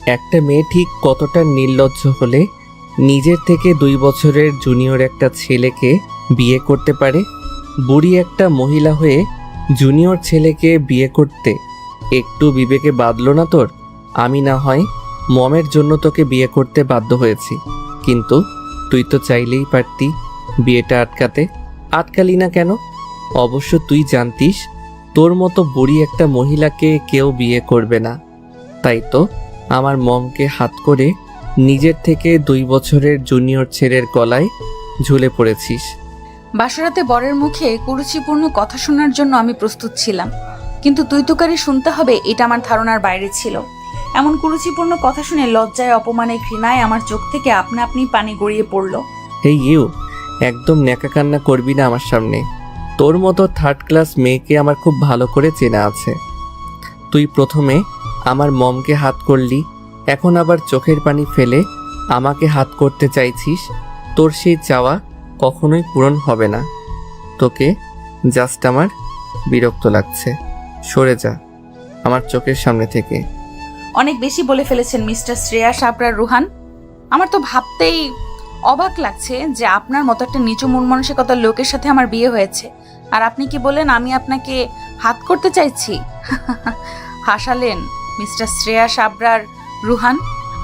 একটা মেয়ে ঠিক কতটা নির্লজ্জ হলে নিজের থেকে 2 বছরের জুনিয়র একটা ছেলেকে বিয়ে করতে পারে? বুড়ি একটা মহিলা হয়ে জুনিয়র ছেলেকে বিয়ে করতে একটু বিবেকে বাঁধলো না তোর? আমি না হয় মমের জন্য তোকে বিয়ে করতে বাধ্য হয়েছি, কিন্তু তুই তো চাইলেই পারতি বিয়েটা আটকাতে। আটকালি না কেন? অবশ্য তুই জানতিস তোর মতো বুড়ি একটা মহিলাকে কেউ বিয়ে করবে না, তাই তো আমার মমকে হাত করে নিজের থেকে 2 বছরের জুনিয়র ছেলের গলায় ঝুলে পড়েছিস। বাসরাতে বরের মুখে কুরুচিপূর্ণ কথা শোনার জন্য আমি প্রস্তুত ছিলাম, কিন্তু তুই তুকারি শুনতে হবে এটা আমার ধারণার বাইরে ছিল। এমন কুরুচিপূর্ণ কথা শুনে লজ্জায়, অপমানে, ঘৃণায় আমার চোখ থেকে আপনা আপনি পানি গড়িয়ে পড়ল। এই একদম ন্যাকা কান্না করবি না আমার সামনে। তোর মতো 3rd ক্লাস মেয়েকে আমার খুব ভালো করে চেনা আছে। তুই প্রথমে আমার মমকে হাত করলি, এখন আবার চোখের পানি ফেলে আমাকে হাত করতে চাইছিস। তোর সেই চাওয়া কখনোই পূরণ হবে না। তোকে জাস্ট আমার বিরক্ত লাগছে। সরে যা আমার চোখের সামনে থেকে। অনেক বেশি বলে ফেলেছেন মিস্টার শ্রেয়াস আবরার রুহান। আমার তো ভাবতেই অবাক লাগছে যে আপনার মতো একটা নিচু মন মানসিকতার লোকের সাথে আমার বিয়ে হয়েছে, আর আপনি কি বলেন আমি আপনাকে হাত করতে চাইছি? হাসালেন মিস্টার শ্রেয়াস আবরার রুহান।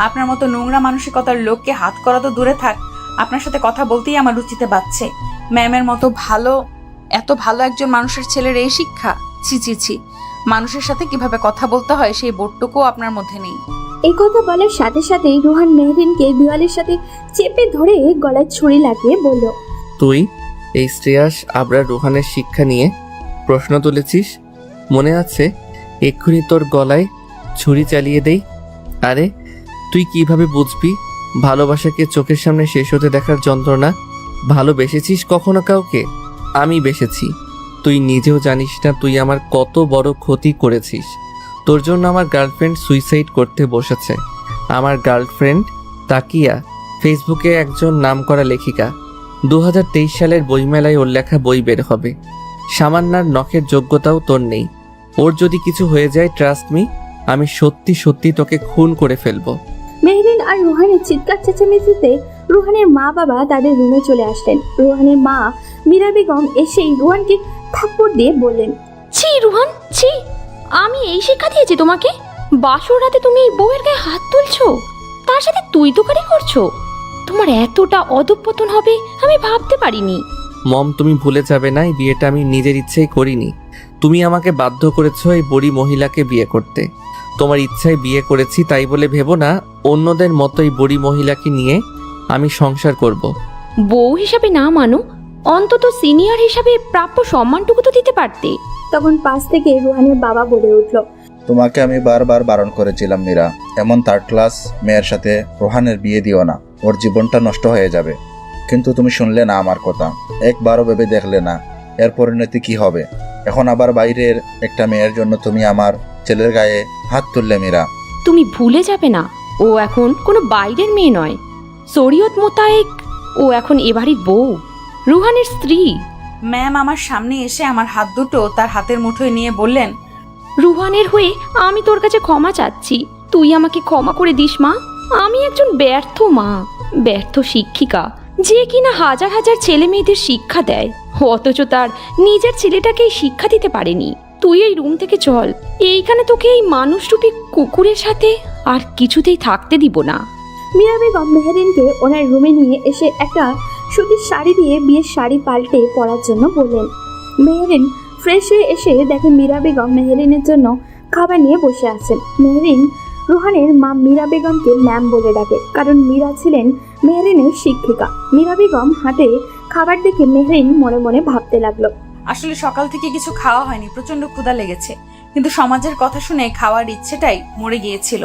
আপনার মতো নোংরা মানসিকতার লোককে হাত করা তো দূরে থাক, আপনার সাথে কথা বলতেই আমার রুচিতে বাড়ছে। ম্যামের মতো এত ভালো একজন মানুষের ছেলের এই শিক্ষা! ছি ছি ছি, মানুষের সাথে কিভাবে কথা বলতে হয় সেই বোধটুকুও আপনার মধ্যে নেই। এই কথা বলার সাথে সাথেই রুহান মেহরিনকে দেওয়ালের সাথে চেপে ধরে গলায় ছুরি লাগিয়ে বলল, তুই এই শ্রেয়াস আবরার রুহানের শিক্ষা নিয়ে প্রশ্ন তুলেছিস? মনে আছে এক্ষুনি তোর গলায় ছুরি চালিয়ে দেই। আরে তুই কিভাবে বুঝবি ভালোবাসাকে চোখের সামনে শেষ হতে দেখার যন্ত্রণা? ভালোবেসেছিস কখনো কাউকে? আমি বেসেছি। তুই নিজেও জানিস না তুই আমার কত বড় ক্ষতি করেছিস। তোর জন্য আমার গার্লফ্রেন্ড সুইসাইড করতে বসেছে। আমার গার্লফ্রেন্ড তাকিয়া ফেসবুকে একজন নামকরা লেখিকা। 2023 সালের বইমেলায় ওর লেখা বই বের হবে। সামান্যার নখের যোগ্যতাও তোর নেই। ওর যদি কিছু হয়ে যায় ট্রাস্ট মি, আমি সত্যি সত্যি তোকে খুন করে ফেলবো। মেহরিন আর রুহানের চিৎকার চেঁচামেচিতে রুহানের মা বাবা তাদের রুমে চলে আসলেন। রুহানের মা মীরা বেগম এসেই রুহানকে থাপ্পড় দিয়ে বললেন, ছি রুহান, ছি! আমি এই শিক্ষা দিয়েছি তোমাকে? বাসর রাতে তুমি বউয়ের গায়ে হাত তুলছো, তার সাথে তুই তুকারি করছো? তোমার এতটা অধঃপতন হবে আমি ভাবতে পারিনি। মম, তুমি ভুলে যাবে না এই বিয়েটা আমি নিজের ইচ্ছেই করিনি। তুমি আমাকে বাধ্য করেছো এই বুড়ি মহিলাকে বিয়ে করতে। তোমার ইচ্ছায় বিয়ে করেছি তাই বলে ভেবো না অন্যদের মতো এই বুড়ি মহিলাকে নিয়ে আমি সংসার করব। বউ হিসাবে না মানো, অন্তত সিনিয়র হিসাবে প্রাপ্য সম্মানটুকু তো দিতে পারতে। তখন পাশ থেকে রুহানের বাবা বলে উঠল, তোমাকে আমি বারবার বারণ করেছিলাম মীরা, এমন 3rd ক্লাস মেয়ের সাথে রোহানের বিয়ে দিও না, ওর জীবনটা নষ্ট হয়ে যাবে। কিন্তু তুমি শুনলে না আমার কথা, একবারও ভেবে দেখলে না এর পরিণতি কি হবে। এখন আবার বাইরের একটা মেয়ের জন্য তুমি আমার ছেলের গায়ে হাত তুললে মীরা। তুমি ভুলে যাবে না ও এখন কোনো বাইরের মেয়ে নয়, শরীয়ত মোতাবেক ও এখন এ বাড়ির বউ, রুহানের স্ত্রী। ম্যাম আমার সামনে এসে আমার হাত দুটো তার হাতের মুঠোয় নিয়ে বললেন, রুহানের হয়ে আমি তোর কাছে ক্ষমা চাচ্ছি, তুই আমাকে ক্ষমা করে দিস মা। আমি একজন ব্যর্থ মা, ব্যর্থ শিক্ষিকা, যে কিনা হাজার হাজার ছেলে মেয়েদের শিক্ষা দেয়, অথচ তার নিজের ছেলেটাকেই শিক্ষা দিতে পারেনি। তুই এই রুম থেকে চল, এইখানে তোকে এই মানুষরূপী কুকুরের সাথে আর কিছুতেই থাকতে দিব না। মীরা বেগম মেহরিনকে ওনার রুমে নিয়ে এসে একটা সুতির শাড়ি দিয়ে বিয়ের শাড়ি পাল্টে পরার জন্য বললেন। মেহরিন ফ্রেশ হয়ে এসে দেখে মীরা বেগম মেহরিনের জন্য খাবার নিয়ে বসে আছেন। মেহরিন রুহানের মা মীরা বেগমকে ম্যাম বলে ডাকে, কারণ মীরা ছিলেন মেহরিনের শিক্ষিকা। মীরা বেগম হাতে খাবার দেখে মেহরিন মনে মনে ভাবতে লাগলো, আসলে সকাল থেকে কিছু খাওয়া হয়নি, প্রচন্ড ক্ষুধা লেগেছে, কিন্তু সমাজের কথা শুনে খাওয়ার ইচ্ছেটাই মরে গিয়েছিল।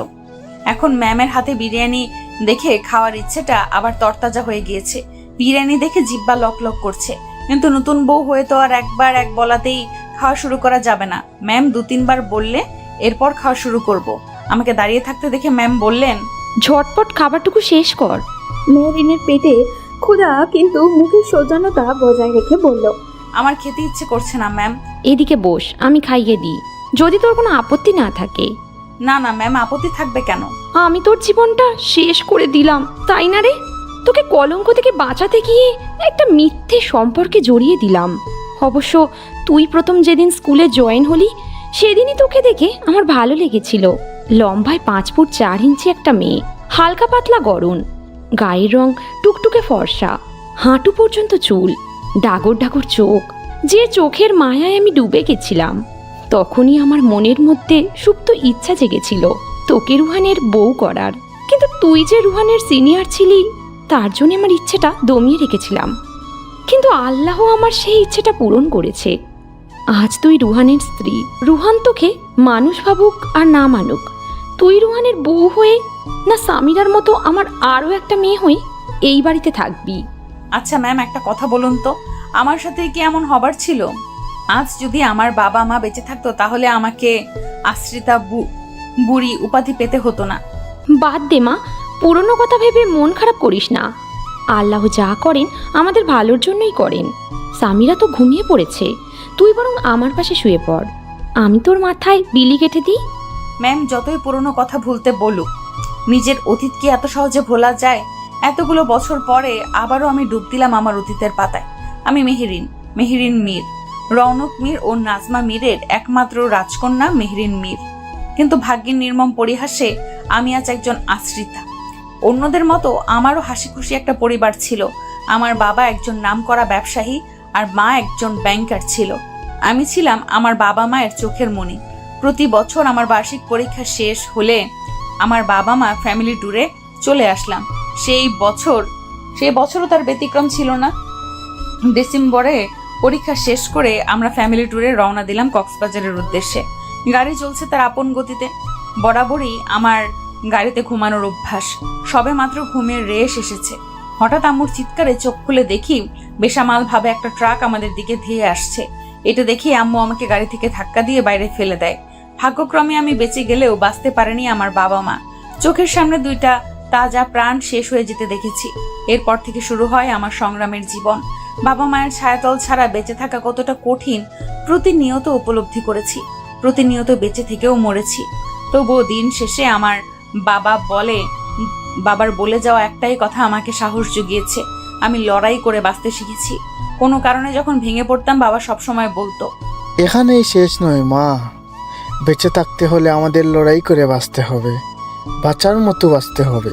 এখন ম্যামের হাতে বিরিয়ানি দেখে খাওয়ার ইচ্ছেটা আবার তরতাজা হয়ে গিয়েছে। বিরিয়ানি দেখে জিহ্বা লক লক করছে, কিন্তু নতুন বউ হয়ে তো আর একবার এক বলাতেই খাওয়া শুরু করা যাবে না। ম্যাম 2-3 বার বললে এরপর খাওয়া শুরু করব। আমাকে দাঁড়িয়ে থাকতে দেখে ম্যাম বললেন, ঝটপট খাবারটুকু শেষ কর। মেহরিনের পেটে ক্ষুধা কিন্তু মুখের সৌজন্যতা বজায় রেখে বলল, আমার খেতে ইচ্ছে করছে না ম্যাম। এদিকে বস, আমি খাইয়ে দিই, যদি তোর কোনো আপত্তি না থাকে। না না ম্যাম, আপত্তি থাকবে কেন? আমি তোর জীবনটা শেষ করে দিলাম, তাই না রে? তোকে কলঙ্ক থেকে বাঁচাতে গিয়ে একটা মিথ্যে সম্পর্কে জড়িয়ে দিলাম। অবশ্য তুই প্রথম যেদিন স্কুলে জয়েন হলি সেদিনই তোকে দেখে আমার ভালো লেগেছিল। লম্বায় 5 ফুট 4 ইঞ্চি একটা মেয়ে, হালকা পাতলা গড়ন, গায়ের রং টুকটুকে ফর্সা, হাঁটু পর্যন্ত চুল, ডাগর ডাগর চোখ, যে চোখের মায়ায় আমি ডুবে গেছিলাম। তখনই আমার মনের মধ্যে সুপ্ত ইচ্ছা জেগেছিল তোকে রুহানের বউ করার। কিন্তু তুই যে রুহানের সিনিয়র ছিলি তার জন্য আমার ইচ্ছেটা দমিয়ে রেখেছিলাম। কিন্তু আল্লাহ আমার সেই ইচ্ছেটা পূরণ করেছে। আজ তুই রুহানের স্ত্রী। রুহান তোকে মানুষ ভাবুক আর না মানুক, তুই রুহানের বউ হয়ে না সামিরার মতো আমার আরও একটা মেয়ে হয়ে এই বাড়িতে থাকবি। আচ্ছা ম্যাম, একটা কথা বলুন তো, আমার সাথে কি এমন হবার ছিল? আজ যদি আমার বাবা মা বেঁচে থাকতো তাহলে আমাকে আশ্রিতা বুড়ি উপাধি পেতে হতো না। বাদ দে মা, পুরনো কথা ভেবে মন খারাপ করিস না। আল্লাহ যা করেন আমাদের ভালোর জন্যই করেন। সামিরা তো ঘুমিয়ে পড়েছে, তুই বরং আমার পাশে শুয়ে পড়, আমি তোর মাথায় বিলি কেটে দিই। ম্যাম, যতই পুরনো কথা ভুলতে বলুক, নিজের অতীত কি এত সহজে ভোলা যায়? এতগুলো বছর পরে আবারও আমি ডুব দিলাম আমার অতীতের পাতায়। আমি মেহেরিন মীর, রৌনক মীর ও নাজমা মীরের একমাত্র রাজকন্যা মেহেরিন মীর। কিন্তু ভাগ্যের নির্মম পরিহাসে আমি আজ একজন আশ্রিতা। অন্যদের মতো আমারও হাসি খুশি একটা পরিবার ছিল। আমার বাবা একজন নামকরা ব্যবসায়ী আর মা একজন ব্যাংকার ছিল। আমি ছিলাম আমার বাবা মায়ের চোখের মণি। প্রতি বছর আমার বার্ষিক পরীক্ষা শেষ হলে আমার বাবা মা ফ্যামিলি ট্যুরে চলে আসলাম। সেই বছরও তার ব্যতিক্রম ছিল না। ডিসেম্বরে পরীক্ষা শেষ করে আমরা ফ্যামিলি ট্যুরে রওনা দিলাম কক্সবাজারের উদ্দেশ্যে। গাড়ি চলছে তার আপন গতিতে। বরাবরই আমার গাড়িতে ঘুমানোর অভ্যাস। সবে মাত্র ঘুমের রেশ এসেছে, হঠাৎ আম্মুর চিৎকারে চোখ খুলে দেখি বেসামাল ভাবে একটা ট্রাক আমাদের দিকে ধেয়ে আসছে। এটা দেখে আম্মু আমাকে গাড়ি থেকে ধাক্কা দিয়ে বাইরে ফেলে দেয়। ভাগ্যক্রমে আমি বেঁচে গেলেও বাঁচতে পারেনি আমার বাবা মা। চোখের সামনে 2টা তাজা প্রাণ শেষ হয়ে যেতে দেখেছি। এরপর থেকে শুরু হয় আমার সংগ্রামের জীবন। বাবা মায়ের ছায়াতল ছাড়া বেঁচে থাকা কতটা কঠিন প্রতিনিয়ত উপলব্ধি করেছি। প্রতিনিয়ত বেঁচে থেকেও মরেছি। তবুও দিন শেষে আমার বাবার বলে যাওয়া একটাই কথা আমাকে সাহস জুগিয়েছে। আমি লড়াই করে বাঁচতে শিখেছি। কোনো কারণে যখন ভেঙে পড়তাম বাবা সবসময় বলতো, এখানেই শেষ নয় মা, বেঁচে থাকতে হলে আমাদের লড়াই করে বাঁচতে হবে, বাঁচার মতো বাঁচতে হবে।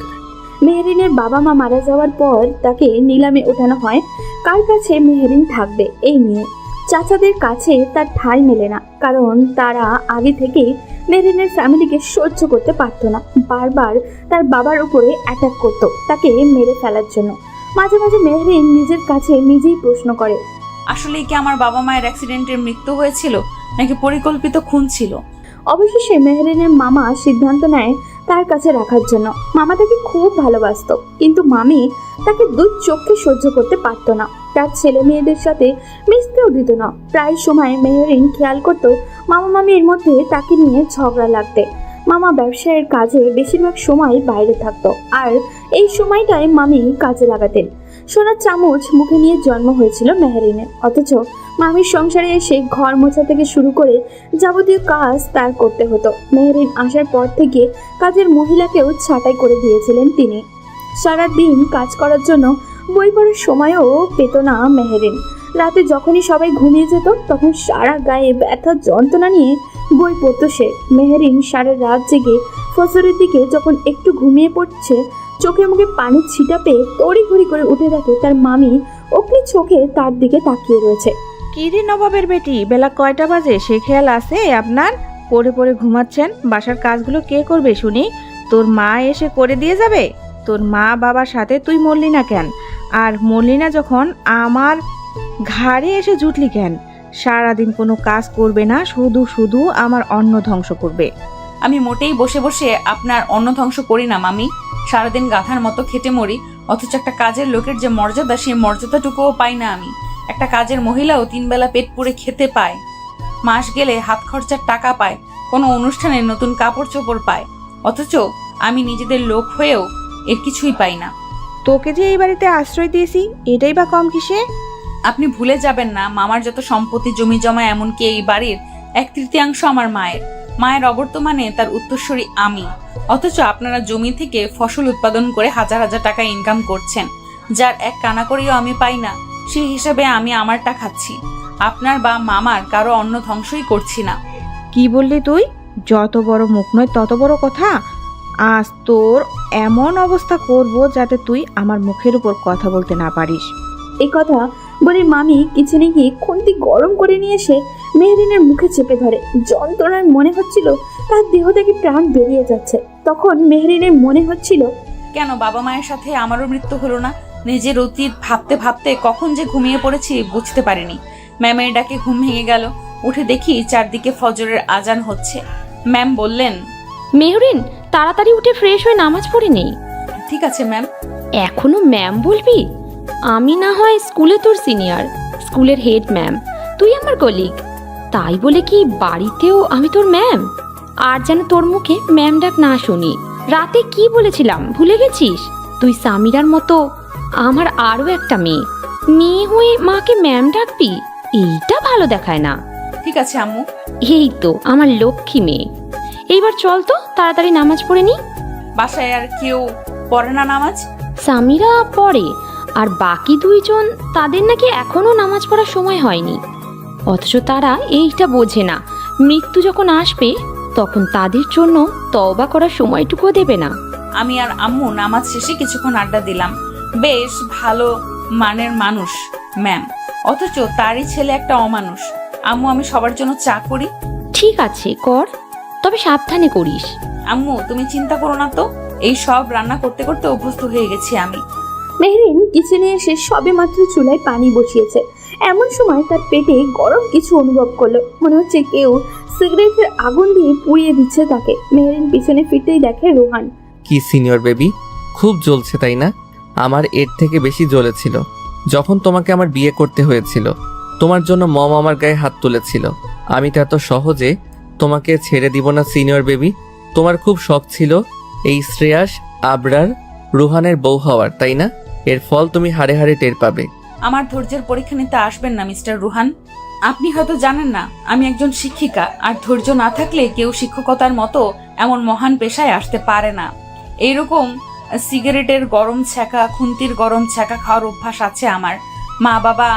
মেহেরিনের বাবা মা মারা যাওয়ার পর তাকে নিলামে ওঠানো হয়। কার কাছে মেহেরিন থাকবে এই নিয়ে। চাচাদের কাছে তার ঠাঁই মেলে না, কারণ তারা আগে থেকেই মেহেরিনের ফ্যামিলিকে সহ্য করতে পারতো না। বারবার তার বাবার উপরে অ্যাটাক করতো তাকে মেরে ফেলার জন্য। মাঝে মাঝে মেহেরিন নিজের কাছে নিজেই প্রশ্ন করে, আসলেই কি আমার বাবা মায়ের অ্যাক্সিডেন্টের মৃত্যু হয়েছিল নাকি পরিকল্পিত খুন ছিল? অবশেষে মেহেরিনের মামা সিদ্ধান্ত নেয় তার কাছে রাখার জন্য। মামা তাকে খুব ভালোবাসতো, কিন্তু মামি তাকে 2 চোখে সহ্য করতে পারতো না। তার ছেলে মেয়েদের সাথে মিশতেও দিত না। প্রায় সময় মেহেরিন খেয়াল করতো মামা মামির মধ্যে তাকে নিয়ে ঝগড়া লাগতে। মামা ব্যবসায়ের কাজে বেশিরভাগ সময় বাইরে থাকতো, আর এই সময়টায় মামি কাজে লাগাতেন। সোনার চামচ মুখে নিয়ে জন্ম হয়েছিল মেহেরিনের, অথচ মামির সংসারে এসে ঘর মোছা থেকে শুরু করে যাবতীয় কাজ তার করতে হতো। মেহেরিন আসার পর থেকে কাজের মহিলাকেও ছাঁটাই করে দিয়েছিলেন তিনি। সারাদিন কাজ করার জন্য বই পড়ার সময়ও পেত না মেহেরিন। রাতে যখনই সবাই ঘুমিয়ে যেত তখন সারা গায়ে ব্যথা যন্ত্রণা নিয়ে বই পড়তো সে। মেহেরিন সারা রাত জেগে ফজরের দিকে যখন একটু ঘুমিয়ে পড়ছে, চোখে মুখে পানির ছিটা পেয়ে তড়িঘড়ি করে উঠে দেখে তার মামি অগ্নি চোখে তার দিকে তাকিয়ে রয়েছে। কি রে নবাবের বেটি, বেলা কয়টা বাজে সে খেয়াল আছে আপনার? পড়ে পড়ে ঘুমাচ্ছেন। বাসার কাজগুলো কে করবে শুনি? তোর মা এসে করে দিয়ে যাবে? তোর মা বাবার সাথে তুই মরলি না কেন? আর মরলি না যখন আমার ঘাড়ে এসে জুটলি কেন? সারাদিন কোনো কাজ করবে না, শুধু শুধু আমার অন্ন ধ্বংস করবে। আমি মোটেই বসে বসে আপনার অন্ন ধ্বংস করি না মামি। সারাদিন গাধার মতো খেটে মরি, অথচ একটা কাজের লোকের যে মর্যাদা সেই মর্যাদাটুকুও পাই না আমি। একটা কাজের মহিলাও 3 বেলা পেট পুড়ে খেতে পায়, মাস গেলে হাত খরচার টাকা পায়, কোনো অনুষ্ঠানে নতুন কাপড় চোপড় পায়, অথচ আমি নিজেদের লোক হয়েও এর কিছুই পাই না। তোকে যে এই বাড়িতে আশ্রয় দিয়েছি এটাই বা কম কিসে? আপনি ভুলে যাবেন না মামার যত সম্পত্তি জমি জমা, এমনকি এই বাড়ির 1/3 আমার মায়ের। মায়ের অবর্তমানে তার উত্তরসূরি আমি, অথচ আপনারা জমি থেকে ফসল উৎপাদন করে হাজার হাজার টাকা ইনকাম করছেন, যার এক কানা করেও আমি পাই না। সেই হিসাবে আমি আমারটা খাচ্ছি, আপনার বা মামার কারো অন্ন ধ্বংসই করছি না। কি বললি তুই? যত বড় মুখ নয় তত বড় কথা। আজ তোর এমন অবস্থা করব যাতে তুই আমার মুখের উপর কথা বলতে না পারিস। এই কথা বলে মামি কিচেনে গিয়ে খুন্তি গরম করে নিয়ে এসে মেহরিনের মুখে চেপে ধরে। যন্ত্রণায় মনে হচ্ছিল তার দেহ থেকে প্রাণ বেরিয়ে যাচ্ছে। তখন মেহরিনের মনে হচ্ছিল, কেন বাবা মায়ের সাথে আমারও মৃত্যু হলো না? নিজের অতীত ভাবতে ভাবতে কখন যে ঘুমিয়ে পড়েছি বুঝতে পারিনি। ম্যামের ডাকে ঘুম ভেঙে গেল। উঠে দেখি চারদিকে ফজরের আজান হচ্ছে। ম্যাম বললেন, মেহরিন, তাড়াতাড়ি উঠে ফ্রেশ হয়ে নামাজ পড়ে নেই। ঠিক আছে ম্যাম। এখনো ম্যাম বলবি? আমি না হয় স্কুলে তোর সিনিয়র, স্কুলের হেড ম্যাম, তুই আমার কলিগ, তাই বলে কি বাড়িতেও আমি তোর ম্যাম? আর যেন তোর মুখে ম্যাম ডাক না শুনি। রাতে কি বলেছিলাম ভুলে গেছিস? তুই সামিরার মতো আমার আরও একটা মেয়ে হয়ে মাকে ম্যাম ডাকবি? এইটা ভালো দেখায় না। ঠিক আছে আম্মু। এই তো আমার লক্ষ্মী মেয়ে। এইবার চল তো তাড়াতাড়ি নামাজ পড়ে নি। বাসায় আর কেউ পড়ে না নামাজ? সামিরা পড়ে, আর বাকি দুইজন তাদের নাকি এখনো নামাজ পড়ার সময় হয়নি। অথচ তারা এইটা বোঝে না, মৃত্যু যখন আসবে তখন তাদের জন্য তওবা করার সময়টুকুও দেবে না। আমি আর আম্মু নামাজ শেষে কিছুক্ষণ আড্ডা দিলাম। বেশ ভালো মানের মানুষ ম্যাম, অথচ তারই ছেলে একটা অমানুষ। আম্মু, আমি সবার জন্য চা করি? ঠিক আছে কর, তবে সাবধানে করিস। আম্মু, তুমি চিন্তা করো না তো, এই সব রান্না করতে করতে অভ্যস্ত হয়ে গেছি আমি। মেহরিন কিচেনে এসে সবে মাত্র চুলায় পানি বসিয়েছে। এমন সময় তার পেটে গরম কিছু অনুভব করলো। মনে হচ্ছে কেউ সিগারেটের আগুন দিয়ে পুড়িয়ে দিচ্ছে তাকে। মেহরিন পিছনে ফিরতেই দেখে রোহান। কি সিনিয়র বেবি, খুব জ্বলছে তাই না? আমার এর থেকে বেশি জ্বলেছিল যখন তোমাকে আমার বিয়ে করতে হয়েছিল। তোমার জন্য মম আমার গায়ে হাত তুলেছিল। আমি তো এত সহজে তোমাকে ছেড়ে দিব না সিনিয়র বেবি। তোমার খুব শখ ছিল এই শ্রেয়াস, আবরার, রুহানের বউ হওয়ার, তাই না? এর ফল তুমি হাড়ে হাড়ে টের পাবে। আমার ধৈর্যের পরীক্ষা নিতে আসবেন না মিস্টার রুহান। আপনি হয়তো জানেন না আমি একজন শিক্ষিকা, আর ধৈর্য না থাকলে কেউ শিক্ষকতার মতো এমন মহান পেশায় আসতে পারে না। এইরকম সিগারেটের গরম ছ্যাঁকা, খুন্তির গরম ছ্যাঁকা খাওয়ার অভ্যাস আছে আমার। মা বাবা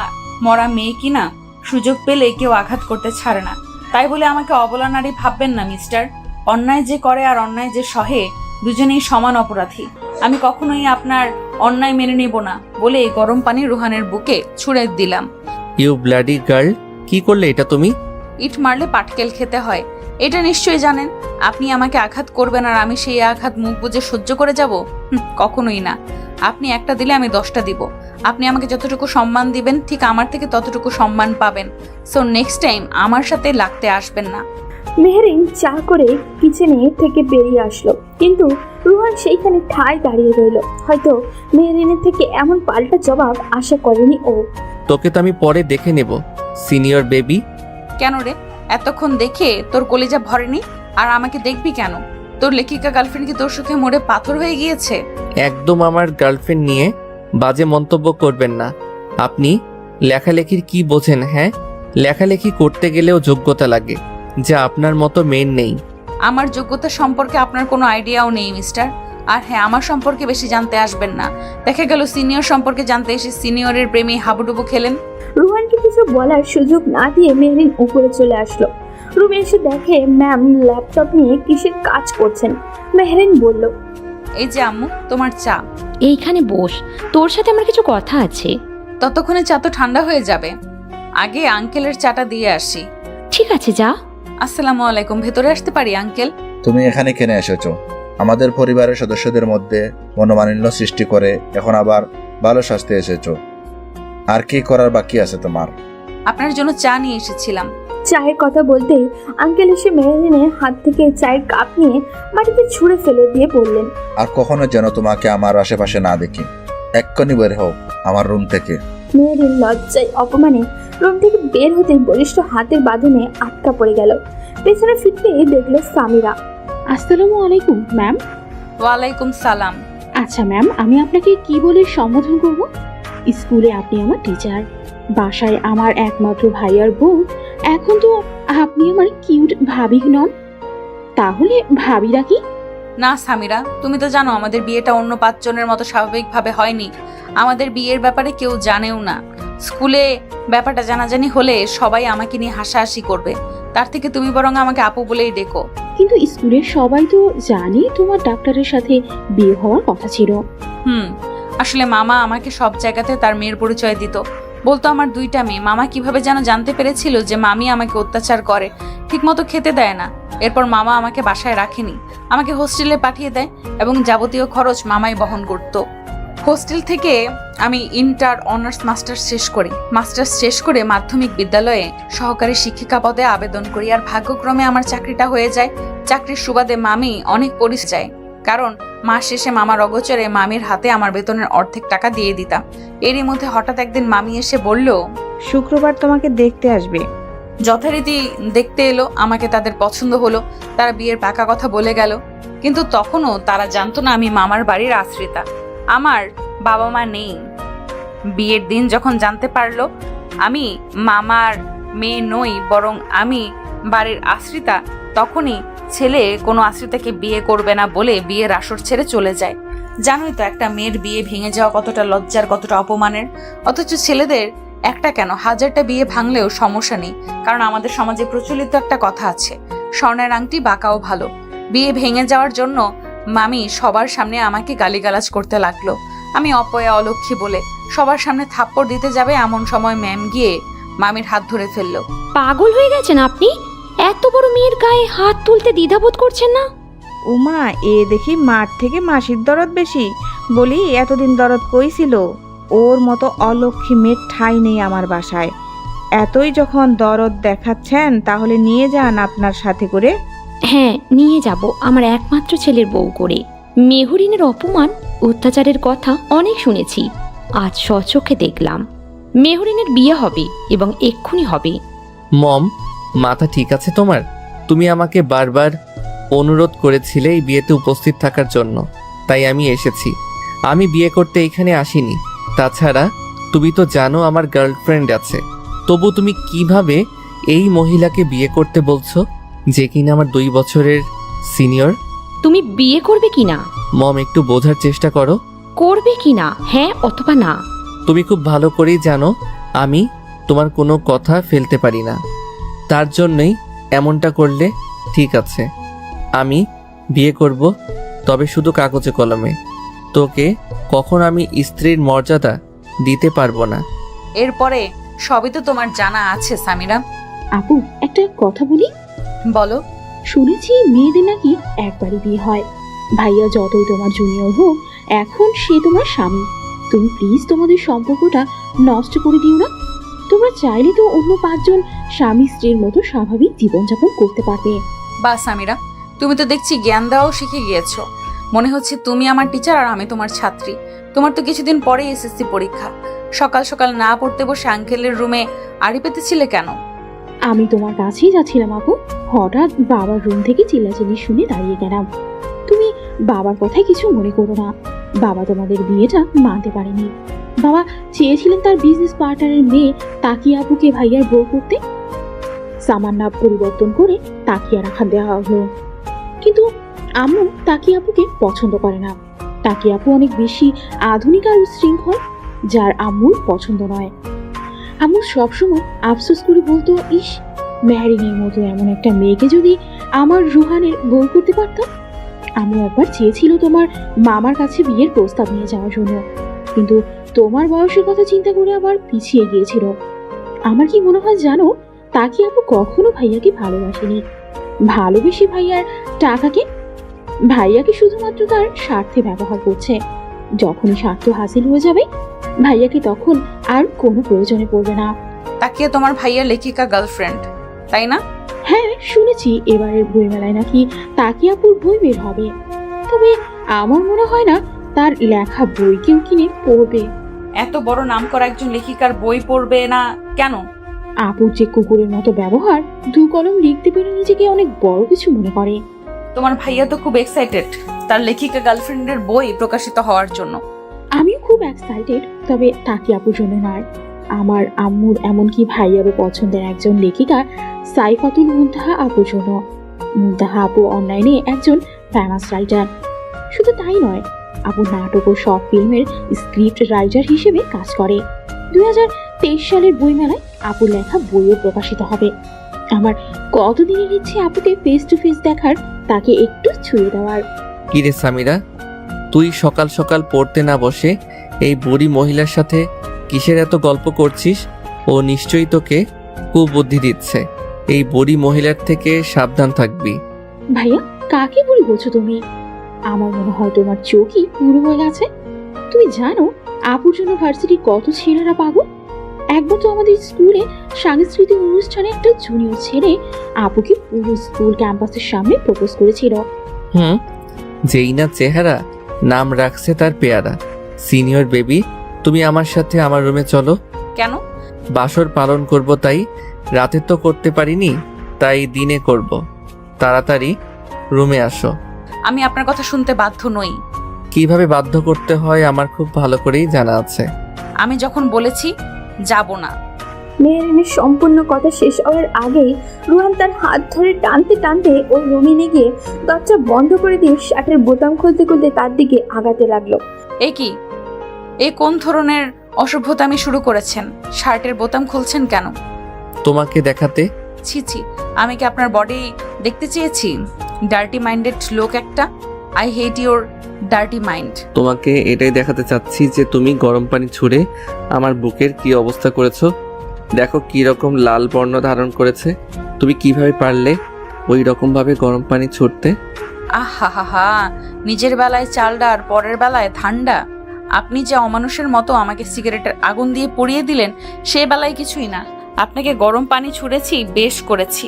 মরা মেয়ে কিনা, সুযোগ পেলে কেউ আঘাত করতে ছাড়ে না। তাই বলে আমাকে অবলা নারী ভাববেন না মিস্টার। অন্যায় যে করে আর অন্যায় যে সহে, দুজনেই সমান অপরাধী। আমি কখনোই আপনার অন্যায় মেনে নেব না বলে গরম পানি রুহানের বুকে ছুঁড়ে দিলাম। ইউ ব্লাডি গার্ল, কি করলে এটা তুমি? ইট মারলে পাটকেল খেতে হয়, এটা নিশ্চয়ই জানেন। আপনি আমাকে আঘাত করবেন আর আমি সেই আঘাত মুখ বুজে সহ্য করে যাব? কখনোই না। আপনি একটা দিলে আমি 10টা দিব। আপনি আমাকে যতটুকু সম্মান দিবেন ঠিক আমার থেকে ততটুকু সম্মান পাবেন। সো নেক্সট টাইম আমার সাথে লাগতে আসবেন না। মেহরিন চা করে কিচেনে থেকে বেরিয়ে আসলো, কিন্তু রুহান সেইখানে ঠায় দাঁড়িয়ে রইল। হয়তো মেহরিনের থেকে এমন পাল্টা জবাব আশা করেনি ও। তোকে তো আমি পরে দেখে নেব সিনিয়র বেবি। কেন রে, এতক্ষণ দেখে তোর কলিজা ভরেনি? আর আমাকে দেখবি কেন? তোর লেখিকা গার্লফ্রেন্ড কি তোর সুখে মোড়ে পাথর হয়ে গিয়েছে? একদম আমার গার্লফ্রেন্ড নিয়ে বাজে মন্তব্য করবেন না। আপনি লেখালেখির কি বোঝেন? হ্যাঁ, লেখালেখি করতে গেলেও যোগ্যতা লাগে, যা আপনার মতো মেয়ের নেই। আমার যোগ্যতা সম্পর্কে আপনার কোনো আইডিয়াও নেই মিস্টার। আর হ্যাঁ, আমার সম্পর্কে বেশি জানতে আসবেন না। দেখা গেল সিনিয়র সম্পর্কে জানতে এসে সিনিয়রের প্রেমে হাবুডুবু খেলেন। রুহানকে কিছু বলার সুযোগ না দিয়ে মেহরিন উপরে চলে আসলো। রুমে এসে দেখে ম্যাম ল্যাপটপ নিয়ে কিসের কাজ করছেন। মেহরিন বলল, এই যে আম্মু, তোমার চা। এইখানে বস, তোর সাথে আমার কিছু কথা আছে। ততক্ষণে চা তো ঠান্ডা হয়ে যাবে। আগে আঙ্কেলের চাটা দিয়ে আসি। ঠিক আছে যা। আসসালামু আলাইকুম, ভেতরে আসতে পারি আঙ্কেল? তুমি এখানে কেন এসেছো? আমাদের পরিবারের সদস্যদের মধ্যে মনোমালিন্য সৃষ্টি করে এখন আবার ভালো শাস্তি এসেছো। আর কি করার বাকি আছে তোমার? আপনার জন্য চা নিয়ে এসেছিলাম। চায়ের কথা বলতেই আঙ্কেল এসে মেহরিনের হাত থেকে চায়ের কাপ নিয়ে মাটিতে ছুঁড়ে ফেলে দিয়ে বললেন, আর কখনো যেন তোমাকে আমার আশেপাশে না দেখি। এক্ষুনি বের হও আমার রুম থেকে। মেহরিন লজ্জায় অপমানে রুম থেকে বের হতেই বলিষ্ঠ হাতের বাঁধনে আটকা পড়ে গেল। পেছনে ফিরতেই দেখলো সামিরা। আসসালামু আলাইকুম ম্যাম। ওয়ালাইকুম সালাম। আচ্ছা ম্যাম, আমি আপনাকে কি বলে সম্বোধন করব? স্কুলে আপনি আমার টিচার, বাসায় আমার একমাত্র ভাই আর বোন, এখন তো আপনি আমার কিউট ভাবি নন। তাহলে ভাবিরা কি? না সামিরা, তুমি তো জানো আমাদের বিয়েটা অন্য 5 জনের মতো স্বাভাবিকভাবে হয়নি। আমাদের বিয়ের ব্যাপারে কেউ জানেও না। স্কুলে ব্যাপারটা জানাজানি হলে সবাই আমাকে নিয়ে হাসাহাসি করবে। তার থেকে তুমি বরং আমাকে আপু বলেই ডেকো। কিন্তু স্কুলের সবাই তো জানে তোমার ডাক্তারের সাথে বিয়ে হওয়ার কথা ছিল। আসলে মামা আমাকে সব জায়গাতে তার মেয়ের পরিচয় দিত, বলতো আমার 2টা মেয়ে। মামা কিভাবে যেন জানতে পেরেছিল যে মামি আমাকে অত্যাচার করে, ঠিকমতো খেতে দেয় না। এরপর মামা আমাকে বাসায় রাখেনি, আমাকে হোস্টেলে পাঠিয়ে দেয় এবং যাবতীয় খরচ মামাই বহন করত। হোস্টেল থেকে আমি ইন্টার, অনার্স, মাস্টার্স শেষ করি। মাস্টার্স শেষ করে মাধ্যমিক বিদ্যালয়ে সহকারী শিক্ষিকা পদে আবেদন করি, আর ভাগ্যক্রমে আমার চাকরিটা হয়ে যায়। চাকরির সুবাদে মামি অনেক পরিচয় যায়, কারণ মাস শেষে মামার অগোচরে মামির হাতে আমার বেতনের অর্ধেক টাকা দিয়ে দিতাম। এরই মধ্যে হঠাৎ একদিন মামি এসে বলল, শুক্রবার তোমাকে দেখতে আসবে। যথারীতি দেখতে এলো। আমাকে তাদের পছন্দ হলো, তারা বিয়ের পাকা কথা বলে গেল। কিন্তু তখনও তারা জানতো না আমি মামার বাড়ির আশ্রিতা, আমার বাবা মা নেই। বিয়ের দিন যখন জানতে পারলো আমি মামার মেয়ে নই, বরং আমি বাড়ির আশ্রিতা, তখনই ছেলে কোনো আশ্রিতাকে বিয়ে করবে না বলে বিয়ের আসর ছেড়ে চলে যায়। জানোই তো একটা মেয়ের বিয়ে ভেঙে যাওয়া কতটা লজ্জার, কতটা অপমানের। অথচ ছেলেদের একটা কেন 1000টা বিয়ে ভাঙলেও সমস্যা নেই, কারণ আমাদের সমাজে প্রচলিত একটা কথা আছে, স্বর্ণের আংটি বাঁকাও ভালো। বিয়ে ভেঙে যাওয়ার জন্য মামি সবার সামনে আমাকে গালিগালাজ করতে লাগলো। আমি অপয়া, অলক্ষী বলে সবার সামনে থাপ্পড় দিতে যাবে, এমন সময় ম্যাম গিয়ে মামির হাত ধরে ফেললো। পাগল হয়ে গেছেন আপনি? এত বড় মেয়ের গায়ে হাত তুলতে দ্বিধাবোধ করছেন না? উমা, এ দেখি মার থেকে মাসির দরদ বেশি। বলি, এতদিন দরদ কই ছিল? ওর মতো অলক্ষী মেয়ের ঠাঁই নেই আমার বাসায়। এতই যখন দরদ দেখাচ্ছেন, তাহলে নিয়ে যান আপনার সাথে করে। হ্যাঁ, নিয়ে যাব আমার একমাত্র ছেলের বউ করে। মেহরিনের অপমান, অত্যাচারের কথা অনেক শুনেছি, আজ স্বচক্ষে দেখলাম। মেহরিনের বিয়ে হবে এবং এক্ষুনি হবে। মম, মাথা ঠিক আছে তোমার? তুমি আমাকে বারবার অনুরোধ করেছিলে এই বিয়েতে উপস্থিত থাকার জন্য, তাই আমি এসেছি। আমি বিয়ে করতে এখানে আসিনি। তাছাড়া তুমি তো জানো আমার গার্লফ্রেন্ড আছে, তবু তুমি কিভাবে এই মহিলাকে বিয়ে করতে বলছো, যে কিনা আমার 2 বছরের সিনিয়র? তুমি বিয়ে করবে কিনা? মম, একটু বোঝার চেষ্টা করো। করবে কিনা, হ্যাঁ অথবা না? তুমি খুব ভালো করেই জানো আমি তোমার কোনো কথা ফেলতে পারি না, তার জন্যই এমনটা করলে। ঠিক আছে, আমি বিয়ে করব, তবে শুধু কাগজে কলমে। তোকে কখন আমি স্ত্রীর মর্যাদা দিতে পারবো না। এরপরে সবই তো তোমার জানা আছে সামিরা। আপু, একটা কথা বলি। বলো। শুনেছি মেয়েদের নাকি একবারই বিয়ে হয়। ভাইয়া যতই তোমার জুনিয়র হোক, এখন সে তোমার স্বামী। তুমি প্লিজ তোমাদের সম্পর্কটা নষ্ট করে দিও না। তোমরা চাইলে তো অন্য 5 জন স্বামী স্ত্রীর মতো স্বাভাবিক জীবনযাপন করতে পারবে। বা সামিরা, তুমি তো দেখছি জ্ঞান দেওয়াও শিখে গিয়েছো। মনে হচ্ছে তুমি আমার টিচার আর আমি তোমার ছাত্রী। তোমার তো কিছুদিন পরেই এসএসসি পরীক্ষা। সকাল সকাল না পড়তে বসে আঙ্কেলের রুমে আড়ি পেতেছিলে কেন? আমি তোমার কাছেই যাচ্ছিলাম আপু, হঠাৎ বাবার রুম থেকে চিল্লাচিল্লি শুনে দাঁড়িয়ে গেলাম। তুমি বাবার কথায় কিছু মনে করো না। বাবা তোমাদের বিয়েটা মানতে পারেনি। বাবা চেয়েছিলেন তার বিজনেস পার্টনারের মেয়ে তাকিয়া আপুকে ভাইয়ার বউ করতে। সামান্য পরিবর্তন করে তাকিয়া রাখা দেওয়া হলো, কিন্তু আম্মু তাকিয়া আপুকে পছন্দ করে না। তাকিয়া আপু অনেক বেশি আধুনিক আর উচ্ছৃঙ্খল, যার আম্মুর পছন্দ নয়। আম্মু সবসময় আফসোস করে বলতো, ইস, মেহরিনের মতো এমন একটা মেয়েকে যদি আমার রুহানের বউ করতে পারতাম। আম্মু একবার চেয়েছিল তোমার মামার কাছে বিয়ের প্রস্তাব নিয়ে যাওয়ার জন্য, কিন্তু তোমার বয়সের কথা চিন্তা করে আবার পিছিয়ে গিয়েছিল। আমার কি মনে হয় জানো, তাকে আপু কখনো ভাইয়াকে ভালোবাসেনি। ভালোবেসে ভাইয়ার টাকাকে, ভাইয়াকে শুধুমাত্র তার স্বার্থে ব্যবহার করছে। যখনই স্বার্থ হাসিল হয়ে যাবে, ভাইয়াকে তখন আর কোনো প্রয়োজনে পড়বে না। তাকিয়া তোমার ভাইয়ার লেখিকা গার্লফ্রেন্ড, তাই না? হ্যাঁ, শুনেছি এবারের বইমেলায় নাকি তাকিয়াপুর বই বের হবে। তবে আমার মনে হয় না তার লেখা বই কেউ কিনে পড়বে। এত বড় নাম করা একজন লেখিকার বই পড়বে না কেন? আপুর যে কুকুরের মতো ব্যবহার, 2 কলম লিখতে পেরে নিজেকে অনেক বড় কিছু মনে করে। তোমার ভাইয়া তো খুব এক্সাইটেড তার লেখিকা গার্লফ্রেন্ডের বই প্রকাশিত হওয়ার জন্য। আমিও খুব এক্সাইটেড, তবে তাকিয়াপুর জন্য নয়। আমার আম্মুর, এমনকি ভাইয়ারও পছন্দের একজন লেখিকা সাইফাতুল মুনতাহা আপুর জন্য। মুন্তাহা আপু অনলাইনে একজন ফেমাস রাইটার। শুধু তাই নয়, আপু নাটক ও শর্ট ফিল্মের স্ক্রিপ্ট রাইটার হিসেবে কাজ করে। 2023 সালের বইমেলায় আপুর লেখা বইও প্রকাশিত হবে। আমার কতদিনের ইচ্ছে আপুকে ফেস টু ফেস দেখার, তাকে একটু ছুঁয়ে দেওয়ার। কিরে সামিরা, তুই সকাল সকাল পড়তে না বসে এই বুড়ি মহিলার সাথে কিসের এত গল্প করছিস? ও নিশ্চয়ই তোকে কুবুদ্ধি দিচ্ছে। এই বুড়ি মহিলার থেকে সাবধান থাকবি। ভাইয়া, কাকে বলি বলছো তুমি? আমার মনে হয় তোমার চোখই পুরো হয়ে গেছে। তুমি জানো আপুর জন্য ভার্সিটির কত ছেলেরা পাগল। একবার তো আমাদের স্কুলে সাংস্কৃতিক অনুষ্ঠানে একটা জুনিয়র ছেলে আপুকে পুরো স্কুল ক্যাম্পাসের সামনে প্রপোজ করেছিল। যেই না চেহারা, নাম রাখছে তার পেয়ারা। সিনিয়র বেবি, তুমি আমার সাথে আমার রুমে চলো। কেন? বাসর পালন করব, তাই রাতে তো করতে পারিনি, তাই দিনে করব। তাড়াতাড়ি রুমে আসো। আমি আপনার কথা শুনতে বাধ্য নই। কিভাবে বাধ্য করতে হয় আমার খুব ভালো করেই জানা আছে। আমি যখন বলেছি যাব না। মেহেরিনের সম্পূর্ণ কথা শেষ হওয়ার আগেই রুহান তার হাত ধরে টানতে টানতে ওই রুমে নিয়ে গিয়ে দরজা বন্ধ করে দিয়ে শার্টের বোতাম খুলতে খুলতে তার দিকে আগাতে লাগলো। এ কি? এ কোন ধরনের অসভ্যতা আমি শুরু করেছেন? শার্টের বোতাম খুলছেন কেন? তোমাকে দেখাতে। ছি ছি, আমি কি আপনার বডি দেখতে চেয়েছি? ডার্টি মাইন্ডেড লোক একটা। I hate your dirty mind. তোমাকে এটাই দেখাতে চাচ্ছি যে তুমি গরম পানি ছুঁড়ে আমার বুকের কি অবস্থা করেছো। দেখো কি রকম লাল বর্ণ ধারণ করেছে। তুমি কিভাবে পারলে ওই রকম ভাবে গরম পানি ছুটতে? আহা হা হা, নিজের বেলায় চালডা আর পরের বেলায় ঠান্ডা। আপনি যে অমানুষের মতো আমাকে সিগারেটের আগুন দিয়ে পুড়িয়ে দিলেন, সে বেলায় কিছুই না। আপনাকে গরম পানি ছুঁড়েছি, বেশ করেছি।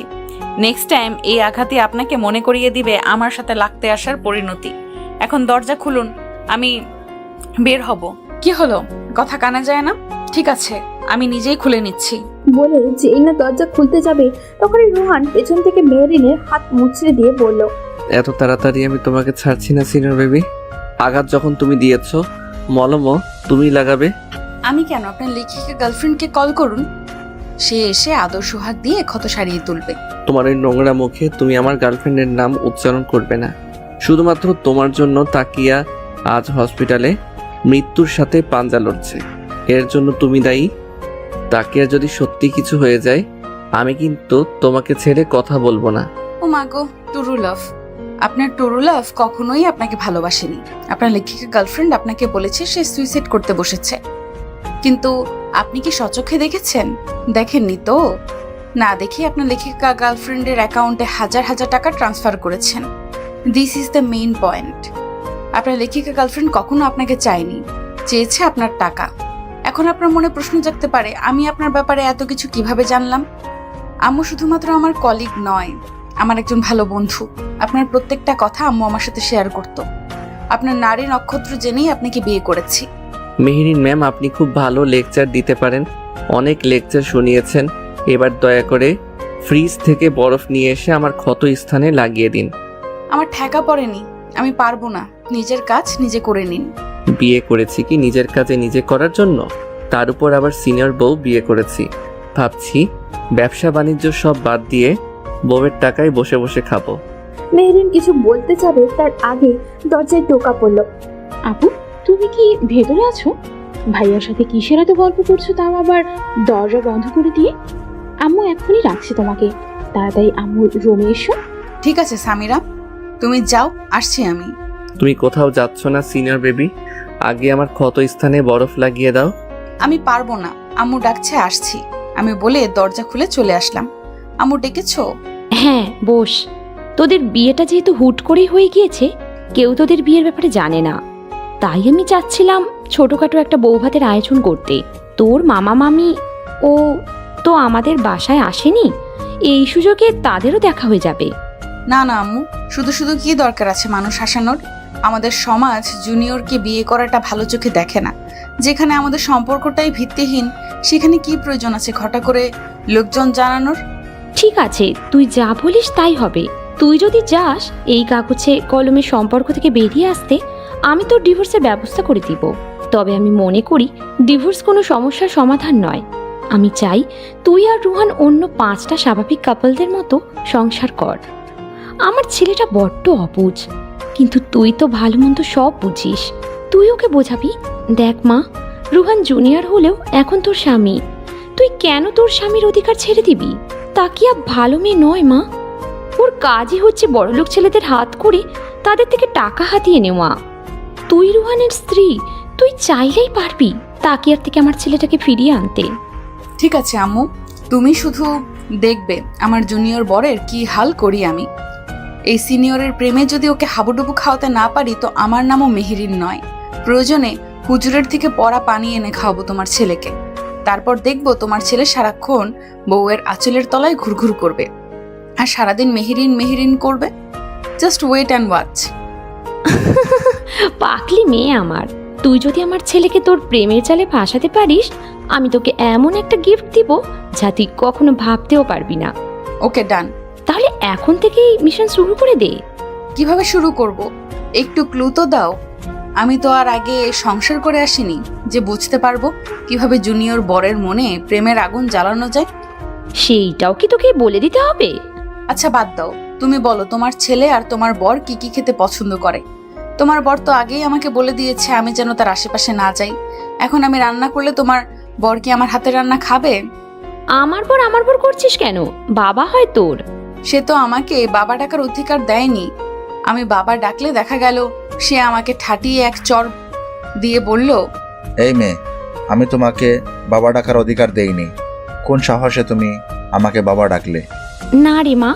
নেক্সট টাইম এই আঘাতে আপনাকে মনে করিয়ে দিবে আমার সাথে লাগতে আসার পরিণতি। এখন দরজা খুলুন, আমি বের হব। কি হলো, কথা কানে যায় না? ঠিক আছে, আমি নিজেই খুলে নিচ্ছি। বলে যেই না দরজা খুলতে যাবে তখনই রুহান পেছন থেকে মেহেরিনের হাত মুচড়ে দিয়ে বলল, এত তাড়াতাড়ি আমি তোমাকে ছাড়ছি না সিনিয়র বেবি। আঘাত যখন তুমি দিয়েছো, মলমও তুমি লাগাবে। আমি কেন? আপনার লেখিকা গার্লফ্রেন্ডকে কল করুন, সে এসে আদর সোহাগ দিয়ে ক্ষত সারিয়ে তুলবে। তোমার ওই নোংরা মুখে তুমি আমার গার্লফ্রেন্ডের নাম উচ্চারণ করবে না। শুধুমাত্র তোমার জন্য তাকিয়া আজ হসপিটালে মৃত্যুর সাথে পাঞ্জা লড়ছে। এর জন্য তুমি দায়ী। তাকিয়া যদি সত্যি কিছু হয়ে যায়, আমি কিন্তু তোমাকে ছেড়ে কথা বলবো না। ও মাগো, টুরু লাভ। আপনার টুরু লাভ কখনোই আপনাকে ভালোবাসেনি। আপনার লেখিকা গার্লফ্রেন্ড আপনাকে বলেছে সে সুইসাইড করতে বসেছে, কিন্তু আপনি কি সচক্ষে দেখেছেন? দেখেননি তো? না দেখে আপনার লেখিকা গার্লফ্রেন্ডের অ্যাকাউন্টে হাজার হাজার টাকা ট্রান্সফার করেছেন। This is the main point. আপনার লেখিকা গার্লফ্রেন্ড কখনো আপনাকে চায়নি, চেয়েছে আপনার টাকা। এখন আপনার মনে প্রশ্ন জাগতে পারে, আমি আপনার ব্যাপারে এত কিছু কিভাবে জানলাম? আম্মু শুধুমাত্র আমার কলিগ নয়, আমার একজন ভালো বন্ধু। আপনার প্রত্যেকটা কথা আম্মু আমার সাথে শেয়ার করত। আপনার নারী নক্ষত্র জেনেই আপনাকে বিয়ে করেছি। মেহেরিন ম্যাম, আপনি খুব ভালো লেকচার দিতে পারেন, অনেক লেকচার শুনিয়েছেন। এবার দয়া করে ফ্রিজ থেকে বরফ নিয়ে এসে আমার ক্ষত স্থানে লাগিয়ে দিন। আমার ঠেকা পড়েনি, আমি পারবো না। নিজের কাজ নিজে করে নিন। বিয়ে করেছি কি নিজের কাজে নিজে করার জন্য? তার উপর আবার সিনিয়র বউ বিয়ে করেছি। ভাবছি ব্যবসা বাণিজ্য সব বাদ দিয়ে বউয়ের টাকায় বসে বসে খাবো। মেহেরিন কিছু বলতে যাবে তার আগে দরজায় টোকা পড়ল। আপু, তুমি কি ভেতরে আছো? ভাইয়ার সাথে কিসের এত গল্প করছো, তাও আবার দরজা বন্ধ করে দিয়ে? আম্মু এক্ষুনি রাখছি তোমাকে, তাড়াতাড়ি আম্মুর রুমে এসো। ঠিক আছে সামিরা, তুমি যাও, আসছি আমি। তুমি কোথাও যাচ্ছ না সিনিয়র বেবি, আগে আমার ক্ষত স্থানে বরফ লাগিয়ে দাও। আমি পারবো না, আম্মু ডাকছে, আসছি। আমি বলে দরজা খুলে চলে আসলাম। আম্মু ডেকেছো? হ্যাঁ, বস। তোদের বিয়েটা যেহেতু হুট করেই হয়ে গিয়েছে, কেউ তোদের বিয়ের ব্যাপারে জানে না, তাই আমি চাচ্ছিলাম ছোটখাটো একটা বৌভাতের আয়োজন করতে। তোর মামা মামি ও তো আমাদের বাসায় আসেনি, এই সুযোগে তাদেরও দেখা হয়ে যাবে। না না আম্মু, শুধু শুধু কি দরকার আছে মানুষ হাসানোর? আমাদের সমাজ জুনিয়রকে বিয়ে করাটা ভালো চোখে দেখে না। যেখানে আমাদের সম্পর্কটাই ভিত্তিহীন, সেখানে কি প্রয়োজন আছে ঘটা করে লোকজন জানানোর? ঠিক আছে, তুই যা বলিস তাই হবে। তুই যদি যাস এই কাগজে কলমের সম্পর্ক থেকে বেরিয়ে আসতে, আমি তোর ডিভোর্সের ব্যবস্থা করে দিব। তবে আমি মনে করি ডিভোর্স কোনো সমস্যার সমাধান নয়। আমি চাই তুই আর রুহান অন্য 5টা স্বাভাবিক কাপলদের মতো সংসার কর। আমার ছেলেটা বড্ড অবুঝ, কিন্তু তুই তো ভালো মন্দ সব বুঝিস, তুই ওকে বোঝাবি। দেখ মা, রুহান জুনিয়র হলেও এখন তোর স্বামী, তুই কেন তোর স্বামীর অধিকার ছেড়ে দিবি? তাকিয়া ভালো মেয়ে নয় মা, ওর কাজই হচ্ছে বড়লোক ছেলেদের হাত করে তাদের থেকে টাকা হাতিয়ে নেওয়া। তুই রুহানের স্ত্রী, তুই চাইলেই পারবি তাকিয়ার থেকে আমার ছেলেটাকে ফিরিয়ে আনতে। ঠিক আছে আম্মু, তুমি শুধু দেখবে আমার জুনিয়র বরের কি হাল করি আমি। এই সিনিয়রের প্রেমে যদি ওকে হাবুডুবু খাওয়াতে না পারি তো আমার নামও মেহেরিন নয়। প্রয়োজনে হুজুরের থেকে পড়া পানি এনে খাওয়াবো তোমার ছেলেকে। তারপর দেখবো তোমার ছেলে সারাক্ষণ বউয়ের আঁচলের তলায় ঘুরঘুর করবে আর সারাদিন মেহেরিন মেহেরিন করবে। Just wait and watch. পাকলি মেয়ে আমার, তুই যদি আমার ছেলেকে তোর প্রেমের জালে ফাঁসাতে পারিস, আমি তোকে এমন একটা গিফট দিব যা তুই কখনো ভাবতেও পারবি না। ওকে, ডান। তাহলে এখন থেকেই মিশন শুরু করে দে। কিভাবে শুরু করব? একটু ক্লু তো দাও। আমি তো আর আগে সংসার করে আসিনি যে বুঝতে পারবো কিভাবে জুনিয়র বরের মনে প্রেমের আগুন জ্বালানো যায়। সেইটাও কি তোকে বলে দিতে হবে? আচ্ছা বাদ দাও, তুমি বলো তোমার ছেলে আর তোমার বর কি কি খেতে পছন্দ করে। তোমার বর তো আগেই আমাকে বলে দিয়েছে আমি যেন তার আশেপাশে না যাই। এখন আমি রান্না করলে তোমার বর কি আমার হাতে রান্না খাবে? আমার পর করছিস কেন? বাবা হয় তোর। সে তো আমাকে বাবা ডাকার অধিকার দেয়নি। আমি বাবা ডাকলে দেখা গেল সে আমাকে ঠাটিয়ে এক চর দিয়ে বলল, এই মেয়ে, আমি তোমাকে বাবা ডাকার অধিকার দেইনি। কোন সাহসে তুমি আমাকে বাবা ডাকলে? না রে মা,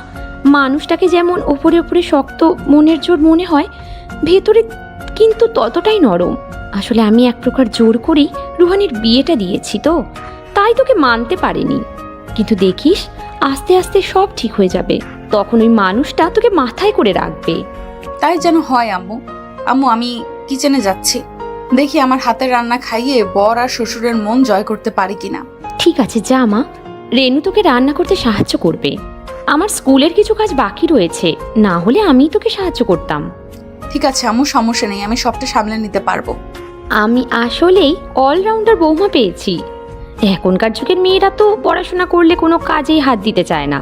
মানুষটাকে যেমন উপরে উপরে শক্ত মনের জোর মনে হয়, ভেতরে কিন্তু ততটাই নরম। আসলে আমি এক প্রকার জোর করেই রুহানের বিয়েটা দিয়েছি, তো তাই তোকে মানতে পারিনি। কিন্তু দেখিস, আস্তে আস্তে সব ঠিক হয়ে যাবে, তখন ওই মানুষটা তোকে মাথায় করে রাখবে। তাই যেন হয় আম্মু। আম্মু, আমি কিচেনে যাচ্ছি, দেখি আমার হাতের রান্না খাইয়ে বর আর শ্বশুরের মন জয় করতে পারি কিনা। ঠিক আছে, যা মা, রেনু তোকে রান্না করতে সাহায্য করবে। আমার স্কুলের কিছু কাজ বাকি রয়েছে, না হলে আমি তোকে সাহায্য করতাম। ঠিক আছে আম্মু, সমস্যা নেই, আমি সবটা সামলে নিতে পারবো। আমি আসলেই অলরাউন্ডার বৌমা পেয়েছি। এখনকার যুগের মেয়েরা তো পড়াশোনা করলে কোনো কাজেই হাত দিতে চায় না,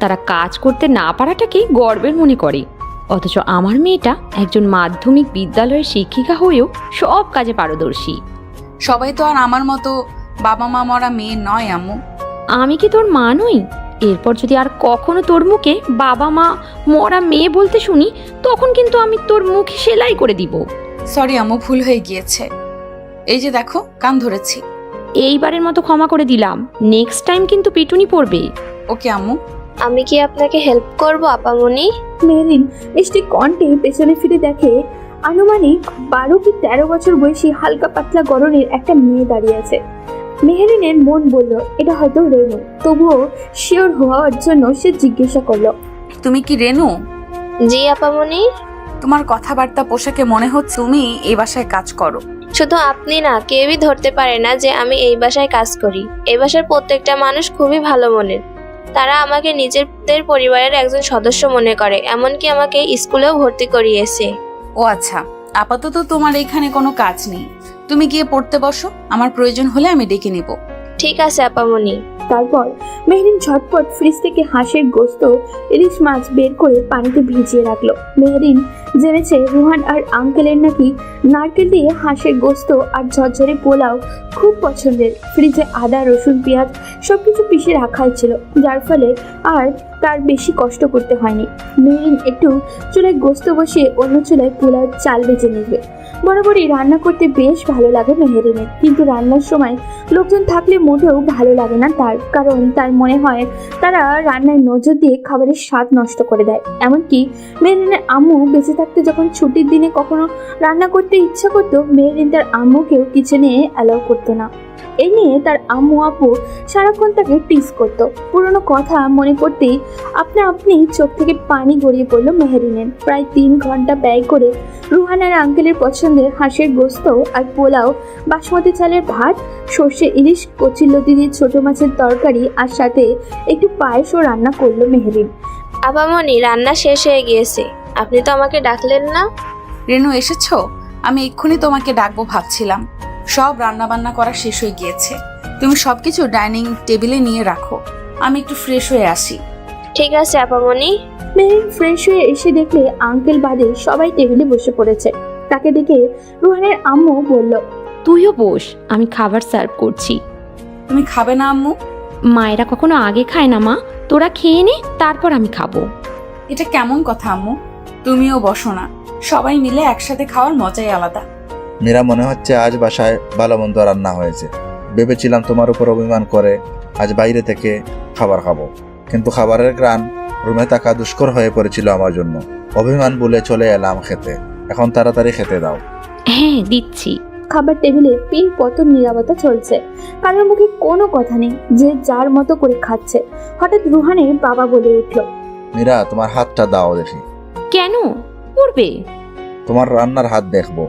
তারা কাজ করতে না পারাটাকে গর্বের মনে করে। অথচ আমার মেয়েটা একজন মাধ্যমিক বিদ্যালয়ের শিক্ষিকা হয়েও সব কাজে পারদর্শী। সবাই তো আর আমার মতো বাবা মা মরা মেয়ে নয় আম্মু। আমি কি তোর মা নই? এরপর যদি আর কখনো তোর মুখে বাবা মা মরা মেয়ে বলতে শুনি, তখন কিন্তু আমি তোর মুখে সেলাই করে দিব। সরি আম্মু, ভুল হয়ে গিয়েছে। এই যে দেখো, কান ধরেছি। এইবারের মতো ক্ষমা করে দিলাম, নেক্সট টাইম কিন্তু পিটুনি পড়বে। ওকে আম্মু। আমি কি আপনাকে হেল্প করব আপামনি? মেহরিন মিষ্টি কণ্ঠে পেছনে ফিরে দেখে আনুমানিক 12 কি 13 বছর বয়সী হালকা পাতলা গড়নের একটা মেয়ে দাঁড়িয়ে আছে। মেহরিনের মন বলল এটা হয়তো রেনু, তবুও শিওর হওয়ার জন্য সে জিজ্ঞাসা করলো, তুমি কি রেনু? জি আপামনি। তোমার কথাবার্তা পোশাকে মনে হচ্ছে তুমি এই বাসায় কাজ করো। শুধু আপনি না, কেউই ধরতে পারে না যে আমি এই বাসায় কাজ করি। এই বাসার প্রত্যেকটা মানুষ খুবই ভালো মনের, তারা আমাকে নিজেদের পরিবারের একজন সদস্য মনে করে, এমনকি আমাকে স্কুলেও ভর্তি করিয়েছে। ও আচ্ছা, আপাতত তোমার এখানে কোনো কাজ নেই, তুমি গিয়ে পড়তে বসো, আমার প্রয়োজন হলে আমি ডেকে নিব। ঠিক আছে আপামনি। তারপর মেহরিন ঝটপট ফ্রিজ থেকে হাঁসের গোস্ত, ইলিশ মাছ বের করে পানিতে ভিজিয়ে রাখলো। মেহরিন জেনেছে রুহান আর আঙ্কেলের নাকি নারকেল দিয়ে হাঁসের গোস্ত আর ঝরঝরে পোলাও খুব পছন্দের। ফ্রিজে আদা, রসুন, পেঁয়াজ সবকিছু পিষে রাখাই ছিল, যার ফলে আর তার বেশি কষ্ট করতে হয়নি। মেহরিন একটু চুলায় গোস্ত বসিয়ে অন্য চুলায় পোলাও চাল ভেজে নেবে। বরাবরই রান্না করতে বেশ ভালো লাগে মেহরিনের, কিন্তু রান্নার সময় লোকজন থাকলে মোটেও ভালো লাগে না তার, কারণ তার মনে হয় তারা রান্নায় নজর দিয়ে খাবারের স্বাদ নষ্ট করে দেয়। এমনকি মেহরিনের আম্মু বেঁচে থাকতে যখন ছুটির দিনে কখনো রান্না করতে ইচ্ছা করতো, মেহরিন তার আম্মুকেও কিচেনে অ্যালাউ করতো না। এই নিয়ে তার আম্মু আপু সারাক্ষণ তাকে টিস করতো। পুরনো কথা মনে করতেই আপনি চোখ থেকে পানি গড়িয়ে পড়লো মেহরিনের। প্রায় 3 ঘন্টা ব্যয় করে রুহান আর আঙ্কেলের পছন্দের হাঁসের গোস্ত আর পোলাও, বাসমতি চালের ভাত, সর্ষে ইলিশ, কচিলতি দিয়ে ছোট মাছের তরকারি আর সাথে একটু পায়েসও রান্না করলো মেহরিন। আপামনি, রান্না শেষ হয়ে গিয়েছে, আপনি তো আমাকে ডাকলেন না। রেনু, এসেছো? আমি এক্ষুনি তোমাকে ডাকবো ভাবছিলাম। সব রান্না বান্না করা শেষ হয়ে গিয়েছে, তুমি সবকিছু ডাইনিং টেবিলে নিয়ে রাখো, আমি একটু ফ্রেশ হয়ে আসি। ঠিক আছে আপামনি। মেহেরিন ফ্রেশ হয়ে এসে দেখলে আঙ্কেল বাদে সবাই টেবিলে বসে পড়েছে। তাকে দেখে রুহানের আম্মু বলল, তুইও বস, আমি খাবার সার্ভ করছি। তুমি খাবে না আম্মু? মায়েরা কখনো আগে খায় না মা, তোরা খেয়ে নে, তারপর আমি খাবো। এটা কেমন কথা আম্মু? তুমিও বসো না, সবাই মিলে একসাথে খাওয়ার মজাই আলাদা। মীরা, মনে হচ্ছে আজ বাসায় ভালো মন্দ রান্না হয়েছে। ভেবেছিলাম তোমার উপর অভিমান করে আজ বাইরে থেকে খাবার খাবো, কিন্তু খাবারের গ্রান রুমে থাকা দুষ্কর হয়ে পড়েছিল আমার জন্য। অভিমান বলে চলে এলাম খেতে। এখন তাড়াতাড়ি খেতে দাও। হ্যাঁ দিচ্ছি। খাবার টেবিলে পিন পতন নীরবতা চলছে। কারোর মুখে কোনো কথা নেই, যে যার মতো করে খাচ্ছে। হঠাৎ রুহানের বাবা বলে উঠল, মীরা, তোমার হাতটা দাও দেখি। কেন করবে? তোমার রান্নার হাত দেখবো।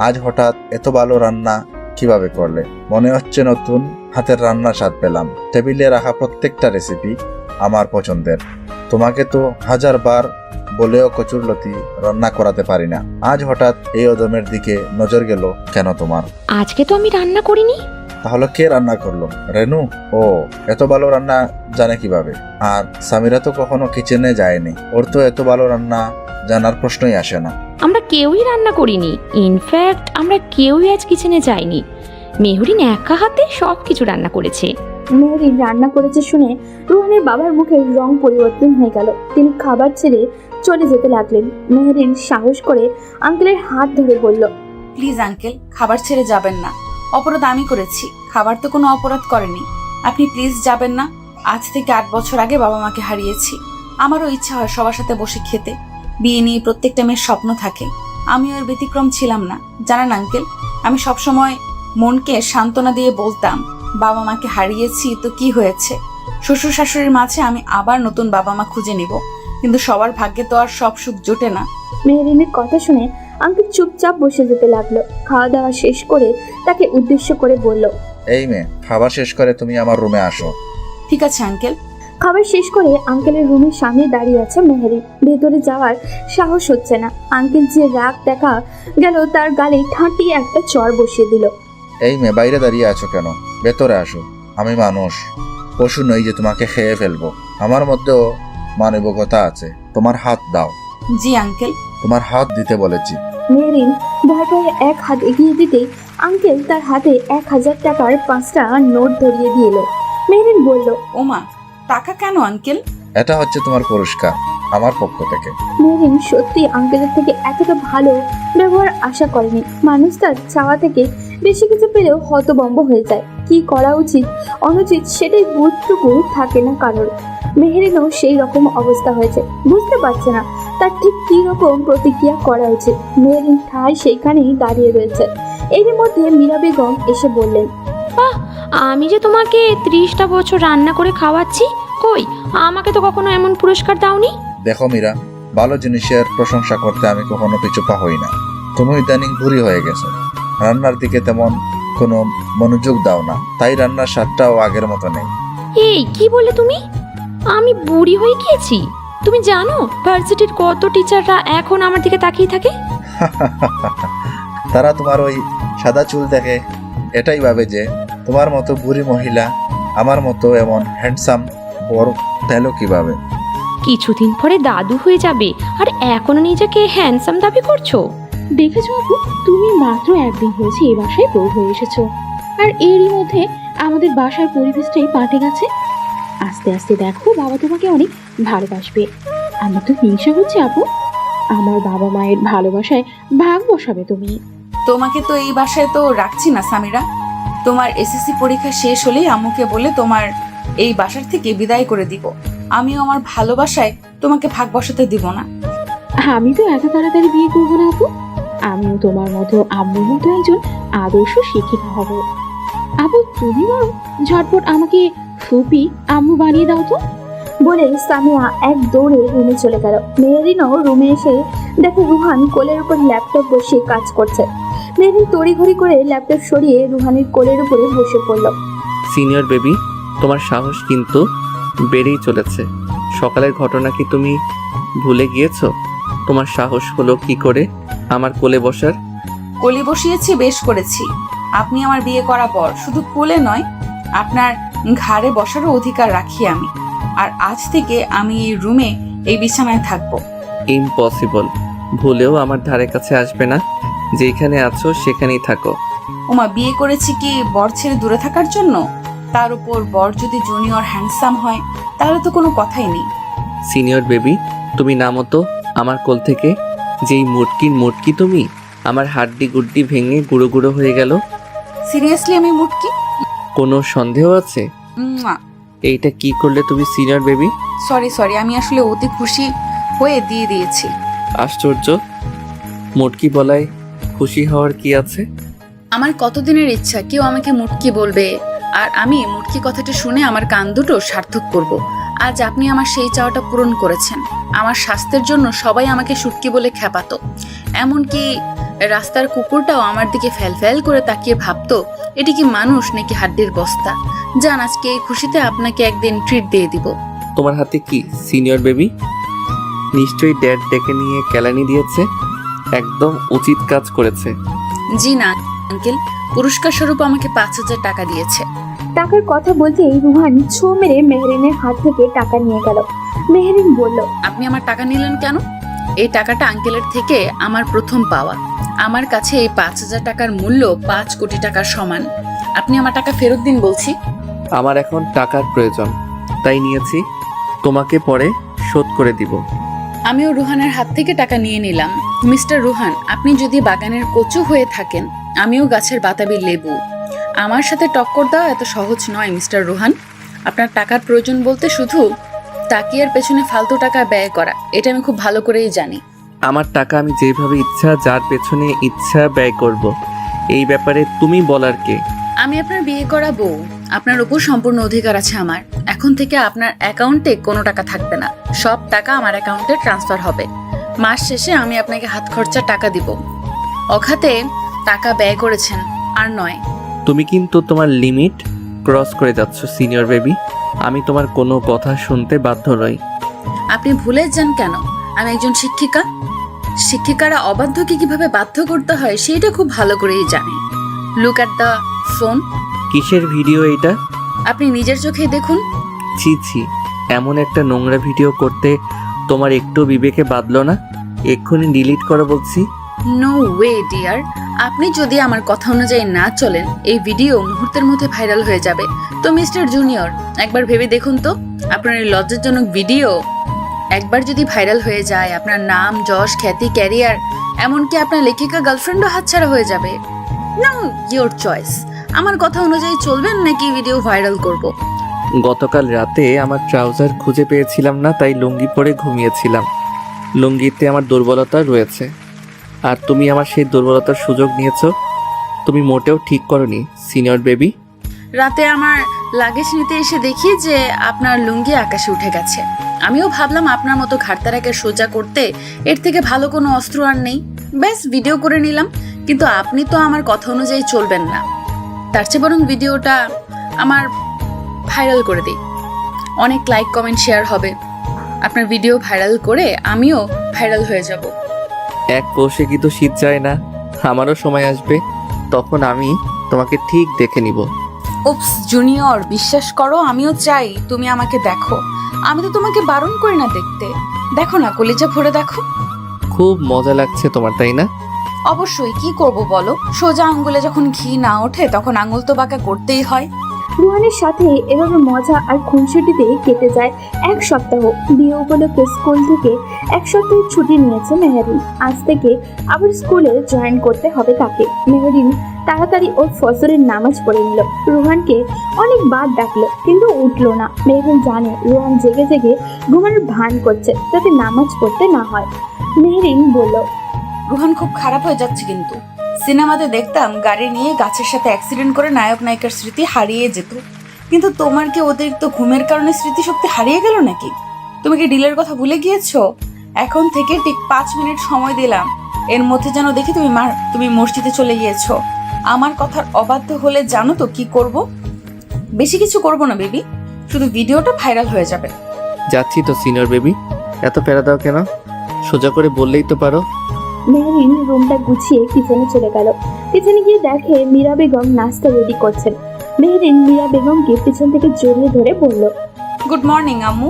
আজ হঠাৎ এত ভালো রান্না কিভাবে করলে? মনে হচ্ছে নতুন হাতের রান্নার স্বাদ পেলাম। টেবিলে রাখা প্রত্যেকটা রেসিপি আমার পছন্দের। তোমাকে তো 1000 বার বলেও কচুরলতি রান্না করাতে পারি না। আজ হঠাৎ এই অদমের দিকে নজর গেল কেন তোমার? আজকে তো আমি রান্না করিনি। তাহলে কে রান্না করলো? রেনু? ও এত ভালো রান্না জানে কিভাবে? আর সামিরা তো কখনো কিচেনে যায়নি, ওর তো এত ভালো রান্না জানার প্রশ্নই আসে না। আমরা কেউই রান্না করিনি, ইনফ্যাক্ট আমরা কেউই আজ কিচেনে যাইনি। মেহরিন একা হাতে সব কিছু রান্না করেছে। মেহেরিন রান্না করেছে শুনে রুহানের বাবার মুখের রং পরিবর্তন হয়ে গেল। তিনি খাবার ছেড়ে চলে যেতে লাগলেন। মেহেরিন সাহস করে আঙ্কেলের হাত ধরে বলল, প্লিজ আঙ্কেল, খাবার ছেড়ে যাবেন না। অপরাধ আমি করেছি, খাবার তো কোনো অপরাধ করেনি। আপনি প্লিজ যাবেন না। আজ থেকে 8 বছর আগে বাবা মাকে হারিয়েছি। আমারও ইচ্ছা হয় সবার সাথে বসে খেতে। বিয়ে নিয়ে প্রত্যেকটা মেয়ের স্বপ্ন থাকে, আমিও এর ব্যতিক্রম ছিলাম না। জানেন আঙ্কেল, আমি সবসময় মনকে সান্ত্বনা দিয়ে বলতাম, বাবা মাকে হারিয়েছি তো কি হয়েছে, শ্বশুর শাশুড়ির মাঝে আমি আবার নতুন বাবা মা খুঁজে নিব। কিন্তু সবার ভাগ্যে তো আর সব সুখ জোটে না। মেহেরিনের কথা শুনে আঙ্কেল চুপচাপ বসে যেতে লাগলো। খাওয়া দাওয়া শেষ করে তাকে উদ্দেশ্য করে বলল, এই মেয়ে, খাবার শেষ করে তুমি আমার রুমে আসো। ঠিক আছে আঙ্কেল। খাবার শেষ করে আঙ্কেলের রুমের সামনে দাঁড়িয়ে আছে মেহেরিন। ভেতরে যাওয়ার সাহস হচ্ছে না। আঙ্কেল যে রাগ দেখা গেল তার গালে ঠাঁটিয়ে একটা চর বসিয়ে দিল। এই মেয়ে, বাইরে দাঁড়িয়ে আছো কেন? ভেতরে আসো। আমি মানুষ, পশু নই যে তোমাকে খেয়ে ফেলবো। আমার মধ্যেও মানবিকতা আছে। তোমার হাত দাও। জি আঙ্কেল। তোমার হাত দিতে বলেছি। মেহেরিন ভয় পেয়ে এক হাত এগিয়ে দিতেই আঙ্কেল তার হাতে 1000 টাকার 5টা নোট ধরিয়ে দিয়ে এলো। মেহেরিন বলল, ওমা, টাকা কেন আঙ্কেল? এটা হচ্ছে তোমার পুরস্কার আমার পক্ষ থেকে। মেহেরিন সত্যি আঙ্কেলের থেকে এতটা ভালো ব্যবহার আশা করেনি। মানুষ তার চাওয়া থেকে বেশি কিছু পেলেও হতভম্ব হয়ে যায়। কি করা উচিত অনুচিত সেটাই বুঝটুকু থাকে না কারোর। মেহেরিনও সেই রকম অবস্থা হয়েছে, বুঝতে পারছে না তার ঠিক কি রকম প্রতিক্রিয়া করা উচিত। মেহেরিন ঠায় সেইখানেই দাঁড়িয়ে রয়েছে। এর মধ্যে মীরা বেগম এসে বললেন, আমি যে তোমাকে 30টা বছর রান্না করে খাওয়াচ্ছি, কই আমাকে তো কখনো এমন পুরস্কার দাওনি। দেখো মীরা, ভালো জিনিসের প্রশংসা করতে আমি কখনো পিছু পা হই না। তুমি ইদানিং বুড়ি হয়ে গেছো, রান্নার দিকে তেমন কোনো মনোযোগ দাও না, তাই রান্নার স্বাদটাও আগের মতো নেই। এই কি বলে তুমি? আমি বুড়ি হয়ে গিয়েছি? তুমি জানো ভার্সিটির কত টিচাররা এখন আমার দিকে তাকিয়ে থাকে? তারা তোমার ওই সাদা চুল দেখে এটাই ভাবে যে তোমার মতো বুড়ি মহিলা আমার মতো এমন হ্যান্ডসাম বর পেল কিভাবে। কিছুদিন পরে দাদু হয়ে যাবে আর এখনো নিজেকে হ্যান্ডসাম দাবি করছো? দেখেছো আপু, তুমি মাত্র একদিন হয়েছে এই বাসায় বউ হয়ে এসেছো, আর এরই মধ্যে আমাদের বাসার পরিবেশটাই পাল্টে গেছে। আস্তে আস্তে দেখো বাবা তোমাকে অনেক ভালোবাসবে। আমার তো হিংসা হচ্ছে আপু, আমার বাবা মায়ের ভালোবাসায় ভাগ বসাবে তুমি। তোমাকে তো এই বাসায় তো রাখছি না সামিরা। তোমার এসএসসি পরীক্ষা শেষ হলেই আম্মুকে বলে তোমার এই বাসার থেকে বিদায় করে দিব। আমিও আমার ভালোবাসায় তোমাকে ভাগ বসাতে দিব না। আমি তো এত তাড়াতাড়ি বিয়ে করবো না আপু, আমিও তোমার মতো আম্মুর মতো একজন আদর্শ শিক্ষিকা হব। আপু তুমি বরং ঝটপট আমাকে ফুপি আম্মু বানিয়ে দাও তো। বলে সামিয়া এক দৌড়ে রুমে চলে গেল। মেহেরিনও রুমে এসে দেখে রুহান কোলের উপর ল্যাপটপ বসিয়ে কাজ করছে। মেহেরিন তড়িঘড়ি করে ল্যাপটপ সরিয়ে রুহানের কোলের উপরে বসে পড়ল। সিনিয়র বেবি, তোমার সাহস কিন্তু বেড়েই চলেছে। সকালের ঘটনা কি তুমি ভুলে গিয়েছো? তোমার সাহস হলো কি করে আমার কোলে বসার? কোলে বসিয়েছি, বেশ করেছি। আপনি আমার বিয়ে করা পর শুধু কোলে নয়, আপনার ঘাড়ে বসারও অধিকার রাখি আমি। আর আজ থেকে আমি এই রুমে এই বিছানায় থাকবো। ইম্পসিবল। ভুলেও আমার ধারে কাছে আসবে না। যেখানে আছো সেখানেই থাকো। ওমা, বিয়ে করেছি কি বর ছেড়ে দূরে থাকার জন্য? তার উপর বর যদি জুনিয়র হ্যান্ডসাম হয় তাহলে তো কোনো কথাই নেই। সিনিয়র বেবি, তুমি নামো তো আমার কোল থেকে। যেই মুটকি তুমি, আমার হাড্ডি গুড্ডি ভেঙে গুঁড়ো গুঁড়ো হয়ে গেল। সিরিয়াসলি আমি মুটকি? কোনো সন্দেহ আছে? এইটা কি করলে তুমি সিনিয়র বেবি? সরি, আমি আসলে অতি খুশি হয়ে দিয়ে দিয়েছি। আশ্চর্য, মুটকি বলায় খুশি হওয়ার কি আছে? আমার কতদিনের ইচ্ছা কেউ আমাকে মুটকি বলবে, আর আমি মুটকি কথাটা শুনে আমার কান দুটো সার্থক করব। আজ আপনি আমার সেই চাওয়াটা পূরণ করেছেন। আমার স্বাস্থ্যের জন্য সবাই আমাকে শুটকি বলে খেপাতো, এমনকি রাস্তার কুকুরটাও আমার দিকে ফ্যাল করে তাকিয়ে ভাবতো এটি কি মানুষ নাকি হাড্ডির বস্তা। জান, আজকে এই খুশিতে আপনাকে একদিন ট্রিট দিয়ে দিব। তোমার হাতে কি সিনিয়র বেবি? নিশ্চয়ই ড্যাড ডেকে নিয়ে কেলানি দিয়েছে। একদম উচিত কাজ করেছে। জি না আঙ্কেল, পুরস্কার স্বরূপ আমাকে 5,000 টাকা দিয়েছে। টাকার কথা বলতেই রুহান ছো মেরে মেহরিনের হাত থেকে টাকা নিয়ে গেল। মেহরিন বলল, আপনি আমার টাকা নিলেন কেন? এই টাকাটা আঙ্কেলের থেকে আমার প্রথম পাওয়া। আমার কাছে এই 5,000 টাকার মূল্য 5 কোটি টাকার সমান। আপনি আমার টাকা ফেরত দিন বলছি। আমার এখন টাকার প্রয়োজন, তাই নিয়েছি। তোমাকে পরে শোধ করে দিব। আমিও রুহানের হাত থেকে টাকা নিয়ে নিলাম। মিস্টার রুহান, আপনি যদি বাগানের কচু হয়ে থাকেন, আমিও গাছের বাতাবি লেবু। আমার সাথে টক্কর দেওয়া এত সহজ নয় মিস্টার রুহান। আপনার টাকার প্রয়োজন বলতে শুধু তাকিয়ার পেছনে ফালতু টাকা ব্যয় করা, এটা আমি খুব ভালো করেই জানি। আমার টাকা আমি যেভাবে ইচ্ছা যার পেছনে ইচ্ছা ব্যয় করব। এই ব্যাপারে তুমি বলার কে? আমি আপনার বিয়ে করা বউ, আপনার উপর সম্পূর্ণ অধিকার আছে আমার। এখন থেকে আপনার অ্যাকাউন্টে কোনো টাকা থাকবে না, সব টাকা আমার অ্যাকাউন্টে ট্রান্সফার হবে। মাস শেষে আমি আপনাকে হাত খরচা টাকা দিব। অখাতে টাকা ব্যয় করেছেন আর নয়। তুমি কিন্তু তোমার লিমিট ক্রস করে যাচ্ছ সিনিয়র বেবি। আমি তোমার কোনো কথা শুনতে বাধ্য নই। আপনি ভুলে যান কেন? আমি একজন শিক্ষিকা। শিক্ষিকারা অবাধ্যকে কিভাবে বাধ্য করতে হয় সেটা খুব ভালো করেই জানে। Look at the phone. কিসের ভিডিও এটা? আপনি নিজের চোখেই দেখুন। ছি, এমন একটা নোংরা ভিডিও করতে তোমার একটু বিবেকে বাঁধলো না? এক্ষুনি ডিলিট করো বলছি। নো ওয়ে ডিয়ার, আপনি যদি আমার কথা অনুযায়ী না চলেন এই ভিডিও মুহূর্তের মধ্যে ভাইরাল হয়ে যাবে। তো মিস্টার জুনিয়র, একবার ভেবে দেখুন তো, আপনার এই লজ্জাজনক ভিডিও একবার যদি ভাইরাল হয়ে যায়, আপনার নাম, যশ, খ্যাতি, ক্যারিয়ার, এমনকি আপনার লেখিকা গার্লফ্রেন্ডও হাতছাড়া হয়ে যাবে। নাও ইয়োর চয়েস। আমার কথা অনুযায়ী চলবেন নাকি ভিডিও ভাইরাল করব? গতকাল রাতে আমার ট্রাউজার খুঁজে পেয়েছিলাম না, তাই লুঙ্গি পরে ঘুমিয়েছিলাম। লুঙ্গিতে আমার দুর্বলতা রয়েছে, আর তুমি আমার সেই দুর্বলতার সুযোগ নিয়েছো। তুমি মোটেও ঠিক করনি সিনিয়র বেবি। রাতে আমার লাগেজ নিতে এসে দেখি যে আপনার লুঙ্গি আকাশে উঠে গেছে। আমিও ভাবলাম আপনার মতো ঘাটতারাকে সোজা করতে এর থেকে ভালো কোনো অস্ত্র আর নেই, ব্যাস ভিডিও করে নিলাম। কিন্তু আপনি তো আমার কথা অনুযায়ী চলবেন না। তার চেয়ে বরং ভিডিওটা আমার ভাইরাল করে দিই, অনেক লাইক কমেন্ট শেয়ার হবে। আপনার ভিডিও ভাইরাল করে আমিও ভাইরাল হয়ে যাব। এক পৌষে কি তো শীত যায় না? আমারও সময় আসবে, তখন আমি তোমাকে ঠিক দেখে নিব। উপস জুনিয়র, বিশ্বাস করো আমিও চাই তুমি আমাকে দেখো। আমি তো তোমাকে বারণ করি না দেখতে। দেখো না, কলিজা ভরে দেখো। খুব মজা লাগছে তোমার, তাই না? অবশ্যই, কি করব বলো? সোজা আঙ্গুলে যখন ঘি না ওঠে তখন আঙ্গুল তো বাঁকা করতেই হয়। রুহানের সাথে এভাবে মজা আর খুনসুটিতে কেটে যায় 1 সপ্তাহ। বিয়ে উপলক্ষে স্কুল থেকে 1 সপ্তাহের ছুটি নিয়েছে মেহরিন। আজ থেকে আবার স্কুলে জয়েন করতে হবে তাকে। মেহরিন তাড়াতাড়ি ওর ফজরের নামাজ পড়ে নিল। রুহানকে অনেকবার ডাকলো কিন্তু উঠলো না। মেহরিন জানে রুহান জেগে জেগে ঘুমানোর ভান করছে যাতে নামাজ পড়তে না হয়। মেহরিন বলল, রুহান খুব খারাপ হয়ে যাচ্ছে কিন্তু। সিনেমাতে দেখতাম গাড়ি নিয়ে গাছের সাথে অ্যাক্সিডেন্ট করে নায়ক নায়িকার স্মৃতি হারিয়ে যেত, কিন্তু তোমার কি অতিরিক্ত ঘুমের কারণে স্মৃতিশক্তি হারিয়ে গেল নাকি? তুমি কি ডিলের কথা ভুলে গিয়েছো? এখন থেকে ঠিক 5 মিনিট সময় দিলাম, এর মধ্যে যেন দেখি তুমি মসজিদে চলে গিয়েছো। আমার কথার অবাধ্য হলে জানো তো কি করব? বেশি কিছু করব না বেবি, শুধু ভিডিওটা ভাইরাল হয়ে যাবে। যাচ্ছি তো সিনিয়র বেবি, এত প্যারা দাও কেন? সোজা করে বললেই তো পারো। মেহরিন রুমটা গুছিয়ে কিচেনে চলে গেল। কিচেনে গিয়ে দেখে মীরা বেগম নাস্তা রেডি করছেন। মেহরিন মীরা বেগমকে পিছন থেকে জড়িয়ে ধরে বলল, গুড মর্নিং আম্মু।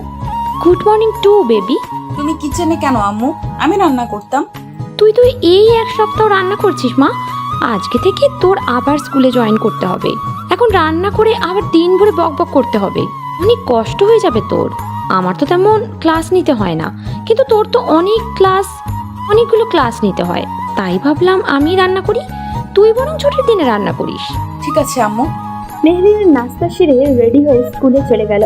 Good morning to baby. তুমি কিচেনে কেন আম্মু? আমি রান্না করতাম। তুই এই এক সপ্তাহ রান্না করছিস মা? আজকে থেকে তোর আবার স্কুলে জয়েন করতে হবে। এখন রান্না করে আবার দিন ভরে বকবক করতে হবে, অনেক কষ্ট হয়ে যাবে তোর। আমার তো তেমন ক্লাস নিতে হয় না, কিন্তু তোর তো অনেকগুলো ক্লাস নিতে হয়, তাই ভাবলাম আমি রান্না করি, তুই বরং ছুটির দিনে রান্না করিস। ঠিক আছে আম্মু। মেহরিন নাস্তা সেরে রেডি হয়ে স্কুলে চলে গেল।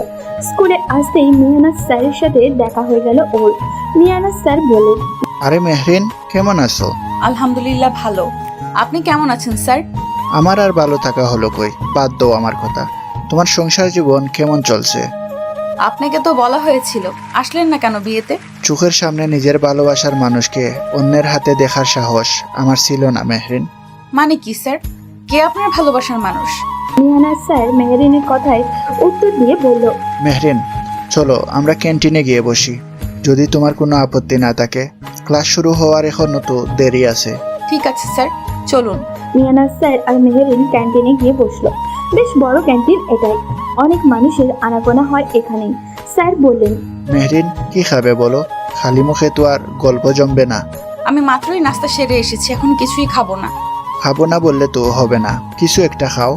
স্কুলে আসতেই মিয়ানাজ স্যারের সাথে দেখা হয়ে গেল ওর। মিয়ানাজ স্যার বললেন, আরে মেহরিন, কেমন আছো? আলহামদুলিল্লাহ ভালো। আপনি কেমন আছেন স্যার? আমার আর ভালো থাকা হলো কই, বাদ দাও আমার কথা। তোমার সংসার জীবন কেমন চলছে? আপনাকে তো বলা হয়েছিল, আসলেন না কেন বিয়েতে? চোখের সামনে নিজের ভালোবাসার মানুষকে অন্যের হাতে দেখার সাহস আমার ছিল না মেহরিন। মানে কি স্যার? কে আপনার ভালোবাসার মানুষ? মিয়ানাজ স্যার মেহরিনের কথায় উত্তর দিয়ে বলল, মেহরিন, চলো আমরা ক্যান্টিনে গিয়ে বসি, যদি তোমার কোনো আপত্তি না থাকে। ক্লাস শুরু হওয়ার এখনো তো দেরি আছে। ঠিক আছে স্যার, চলুন। মিয়ানাজ স্যার আর মেহরিন ক্যান্টিনে গিয়ে বসলো। বেশ বড় ক্যান্টিন এটাই, অনেক মানুষের আনাগোনা হয় এখানেই। স্যার বললেন, মেহরিন, কি খাবে বলো? খালি মুখে তো আর গল্প জমবে না। আমি মাত্রই নাস্তা সেরে এসেছি, এখন কিছুই খাবো না। খাবো না বললে তো হবে না, কিছু একটা খাও।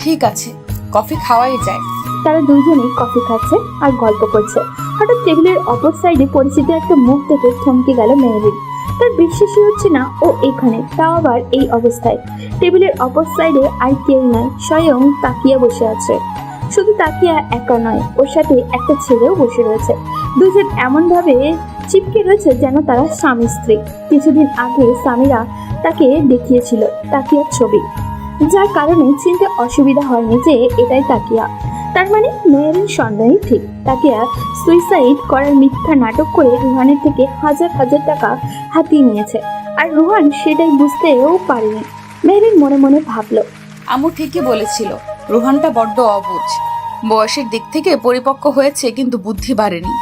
ঠিক আছে, কফি খাওয়াই যায়। তারা দুজনেই কফি খাচ্ছে আর গল্প করছে। হঠাৎ টেবিলের অপর সাইডে পরিচিত একটা মুখ দেখে থমকে গেল মেহরিন। তার বিশ্বাসই হচ্ছে না ও এখানে, তাও আবার এই অবস্থায়। টেবিলের অপর সাইডে আর কেউ নয়, স্বয়ং তাকিয়া বসে আছে। শুধু তাকিয়া একা নয়, ওর সাথে একটা ছেলেও বসে রয়েছে। দুজন এমন ভাবে চিপকে রয়েছে যেন তারা স্বামী স্ত্রী। কিছুদিন আগে স্বামীরা তাকে দেখিয়েছিল তাকিয়ার ছবি, যার কারণে চিনতে অসুবিধা হয়নি যে এটাই তাকিয়া। তার মানে মেয়েরিন সন্দেহই ঠিক, তাকিয়া সুইসাইড করার মিথ্যা নাটক করে রুহানের থেকে হাজার হাজার টাকা হাতিয়ে নিয়েছে, আর রুহান সেটাই বুঝতেও পারেনি। মেহরিন মনে মনে ভাবলো, আম্মু ঠিকই বলেছিল, রুহানটা বড্ড অবুঝ। বয়সের দিক থেকে পরিপক্ক হয়েছে, কিন্তু বুদ্ধি বাড়েনি।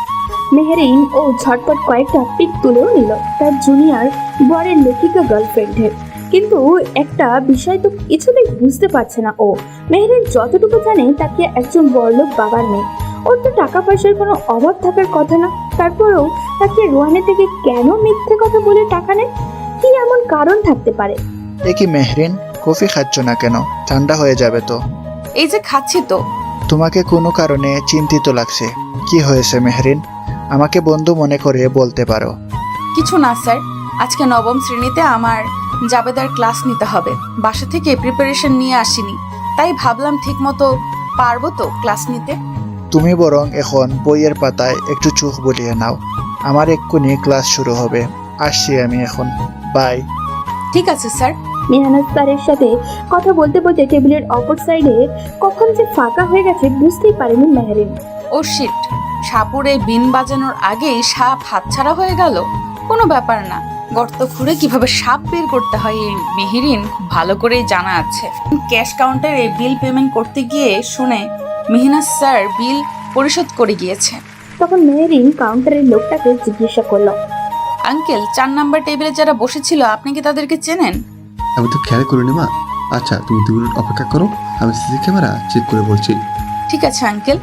মেহরিন ও ঝটপট কয়েকটা পিক তুলেও নিল তার জুনিয়র বরের লেখিকা গার্লফ্রেন্ডের। কিন্তু একটা বিষয় তো কিছুতেই বুঝতে পারছে না ও। মেহরিন যতটুকু জানে তাকে একজন বড়লোক বাবার মেয়ে, ওর তো টাকা পয়সার কোনো অভাব থাকার কথা না। তারপরেও তাকে রুহানের থেকে কেন মিথ্যে কথা বলে টাকা নেয়? কি এমন কারণ থাকতে পারে? এ কি মেহরিন, কফি খাচ্ছ না কেন? ঠান্ডা হয়ে যাবে তো। এই যে খাচ্ছি তো। তোমাকে কোনো কারণে চিন্তিত লাগছে, কি হয়েছে মেহরিন? আমাকে বন্ধু মনে করে বলতে পারো। কিছু না স্যার, আজকে নবম শ্রেণীতে আমার জাবেদার ক্লাস নিতে হবে। বাসা থেকে প্রিপারেশন নিয়ে আসিনি, তাই ভাবলাম ঠিক মতো পারবো তো ক্লাস নিতে। তুমি বরং এখন বইয়ের পাতায় একটু চোখ বুলিয়ে নাও, আমার এক্ষুনি ক্লাস শুরু হবে। আসছি আমি এখন, বাই। ঠিক আছে স্যার। মেহনাজ স্যারের সাথে কথা বলতে বলতে টেবিলের অপর সাইডে কখন যে ফাঁকা হয়ে গেছে বুঝতেই পারেনি মেহরিন। ও শিট, সাপুরে বিন বাজানোর আগেই সাপ হাতছাড়া হয়ে গেল। কোনো ব্যাপার না, গর্ত খুঁড়ে কিভাবে সাপ বের করতে হয় এই মেহেরিন খুব ভালো করেই জানা আছে। ক্যাশ কাউন্টারে বিল পেমেন্ট করতে গিয়ে শুনে মেহনাজ স্যার বিল পরিশোধ করে গিয়েছে। তখন মেহরিন কাউন্টারের লোকটাকে জিজ্ঞাসা করলো, আঙ্কেল, 4 নাম্বার টেবিলে যারা বসেছিল আপনি কি তাদেরকে চেনেন? আমি তো খেয়াল করিনি মা। আচ্ছা, তুমি 2 মিনিট অপেক্ষা করো, আমি সিসি ক্যামেরা চেক করে বলছি। ঠিক আছে আঙ্কেল।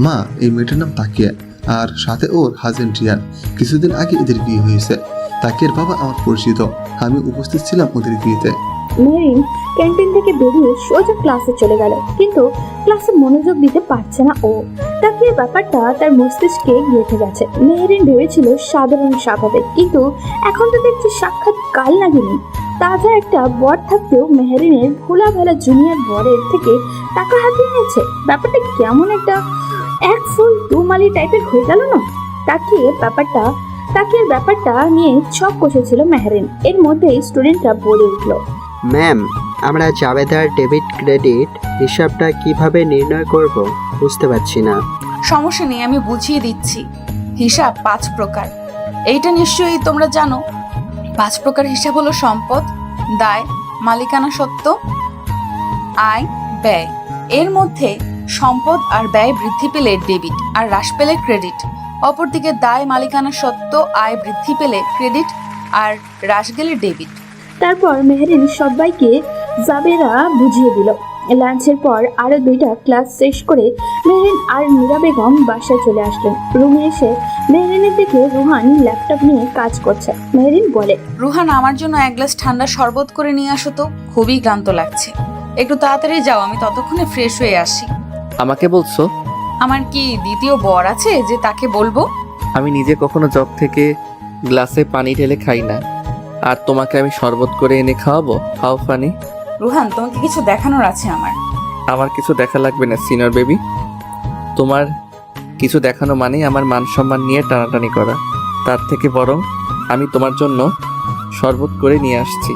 মা, এই মেয়েটার নাম তাকিয়া, আর সাথে ওর হাজবেন্ড রিয়ান। কিছুদিন আগে এদের বিয়ে হয়েছে। তাকিয়ার বাবা আমার পরিচিত, আমি উপস্থিত ছিলাম ওদের বিয়েতে। মেহরিন ক্যান্টিন থেকে বেরিয়ে সোজা ক্লাসে চলে গেল, কিন্তু ক্লাসে মনোযোগ দিতে পারছে না ও। তাকিয়ার ব্যাপারটা তার মস্তিষ্কে গেঁথে গেছে। মেহরিন ভেবেছিল সাধারণ স্বাভাবিক, কিন্তু এখন তো দেখছি সাক্ষাৎ কাল লাগেনি। তাজা একটা বর থাকতেও মেহরিনের ভোলা ভালা জুনিয়র বরের থেকে টাকা হাতিয়ে নিয়েছে। ব্যাপারটা কেমন একটা এক ফুল দু মালি টাইপের হয়ে গেল না? তাকিয়ার ব্যাপারটা নিয়ে ছক কষেছিল মেহরিন। এর মধ্যে স্টুডেন্টরা বলে উঠল, ম্যাম, আমরা জাবেদার ডেবিট ক্রেডিট হিসাবটা কিভাবে নির্ণয় করব বুঝতে পারছি না। সমস্যা নেই, আমি বুঝিয়ে দিচ্ছি। হিসাব 5 প্রকার, এইটা নিশ্চয়ই তোমরা জানো। 5 প্রকার হিসাব হলো সম্পদ, দায়, মালিকানা সত্ত্ব, আয়, ব্যয়। এর মধ্যে সম্পদ আর ব্যয় বৃদ্ধি পেলে ডেবিট, আর হ্রাস পেলে ক্রেডিট। অপরদিকে দায়, মালিকানা সত্ত্ব, আয় বৃদ্ধি পেলে ক্রেডিট, আর হ্রাস গেলে ডেবিট। তারপর মেহরিন সবাইকে জাবেরা বুঝিয়ে দিল। লাঞ্চের পর আরো 2টা ক্লাস শেষ করে মেহরিন আর মীরা বেগম বাসায় চলে আসলেন। রুমে এসে মেহরিনের দেখে রুহান ল্যাপটপ নিয়ে কাজ করছে। মেহরিন বলে, রুহান, আমার জন্য 1 গ্লাস ঠান্ডা শরবত করে নিয়ে আসো তো, খুবই ক্লান্ত লাগছে। একটু তাড়াতাড়ি যাও, আমি ততক্ষণে ফ্রেশ হয়ে আসি। আমাকে বলছো? আমার কি দ্বিতীয় বর আছে যে তাকে বলবো? আমি নিজে কখনো জগ থেকে গ্লাসে পানি ঢেলে খাই না, আর তোমাকে আমি শরবত করে এনে খাওয়াবো? How funny. রুহান, তোমাকে কিছু দেখানোর আছে আমার। আমার কিছু দেখা লাগবে না সিনিয়র বেবি। তোমার কিছু দেখানো মানে আমার মান সম্মান নিয়ে টানাটানি করা। তার থেকে বরং আমি তোমার জন্য শরবত করে নিয়ে আসছি।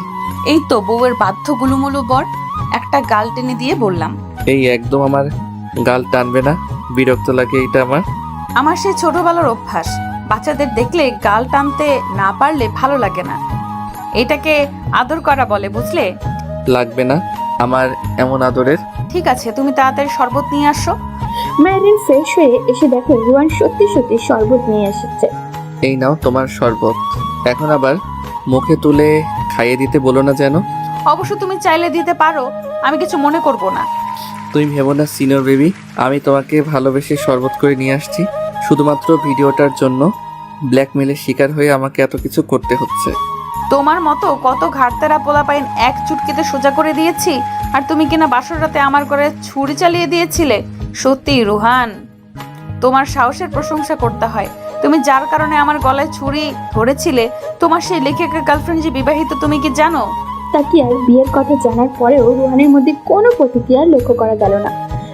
এই তো বউয়ের বাধ্য গুলুমুলু বর, একটা গাল টেনে দিয়ে বললাম। এই একদম আমার গাল টানবে না, বিরক্ত লাগে এটা আমার। আমার সেই ছোটবেলার অভ্যাস, বাচ্চাদের দেখলে গাল টানতে না পারলে ভালো লাগে না। এটাকে আদর করা বলে, বুঝলে? লাগবে না আমার এমন আদরের। ঠিক আছে, তুমি তাড়াতাড়ি শরবত নিয়ে আসো। মেহরিন ফ্রেশ হয়ে এসে দেখে রুহান সত্যি সত্যি শরবত নিয়ে এসেছে। এই নাও তোমার শরবত। এখন আবার মুখে তুলে খাইয়ে দিতে বলো না যেন। অবশ্য তুমি চাইলে দিতে পারো, আমি কিছু মনে করব না। তুমি ভেবো না সিনিয়র বেবি, আমি তোমাকে ভালোবেসে শরবত করে নিয়ে আসছি। শুধুমাত্র ভিডিওটার জন্য ব্ল্যাকমেলের শিকার হয়ে আমাকে এত কিছু করতে হচ্ছে। তোমার মতো কত ঘাটতেরা পোলাপাইন এক চুটকিতে সোজা করে দিয়েছি, আর তুমি কিনা বাসর রাতে আমার করে ছুরি চালিয়ে দিয়েছিলে। সত্যি রুহান, তোমার সাহসের প্রশংসা করতে হয়। তুমি যার কারণে আমার গলায় ছুরি ধরেছিলে, তোমার সেই লেখিকার গার্লফ্রেন্ড যে বিবাহিত, তুমি কি জানো? তাকিয়ার বিয়ের কথা জানার পরেও রুহানের মধ্যে কোনো প্রতিক্রিয়া লক্ষ্য করা গেল না।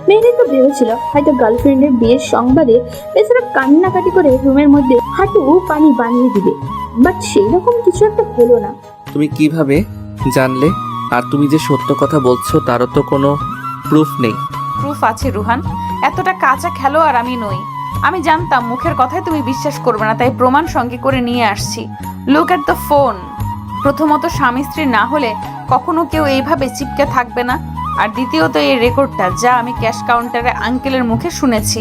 মেহরিন তো ভেবেছিল হয়তো গার্লফ্রেন্ডের বিয়ের সংবাদে বেচারা কান্নাকাটি করে রুমের মধ্যে হাঁটু পানি বানিয়ে দিবে, বাট সেই রকম কিছু একটা হলো না। তুমি কিভাবে জানলে? আর তুমি যে সত্য কথা বলছো তারও তো কোনো প্রুফ নেই। প্রুফ আছে রুহান, এতটা কাঁচা খেলোয়াড় আমি নই। আমি জানতাম মুখের কথায় তুমি বিশ্বাস করবে না, তাই প্রমাণ সঙ্গে করে নিয়ে আসছি। Look at the phone. প্রথমত, স্বামী স্ত্রী না হলে কখনো কেউ এইভাবে চিপকে থাকবে না। আর দ্বিতীয়ত, এই রেকর্ডটা যা আমি ক্যাশ কাউন্টারে আঙ্কেলের মুখে শুনেছি।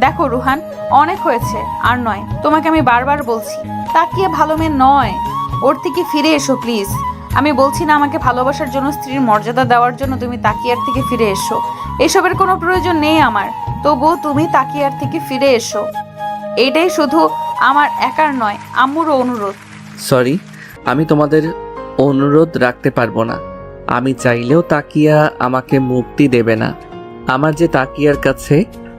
দেখো রুহান, অনেক হয়েছে, আর নয়। তোমাকে আমি বারবার বলছি, তাকিয়ে ভালো মেয়ে নয়, ওর থেকে ফিরে এসো প্লিজ। আমি বলছি না আমাকে ভালোবাসার জন্য, স্ত্রীর মর্যাদা দেওয়ার জন্য তুমি তাকিয়ার থেকে ফিরে এসো। এসবের কোনো প্রয়োজন নেই আমার, তবুও তুমি তাকিয়ার থেকে ফিরে এসো। এইটাই শুধু আমার একার নয়, আম্মুরও অনুরোধ। সরি, আমি তোমাদের অনুরোধ রাখতে পারবো না। আমি চাইলেও তাকিয়া আমাকে মুক্তি দেবে না। আমার যে তাকিয়ার কাছে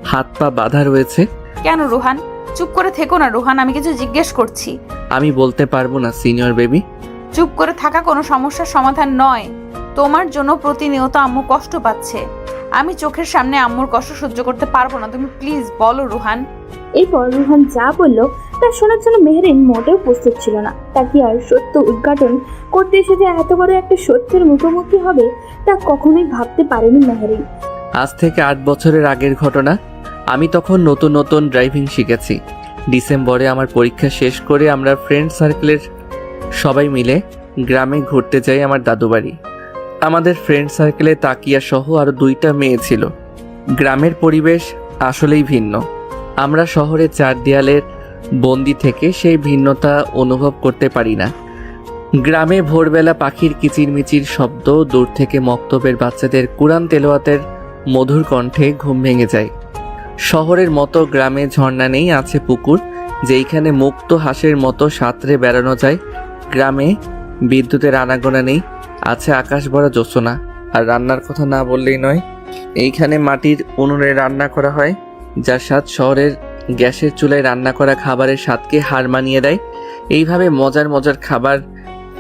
হাত পা বাঁধা রয়েছে। কেন রুহান? চুপ করে থেকো না রুহান, আমি কিছু জিজ্ঞেস করছি। আমি বলতে পারবো না সিনিয়র বেবি। চুপ করে থাকা কোনো সমস্যার সমাধান নয়। তোমার জন্য প্রতিনিয়ত আম্মু কষ্ট পাচ্ছে। আমি চোখের সামনে আম্মুর কষ্ট সহ্য করতে পারবো না। তুমি প্লিজ বলো রুহান। এরপর রুহান যা বলল তা শোনার জন্য মেহরিন মোটেও প্রস্তুত ছিল না। তাকিয়ার সত্য উদ্ঘাটন করতে এসে যে এত বড় একটা সত্যের মুখোমুখি হবে তা কখনোই ভাবতে পারেনি মেহরিন। আজ থেকে 8 বছরের আগের ঘটনা। আমি তখন নতুন নতুন ড্রাইভিং শিখেছি। ডিসেম্বরে আমার পরীক্ষা শেষ করে আমরা ফ্রেন্ড সার্কেলের সবাই মিলে গ্রামে ঘুরতে যাই আমার দাদু বাড়ি। আমাদের ফ্রেন্ড সার্কেলে তাকিয়া সহ আরও 2টা মেয়ে ছিল। গ্রামের পরিবেশ আসলেই ভিন্ন। আমরা শহরে 4 দেয়ালের বন্দি থেকে সেই ভিন্নতা অনুভব করতে পারি না। গ্রামে ভোরবেলা পাখির কিচিরমিচির শব্দ, দূর থেকে মক্তবের বাচ্চাদের কুরআন তেলাওয়াতের মধুর কণ্ঠে ঘুম ভেঙে যায়। শহরের মতো গ্রামে ঝর্ণা নেই, আছে পুকুর যেইখানে মুক্ত হাঁসের মতো সাঁতরে বেড়ানো যায়। গ্রামে বিদ্যুতের আনাগোনা নেই, আছে আকাশ ভরা জ্যোৎস্না। আর রান্নার কথা না বললেই নয়, এইখানে মাটির উনুনে রান্না করা হয়, যার স্বাদ শহরের গ্যাসের চুলায় রান্না করা খাবারের স্বাদকে হার মানিয়ে দেয়। এইভাবে মজার মজার খাবার,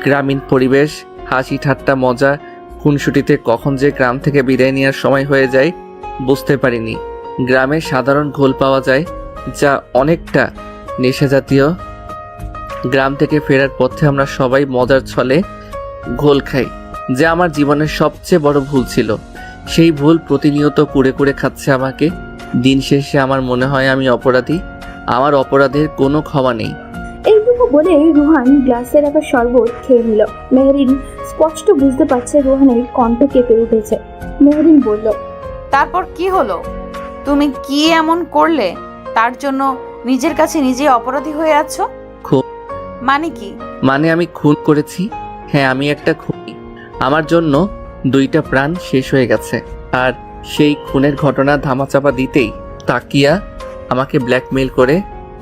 গ্রামীণ পরিবেশ, হাসি ঠাট্টা, মজা। খুনসুটিতে কখন যে গ্রাম থেকে বিদায় নেওয়ার সময় হয়ে যায় বুঝতে পারিনি। গ্রামে সাধারণ ঘোল পাওয়া যায় যা অনেকটা নেশা জাতীয়। গ্রাম থেকে ফেরার পথে আমরা সবাই মজার ছলে ঘোল খাই, যা আমার জীবনের সবচেয়ে বড় ভুল ছিল। সেই ভুল প্রতিনিয়ত কুড়ে কুড়ে খাচ্ছে আমাকে। দিন শেষে আমার মনে হয় আমি অপরাধী, আমার অপরাধের কোনো ক্ষমা নেই। এইটুকু বলে রুহান গ্লাসে রাখা শরবত খেয়ে নিল। মেহরিন স্পষ্ট বুঝতে পারছে রুহানের কণ্ঠ কেঁপে উঠেছে। মেহরিন বলল, তারপর কি হলো? তুমি কি এমন করলে তার জন্য নিজের কাছে নিজে অপরাধী হয়ে আছো? খুন মানে কি? মানে আমি খুন করেছি। হ্যাঁ, আমি একটা খুনি। আমার জন্য 2টা প্রাণ শেষ হয়ে গেছে। আর সেই খুনের ঘটনা ধামাচাপা দিতেই তাকিয়া আমাকে ব্ল্যাকমেইল করে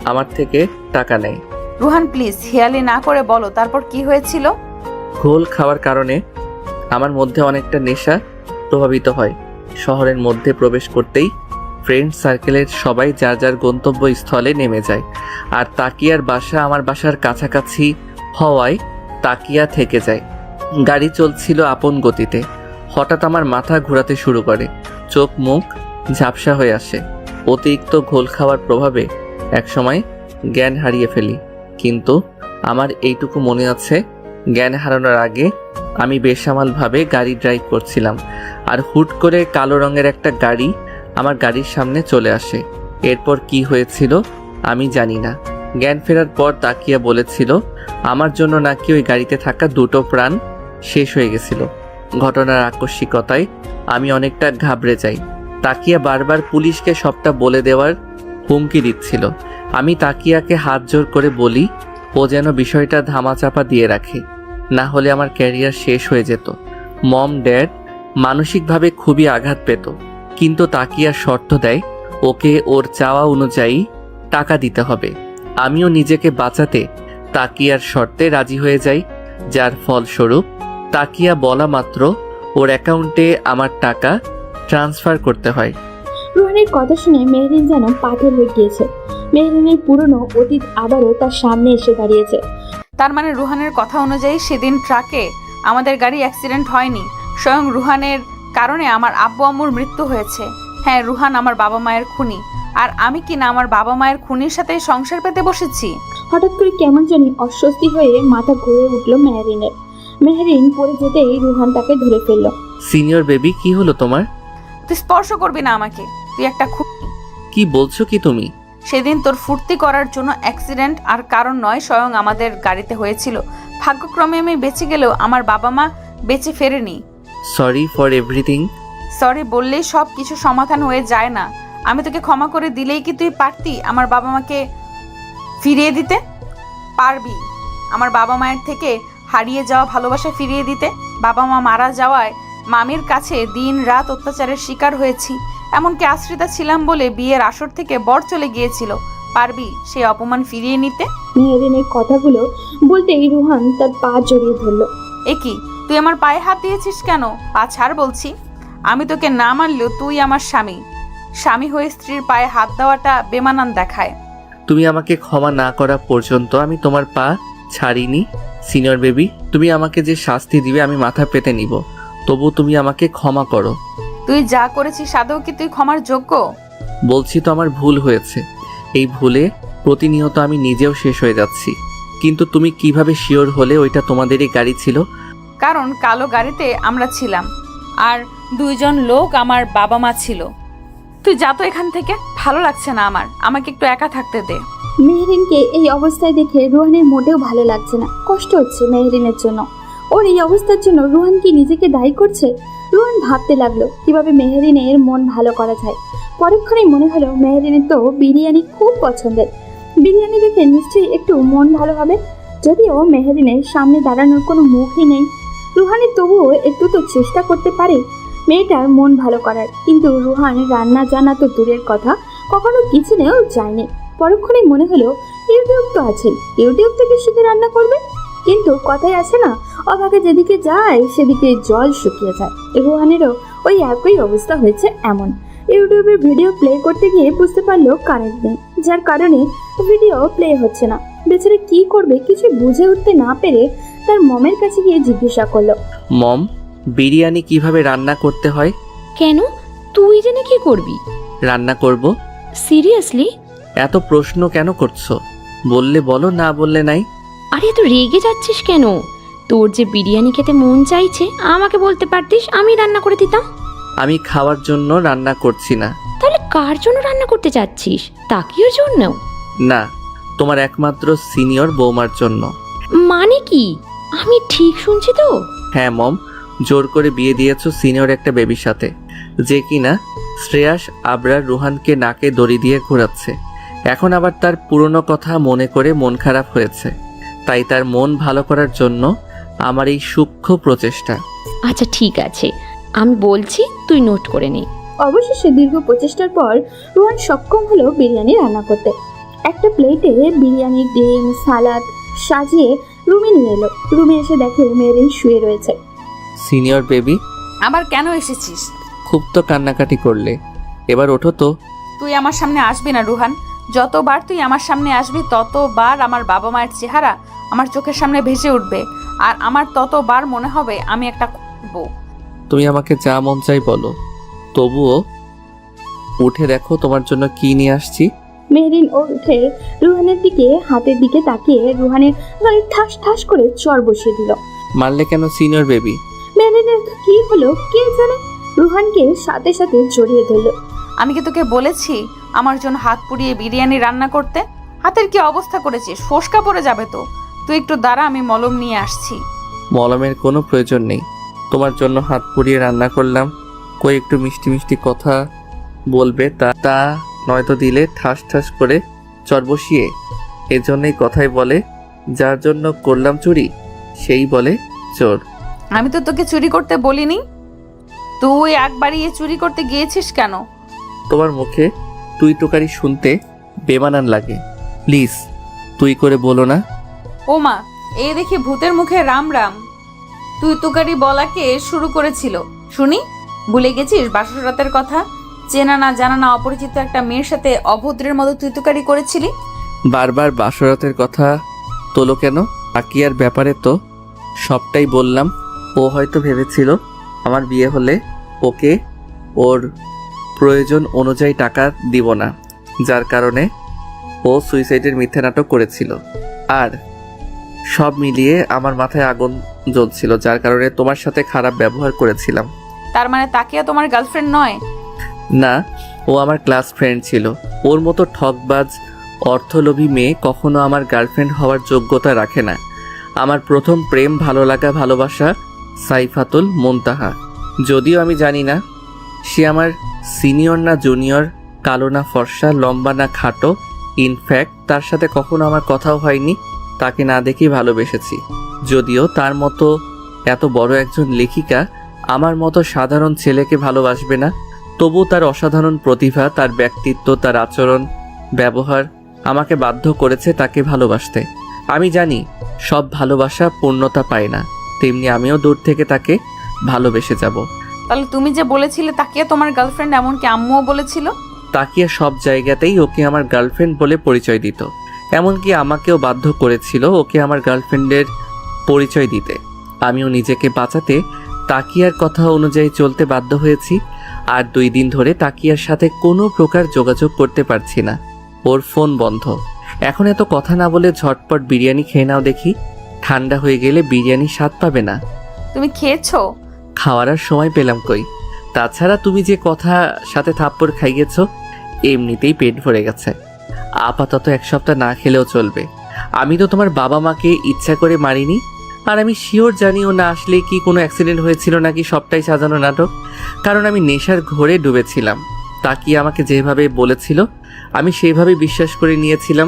আমার থেকে টাকা নেয়। রুহান প্লিজ হেয়ালি না করে বলো তারপর কি হয়েছিল। ঘোল খাওয়ার কারণে আমার মধ্যে অনেকটা নেশা প্রভাবিত হয়। শহরের মধ্যে প্রবেশ করতেই ফ্রেন্ড সার্কেলের সবাই যার যার গন্তব্যস্থলে নেমে যায়। আর তাকিয়ার বাসা আমার বাসার কাছাকাছি হওয়ায় তাকিয়া থেকে যায়। গাড়ি চলছিল আপন গতিতে। হঠাৎ আমার মাথা ঘোরাতে শুরু করে, চোখ মুখ ঝাপসা হয়ে আসে। অতিরিক্ত ঘোল খাওয়ার প্রভাবে একসময় জ্ঞান হারিয়ে ফেলি। কিন্তু আমার এইটুকু মনে আছে, জ্ঞান হারানোর আগে আমি বেসামালভাবে গাড়ি ড্রাইভ করছিলাম। আর হুট করে কালো রঙের একটা গাড়ি আমার গাড়ির সামনে চলে আসে। এরপর কি হয়েছিল আমি জানি না। জ্ঞান ফেরার পর তাকিয়া বলেছিল আমার জন্য নাকি ওই গাড়িতে থাকা 2টো প্রাণ শেষ হয়ে গেছিল। ঘটনার আকস্মিকতায় আমি অনেকটা ঘাবড়ে যাই। তাকিয়া বারবার পুলিশকে সবটা বলে দেওয়ার হুমকি দিচ্ছিল। আমি তাকিয়াকে হাত জোর করে বলি ও যেন বিষয়টা ধামাচাপা দিয়ে রাখে, না হলে আমার ক্যারিয়ার শেষ হয়ে যেত। মম ড্যাড মানসিকভাবে খুবই আঘাত পেত, কিন্তু তাকিয়া শর্ত দেয় ওকে ওর চাওয়া অনুযায়ী টাকা দিতে হবে। আমিও নিজেকে বাঁচাতে তাকিয়ার শর্তে রাজি হয়ে যাই, যার ফলস্বরূপ তাকিয়া বলা মাত্র ওর অ্যাকাউন্টে আমার টাকা ট্রান্সফার করতে হয়। রুহানের কথা শুনে মেহরিন যেন পাথর হয়ে গিয়েছে। মেহরিনের পুরনো অতীত আবারও তার সামনে এসে দাঁড়িয়েছে। তার মানে রুহানের কথা অনুযায়ী সেদিন ট্রাকে আমাদের গাড়ি অ্যাক্সিডেন্ট হয়নি, স্বয়ং রুহানের কারণে আমার আব্বু আম্মুর মৃত্যু হয়েছে। হ্যাঁ, রুহান আমার বাবা মায়ের খুনি, আর আমি কি না আমার বাবা মায়ের খুনির সাথে সংসার পেতে বসেছি। হঠাৎ করে কেমন জানি অস্বস্তি হয়ে মাথা ঘুরে উঠল মেহরিনের। মেহরিন পড়ে যেতেই রুহান তাকে ধরে ফেলল। সিনিয়র বেবি, কি হলো তোমার? তুই স্পর্শ করবি না আমাকে, তুই একটা খুনি। কি বলছো কি তুমি? সেদিন তোর ফুর্তি করার জন্য অ্যাক্সিডেন্ট আর কারণ নয়, স্বয়ং আমাদের গাড়িতে হয়েছিল। ভাগ্যক্রমে আমি বেঁচে গেলেও আমার বাবা মা বেঁচে ফেরেনি। Sorry for everything. সরি বললেই সব কিছু সমাধান হয়ে যায় না। আমি তোকে ক্ষমা করে দিলেই কি তুই পারতি আমার বাবা মাকে ফিরিয়ে দিতে? পারবি আমার বাবা মায়ের থেকে হারিয়ে যাওয়া ভালোবাসা ফিরিয়ে দিতে? বাবা মা মারা যাওয়ায় মামির কাছে দিন রাত অত্যাচারের শিকার হয়েছি, এমনকি আশ্রিতা ছিলাম বলে বিয়ের আসর থেকে বর চলে গিয়েছিল। পারবি সেই অপমান ফিরিয়ে নিতে? মেহরিনের কথাগুলো বলতেই রুহান তার পা জড়িয়ে ধরল। এ কি, তুই আমার পায়ে হাত দিয়েছিস কেন? পা ছাড় বলছি। আমি তোকে না মানলেও তুই আমার স্বামী। স্বামী হয়ে স্ত্রীর পায়ে হাত দেওয়াটা বেমানান দেখায়। তুমি আমাকে ক্ষমা না করা পর্যন্ত আমি তোমার পা ছাড়িনি। সিনিয়র বেবি, তুমি আমাকে যে শাস্তি দিবে আমি মাথা পেতে নিব, তবু তুমি আমাকে ক্ষমা করো। তুই যা করেছিস আদৌ কি তুই ক্ষমার যোগ্য? বলছি তো আমার ভুল হয়েছে। এই ভুলে প্রতিনিয়ত আমি নিজেও শেষ হয়ে যাচ্ছি। কিন্তু তুমি কিভাবে শিওর হলে ওইটা তোমাদেরই গাড়ি ছিল? কারণ কালো গাড়িতে আমরা ছিলাম আর 2জন লোক আমার বাবা মা ছিল। তুই যা তো এখান থেকে, ভালো লাগছে না আমার, আমাকে একটু একা থাকতে দে। মেহরিনকে এই অবস্থায় দেখে রুহানের মোটেও ভালো লাগছে না, কষ্ট হচ্ছে মেহরিনের জন্য। ওর এই অবস্থার জন্য রুহান কি নিজেকে দায়ী করছে? রুহান ভাবতে লাগলো কিভাবে মেহরিনের মন ভালো করা যায়। পরক্ষণেই মনে হলো মেহরিনের তো বিরিয়ানি খুব পছন্দের। বিরিয়ানি দেখে নিশ্চয়ই একটু মন ভালো হবে। যদিও মেহরিনের সামনে দাঁড়ানোর কোনো মুখই নেই, রুহানের তবুও একটু তো চেষ্টা করতে পারে মেয়েটার মন ভালো করার। কিন্তু রুহান রান্না জানা তো দূরের কথা, কখনো কিচেনেও যায়নি। পরক্ষণেই মনে হলো ইউটিউব তো আছে, ইউটিউব থেকে শিখে রান্না করবে। কিন্তু কথাই আছে না, অভাগে যেদিকে যায় সেদিকে জল শুকিয়ে যায়। রুহানেরও ওই একই অবস্থা হয়েছে। এমন ইউটিউবে ভিডিও প্লে করতে গিয়ে বুঝতে পারলো কারেন্ট নেই, যার কারণে ভিডিও প্লে হচ্ছে না। বেচারা কি করবে কিছু বুঝে উঠতে না পেরে তার মমের কাছে গিয়ে জিজ্ঞাসা করলো, মম, বিরিয়ানি কিভাবে রান্না করতে হয়? কেন, তুই জেনে কি করবি? রান্না করব। সিরিয়াসলি? এত প্রশ্ন কেন করছো? বললে বলো, না বললে নাই। আরে এত রেগে যাচ্ছিস কেন? তোর যে বিরিয়ানি খেতে মন চাইছে আমাকে বলতে পারতিস, আমি রান্না করে দিতাম। আমি খাওয়ার জন্য রান্না করছি না। তাহলে কার জন্য রান্না করতে চাচ্ছিস? তাকিয়ার জন্য? না, তোমার একমাত্র সিনিয়র বৌমার জন্য। মানে কি, আমি ঠিক শুনছি তো? হ্যাঁ মম, জোর করে বিয়ে দিয়েছো সিনিয়র একটা বেবির সাথে, যে কিনা শ্রেয়াস আবরার রুহানকে নাকে দড়ি দিয়ে ঘোরাচ্ছে। এখন আবার তার পুরনো কথা মনে করে মন খারাপ হয়েছে। তাই তার মন ভালো করার জন্য আমার এই সূক্ষ্ম প্রচেষ্টা। আচ্ছা ঠিক আছে, আমি বলছি, তুই নোট করে নে। অবশেষে দীর্ঘ প্রচেষ্টার পর রুহান সক্ষম হলো বিরিয়ানি রান্না করতে। একটা প্লেটে বিরিয়ানি, ডিম, সালাদ সাজিয়ে রুমে নিয়ে এলো। রুমে এসে দেখে মেহরিন শুয়ে রয়েছে। সিনিয়র বেবি, আবার কেন এসেছিস? খুব তো কান্নাকাটি করলে, এবার ওঠো তো। তুই আমার সামনে আসবি না রুহান। যতবার তুই আমার সামনে আসবি ততবার আমার বাবা মায়ের চেহারা আমার চোখের সামনে ভেসে উঠবে, আর আমার ততবার মনে হবে আমি একটা বউ। তুমি আমাকে যা মন চাই বলো, তবুও উঠে দেখো তোমার জন্য কি নিয়ে আসছি। মেহরিন উঠে রুহানের দিকে হাতের দিকে তাকিয়ে রুহানের গায়ে ঠাস ঠাস করে চর বসিয়ে দিল। মারলে কেন সিনিয়র বেবি? মেহরিনের কি হলো কে জানে, রুহানকে সাথে সাথে জড়িয়ে ধরলো। আমি কি তোকে বলেছি আমার জন্য হাত পুড়িয়ে বিরিয়ানি রান্না করতে? হাতের কি অবস্থা করেছিস, ফোসকা পড়ে যাবে তো। তুই একটু দাঁড়া, আমি মলম নিয়ে আসছি। মলমের কোনো প্রয়োজন নেই, তোমার জন্য হাত পুড়িয়ে রান্না করলাম। কই একটু মিষ্টি মিষ্টি কথা বলবে, তা নয়তো দিলে ঠাস ঠাস করে চর বসিয়ে। এজন্যই কথাই বলে, যার জন্য করলাম চুরি সেই বলে চোর। আমি তো তোকে চুরি করতে বলিনি। তুই একবারই চুরি করতে গিয়েছিস কেন? তোমার মুখে তুই তোকারি শুনতে বেমানান লাগে, প্লিজ তুই করে বলো না। ও মা, এই দেখি ভূতের মুখে রাম রাম। তুই তুকারি বলাকে শুরু করেছিল শুনি। ভুলে গেছিস বাসর রাতের কথা? চেনা না জানা না অপরিচিত একটা মেয়ের সাথে অভদ্রের মতো তুই তুকারি করেছিলি। বারবার বাসরাতের কথা তোলো কেন? আকিয়ার ব্যাপারে তো সবটাই বললাম। ও হয়তো ভেবেছিল আমার বিয়ে হলে ওকে ওর প্রয়োজন অনুযায়ী টাকা দিব না, যার কারণে ও সুইসাইডের মিথ্যে নাটক করেছিল। আর সব মিলিয়ে আমার মাথায় আগুন জ্বলছিল, যার কারণে তোমার সাথে খারাপ ব্যবহার করেছিলাম। তার মানে তাকিয়া তোমার গার্লফ্রেন্ড নয়? না, ও আমার ক্লাস ফ্রেন্ড ছিল। ওর মতো ঠকবাজ অর্থলোভী মেয়ে কখনো আমার গার্লফ্রেন্ড হওয়ার যোগ্যতা রাখে না। আমার প্রথম প্রেম, ভালো লাগা, ভালোবাসা সাইফাতুল মুনতাহা। যদিও আমি জানি না সে আমার সিনিয়র না জুনিয়র, কালো না ফর্সা, লম্বা না খাটো। ইনফ্যাক্ট তার সাথে কখনো আমার কথাও হয়নি। তাকে না দেখেই ভালোবেসেছি। যদিও তার মতো এত বড় একজন লেখিকা আমার মতো সাধারণ ছেলেকে ভালোবাসবে না, তবু তার অসাধারণ প্রতিভা, তার ব্যক্তিত্ব, তার আচরণ, ব্যবহার আমাকে বাধ্য করেছে তাকে ভালোবাসতে। আমি জানি সব ভালোবাসা পূর্ণতা পায় না, তেমনি আমিও দূর থেকে তাকে ভালোবেসে যাব। তাহলে তুমি যে বলেছিলে তাকিয়া তোমার গার্লফ্রেন্ড, এমনকি আম্মুও বলেছিল? তাকিয়া সব জায়গাতেই ওকে আমার গার্লফ্রেন্ড বলে পরিচয় দিত, এমনকি আমাকেও বাধ্য করেছিল ওকে আমার গার্লফ্রেন্ডের পরিচয় দিতে। আমিও নিজেকে বাঁচাতে তাকিয়ার কথা অনুযায়ী চলতে বাধ্য হয়েছি। আর 2 দিন ধরে তাকিয়ার সাথে কোনো প্রকার যোগাযোগ করতে পারছি না, ওর ফোন বন্ধ। এখন এত কথা না বলে ঝটপট বিরিয়ানি খেয়ে নাও দেখি, ঠান্ডা হয়ে গেলে বিরিয়ানি স্বাদ পাবে না। তুমি খেয়েছো? খাওয়ার আর সময় পেলাম কই? তাছাড়া তুমি যে কথা সাথে থাপ্পড় খাইয়েছো, এমনিতেই পেট ভরে গেছে। আপাতত 1 সপ্তাহ না খেলেও চলবে। আমি তো তোমার বাবা মাকে ইচ্ছা করে মারিনি। আর আমি শিওর জানি ও না আসলে কি কোনো অ্যাক্সিডেন্ট হয়েছিল নাকি সবটাই সাজানো নাটক। কারণ আমি নেশার ঘোরে ডুবেছিলাম। তাকিয়ে আমাকে যেভাবে বলেছিল আমি সেইভাবে বিশ্বাস করে নিয়েছিলাম।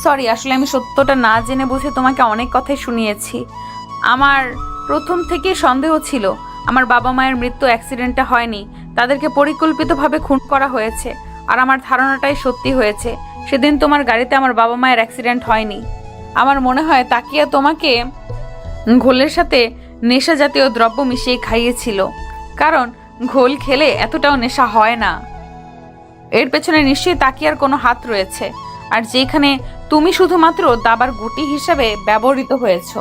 সরি, আসলে আমি সত্যটা না জেনে বুঝে তোমাকে অনেক কথাই শুনিয়েছি। আমার প্রথম থেকে সন্দেহ ছিল আমার বাবা মায়ের মৃত্যু অ্যাক্সিডেন্টে হয়নি, তাদেরকে পরিকল্পিতভাবে খুন করা হয়েছে। আর আমার ধারণাটাই সত্যি হয়েছে। সেদিন তোমার গাড়িতে আমার বাবা মায়ের অ্যাক্সিডেন্ট হয়নি। আমার মনে হয় তাকিয়া তোমাকে ঘোলের সাথে নেশা জাতীয় দ্রব্য মিশিয়ে খাইয়েছিল, কারণ ঘোল খেলে এতটাও নেশা হয় না। এর পেছনে নিশ্চয়ই তাকিয়ার কোনো হাত রয়েছে, আর যেখানে তুমি শুধুমাত্র দাবার গুটি হিসাবে ব্যবহৃত হয়েছো।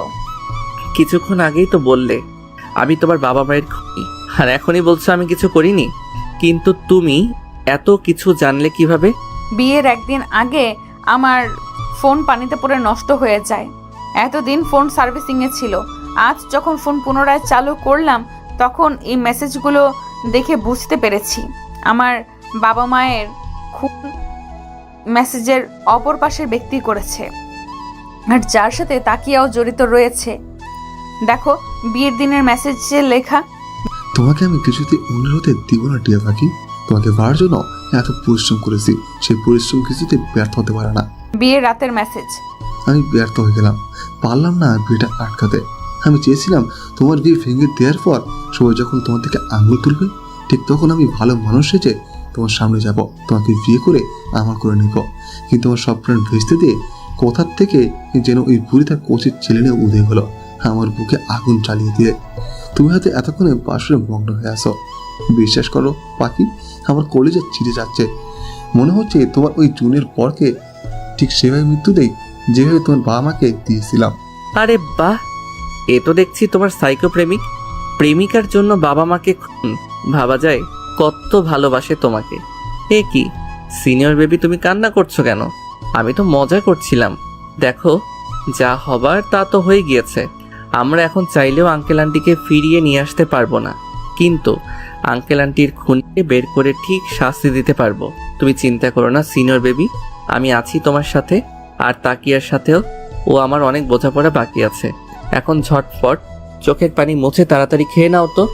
কিছুক্ষণ আগেই তো বললে আমি তোমার বাবা মায়ের খুনি, আর এখনই বলছো আমি কিছু করিনি। কিন্তু তুমি এত কিছু জানলে কিভাবে? বিয়ের 1 দিন আগে আমার ফোন পানিতে পড়ে নষ্ট হয়ে যায়। এতদিন ফোন সার্ভিসিংয়ে ছিল। আজ যখন ফোন পুনরায় চালু করলাম তখন এই মেসেজগুলো দেখে বুঝতে পেরেছি আমার বাবা মায়ের খুন মেসেজের অপর পাশের ব্যক্তি করেছে, আর যার সাথে তাকিয়াও জড়িত রয়েছে। দেখো বিয়ের দিনের মেসেজে লেখা, তোমাকে আমি কিছুতে অনুরোধে দিব না টিয়া পাখি। তোমাকে পাওয়ার জন্য এত পরিশ্রম করেছি, সেই পরিশ্রম কিছুতে ব্যর্থ হতে পারে না। বিয়ের রাতের মেসেজ, আমি ব্যর্থ হয়ে গেলাম, পারলাম না বিয়েটা আটকাতে। আমি চেয়েছিলাম তোমার বিয়ে ভেঙে দেওয়ার পর সবাই যখন তোমার থেকে আঙুল তুলবে, ঠিক তখন আমি ভালো মানুষ সেজে তোমার সামনে যাব, তোমাকে বিয়ে করে আমার করে নেব। কিন্তু আমার সব প্রাণ ভেস্তে দিয়ে কোথার থেকে যেন ওই বুড়ি তার কচির ছেলে নিয়ে উদে হলো, আমার বুকে আগুন চালিয়ে দিয়ে। তুমি হয়তো এতক্ষণে বাসরে মগ্ন হয়ে আসো। বিশ্বাস করো পাখি, আমার কলেজে ছিঁড়ে যাচ্ছে। মনে হচ্ছে তোমার ওই জুনের পরকে ঠিক সেভাবে মৃত্যু দেই যেভাবে তোমার বাবা মাকে দিয়েছিলাম। আরে বাহ, এ তো দেখছি তোমার সাইকো প্রেমিক। প্রেমিকার জন্য বাবা মাকে খুন, ভাবা যায় কত ভালোবাসে তোমাকে। এ কি সিনিয়র বেবি, তুমি কান্না করছো কেন? আমি তো মজা করছিলাম। দেখো, যা হবার তা তো হয়ে গিয়েছে। আমরা এখন চাইলেও আঙ্কেল আন্টিকে ফিরিয়ে নিয়ে আসতে পারবো না, কিন্তু আঙ্কেল আন্টির খুনিকে বের করে ঠিক শাস্তি দিতে পারবো। তুমি চিন্তা করো না সিনিয়র বেবি, আমি আছি তোমার সাথে। আর তাকিয়ার সাথেও, ও আমার অনেক বোঝাপড়া বাকি আছে। এখন ঝটফট চোখের পানি মুছে তাড়াতাড়ি খেয়ে নাও তো।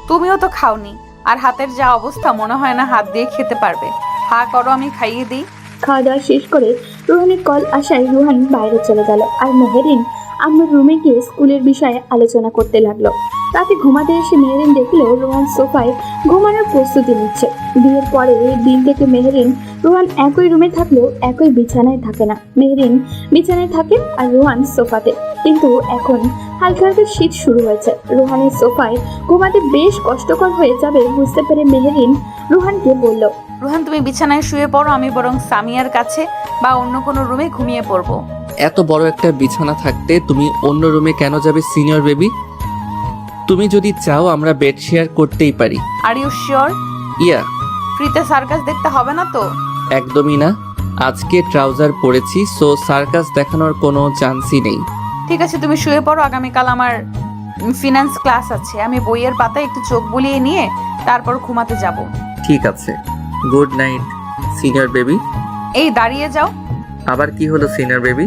তুমিও তো খাওনি, আর হাতের যা অবস্থা মনে হয় না হাত দিয়ে খেতে পারবে। হা করো, আমি খাইয়ে দিই। খাওয়া দাওয়া শেষ করে রোহানের কল আসায় রোহান বাইরে চলে গেল, আর মেহেরিন আম্মুর রুমে গিয়ে স্কুলের বিষয়ে আলোচনা করতে লাগলো। রাতে ঘুমাতে এসে মেহেরিন দেখলো রোহান সোফায় ঘুমানোর প্রস্তুতি নিচ্ছে। বিয়ের পরে দিন থেকে মেহেরিন রোহান একই রুমে থাকলেও একই বিছানায় থাকে না। মেহেরিন বিছানায় থাকে আর রোহান সোফাতে, কিন্তু এখন হালকা হালকা শীত শুরু হয়েছে। রোহানের সোফায় ঘুমাতে বেশ কষ্টকর হয়ে যাবে বুঝতে পেরে মেহেরিন রোহানকে বলল, রুহান, তুমি বিছানায় শুয়ে পড়ো, আমি বরং সামিয়ার কাছে বা অন্য কোনো রুমে ঘুমিয়ে পড়বো। এত বড় একটা বিছানা থাকতে তুমি অন্য রুমে কেন যাবে সিনিয়র বেবি? তুমি যদি চাও আমরা বেড শেয়ার করতেই পারি। Are you sure? ইয়া। ফ্রিতে সার্কাস দেখতে হবে না তো? একদমই না, আজকে ট্রাউজার পরেছি, সো সার্কাস দেখানোর কোনো চান্সই নেই। ঠিক আছে, তুমি শুয়ে পড়ো। আগামীকাল আমার ফিনান্স ক্লাস আছে, আমি বইয়ের পাতায় একটু চোখ বুলিয়ে নিয়ে তারপর ঘুমাতে যাব। ঠিক আছে, গুড নাইট সিনিয়র বেবি। এই দাঁড়িয়ে যাও। আবার কি হলো সিনিয়র বেবি?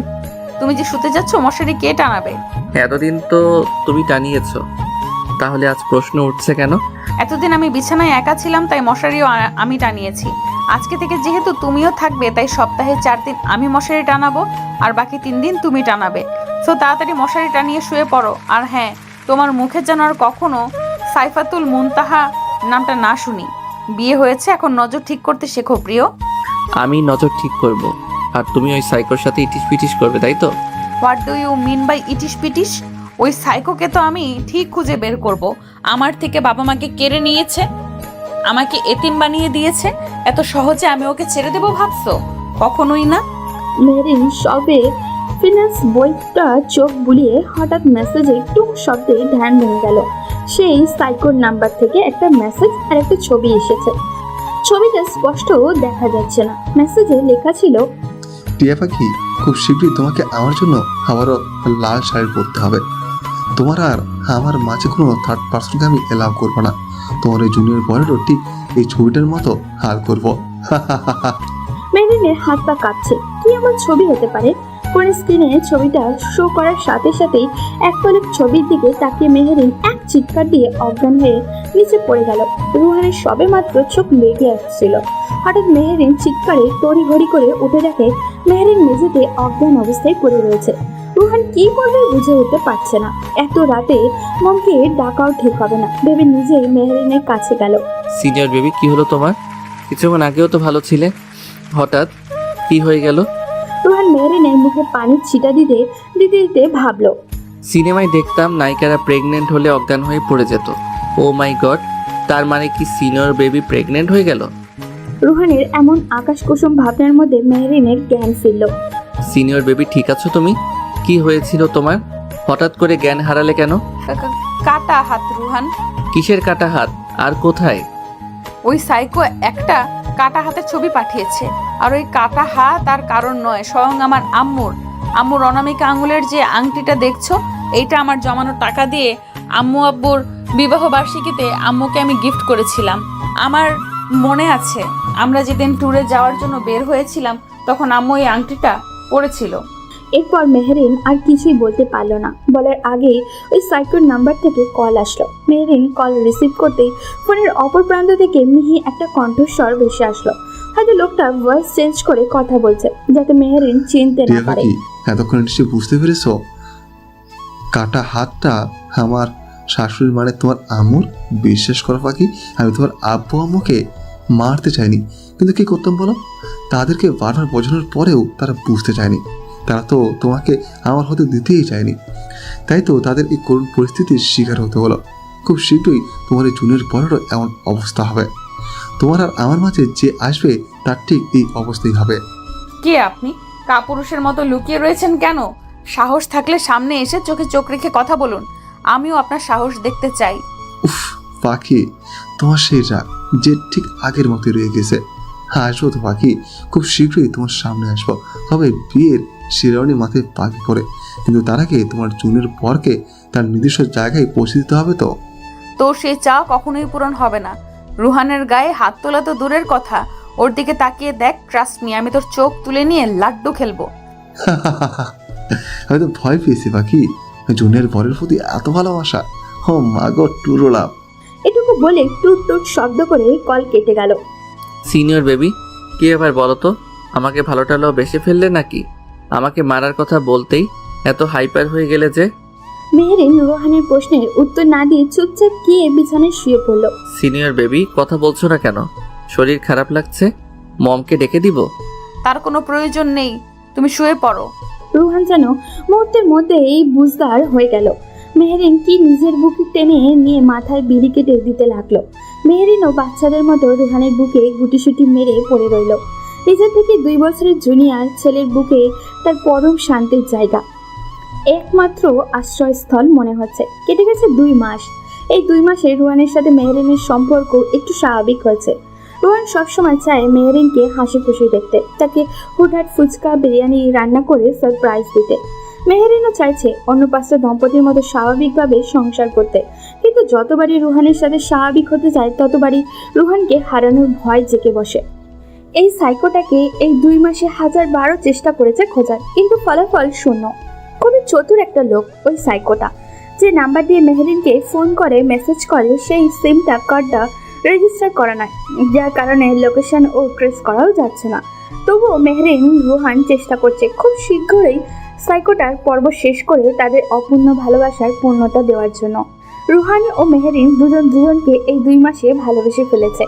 তুমি যে শুতে যাচ্ছ, মশারি কে টানাবে? এতদিন তো তুমি টানিয়েছো, তাহলে আজ প্রশ্ন উঠছে কেন? এতদিন আমি বিছানায় একা ছিলাম, তাই মশারিও আমি টানিয়েছি। আজকে থেকে যেহেতু তুমিও থাকবে, তাই সপ্তাহে 4 দিন আমি মশারি টানাবো, আর বাকি 3 দিন তুমি টানাবে। সো তাড়াতাড়ি মশারি টানিয়ে শুয়ে পড়ো। আর হ্যাঁ, তোমার মুখে যেন আর কখনো সাইফাতুল মুনতাহা নামটা না শুনি। বিয়ে হয়েছে, এখন নজর ঠিক করতে শেখো প্রিয়। আমি নজর ঠিক করব, আর তুমি ওই সাইকোর সাথে ইটিস পিটিস করবে, তাই তো? What do you mean by ইটিস পিটিস? ওই সাইকোকে তো আমি ঠিক খুঁজে বের করব। আমার থেকে বাবা মাকে কেড়ে নিয়েছে, আমাকে এতিম বানিয়ে দিয়েছে। এত সহজে আমি ওকে ছেড়ে দেবো ভাবছো? কখনোই না। মেহেরিন সবে ফিনান্স বইটা চোখ বুলিয়ে হঠাৎ মেসেজে টুক শব্দে ধ্যান ভেঙে গেল। সেই সাইকোর নাম্বার থেকে একটা মেসেজ আর একটা ছবি এসেছে। ছবিটা স্পষ্ট দেখা যাচ্ছে না। মেসেজে লেখা ছিল, টিয়া পাখি, খুব শীঘ্রই তোমাকে আমার জন্য আবারও লাল শাড়ি পরতে হবে। তোমার আর আমার মাঝে কোনো থার্ড পার্সনকে আমি এলাও করবো না। তোমার এই জুনিয়র বয়েরও ঠিক এই ছবিটার মতো হাল করবো। মেহেরিনের হাত পা কাঁপছে। কি এমন ছবি হতে পারে? ফোনের স্ক্রিনে ছবিটা শো করার সাথে সাথেই এক পলক ছবির দিকে তাকিয়ে মেহেরিন এক চিৎকার দিয়ে অজ্ঞান হয়ে নিচে পড়ে গেল। রুহানের সবে মাত্র চোখ লেগে আসছিল। হঠাৎ মেহেরিন চিৎকারে তড়িঘড়ি করে উঠে দেখে মেহেরিন মেঝেতে অজ্ঞান অবস্থায় পড়ে রয়েছে। রুহান কি করবে বুঝে উঠতে পারছে না। এত রাতে মমকে ডাকাও ঠিক হবে না ভেবে নিজেই মেহেরিনের কাছে গেল। সিনিয়র বেবি, কি হলো তোমার? কিছুক্ষণ আগেও তো ভালো ছিলে, হঠাৎ কি হয়ে গেল? রুহান মেহেরিনের মুখে পানির ছিটা দিতে দিতে দিতে ভাবলো, সিনেমায় দেখতাম নায়িকারা প্রেগনেন্ট হলে অজ্ঞান হয়ে পড়ে যেত। ও মাই গড, তার মানে কি সিনিয়র বেবি প্রেগনেন্ট হয়ে গেল? রুহানের এমন আকাশ কুসুম ভাবনার মধ্যে মেহেরিনের জ্ঞান ফিরল। সিনিয়র বেবি, ঠিক আছো তুমি? কি হয়েছিল তোমার? হঠাৎ করে জ্ঞান হারালে কেন? কাটা হাত রুহান। কিসের কাটা হাত? আর কোথায়? ওই সাইকো একটা কাটা হাতের ছবি পাঠিয়েছে, আর ওই কাটা হাত আর কারণ নয়, স্বয়ং আমার আম্মুর অনামিকা আঙুলের যে আংটিটা দেখছো, এইটা আমার জমানো টাকা দিয়ে আম্মু আব্বুর বিবাহ বার্ষিকীতে আম্মুকে আমি গিফট করেছিলাম। আমার মনে আছে, আমরা যেদিন ট্যুরে যাওয়ার জন্য বের হয়েছিলাম, তখন আম্মু এই আংটিটা পরেছিল। এরপর মেহেরিন আর কিছুই বলতে পারলো না। বলার আগেই ওই সাইকোর নাম্বার থেকে কল আসলো। মেহেরিন কল রিসিভ করতেই ফোনের অপর প্রান্ত থেকে মিহি একটা কণ্ঠস্বর ভেসে আসলো। হয়তো লোকটা ভয়েস চেঞ্জ করে কথা বলছে, যাতে মেহেরিন চিনতে না টিয়া পারে। পাখি, এতক্ষণ নিশ্চয়ই বুঝতে পেরেছ কাটা হাতটা আমার শাশুড়ি মানে তোমার আম্মুর, বিশ্বাস করো পাখি, আমি তোমার আব্বু আম্মুকে মারতে চাইনি, কিন্তু কি করতাম বলো, তাদেরকে বারবার বোঝানোর পরেও তারা বুঝতে চায়নি। তারা তো তোমাকে আমার হতে দিতেই চায়নি, তাই তো তাদের এই করুণ পরিস্থিতির শিকার হতে হলো। খুব শীঘ্রই তোমার এই জুনের পরেরও এমন অবস্থা হবে। তোমার আর আমার মাঝে যে আসবে তার ঠিক এই অবস্থাই হবে। কে আপনি? কাপুরুষের মতো লুকিয়ে রয়েছেন কেন? সাহস থাকলে সামনে এসে চোখে চোখ রেখে কথা বলুন, আমিও আপনার সাহস দেখতে চাই। উফ পাখি, তোমার সেই রাগ যে ঠিক আগের মতো রয়ে গেছে। হ্যাঁ আসবো তো পাখি, খুব শীঘ্রই তোমার সামনে আসবো, তবে বিয়ের শিরোনি মাথায় পাখি করে। কিন্তু তার আগে তোমার জুনের পরকে তার নিজস্ব জায়গায় পৌঁছে দিতে হবে। তো তোর সেই চা কখনোই পূরণ হবে না। রুহানের গায়ে হাত তোলা তো দূরের কথা, ওর দিকে তাকিয়ে দেখ, ট্রাস্ট মি, আমি তোর চোখ তুলে নিয়ে লাড্ডু খেলবো। আমি তো ভয় পেয়েছি পাখি, জুনের পরের প্রতি এত ভালোবাসা, ও মা গো টুরো লাভ। এটুকু বলে টুট টুট শব্দ করে কল কেটে গেল। সিনিয়র বেবি, কি এবার বলো তো, আমাকে ভালো টালো বেসে ফেললে নাকি? আমাকে মারার কথা বলতেই এত হাইপার হয়ে গেলে যে? মেহেরিন রোহানের প্রশ্নের উত্তর না দিয়ে চুপচাপ গিয়ে বিছানায় শুয়ে পড়ল। সিনিয়র বেবি, কথা বলছো না কেন? শরীর খারাপ লাগছে? মমকে ডেকে দিব? তার কোনো প্রয়োজন নেই, তুমি শুয়ে পড়ো। রোহান যেন মুহূর্তের মধ্যেই বুঝদার হয়ে গেল। মেহেরিন কি নিজের বুকে টেনে নিয়ে মাথায় বিড়ি কেটে দিতে লাগলো। মেহেরিনও বাচ্চাদের মতো রোহানের বুকে গুটিসুটি মেরে পড়ে রইল। নিজের থেকে 2 বছরের জুনিয়র ছেলের বুকে তার পরম শান্তির জায়গা, একমাত্র আশ্রয়স্থল মনে হচ্ছে। কেটে গেছে 2 মাস। এই 2 মাসে রোহানের সাথে মেহেরিনের সম্পর্ক একটু স্বাভাবিক হয়েছে। রোহান সবসময় চায় মেহেরিনকে হাসি খুশি দেখতে, তাকে হুটহাট ফুচকা বিরিয়ানি রান্না করে সারপ্রাইজ দিতে। মেহেরিনও চাইছে অন্য 5টা দম্পতির মতো স্বাভাবিকভাবে সংসার করতে, কিন্তু যতবারই রোহানের সাথে স্বাভাবিক হতে যায় ততবারই রোহানকে হারানোর ভয় জেগে বসে। এই সাইকোটাকে এই 2 মাসে 1012 চেষ্টা করেছে খোঁজার, কিন্তু ফলাফল শূন্য। খুবই চতুর একটা লোক ওই সাইকোটা। যে নাম্বার দিয়ে মেহেরিনকে ফোন করে মেসেজ করে সেই সিমটা কার্ডটা রেজিস্টার করা নয়, যার কারণে লোকেশন ও ট্রেস করাও যাচ্ছে না। তবুও মেহেরিন রোহান চেষ্টা করছে খুব শীঘ্রই সাইকোটার পর্ব শেষ করে তাদের অপূর্ণ ভালোবাসার পূর্ণতা দেওয়ার জন্য। রোহান ও মেহেরিন দুজন দুজনকে এই 2 মাসে ভালোবেসে ফেলেছে।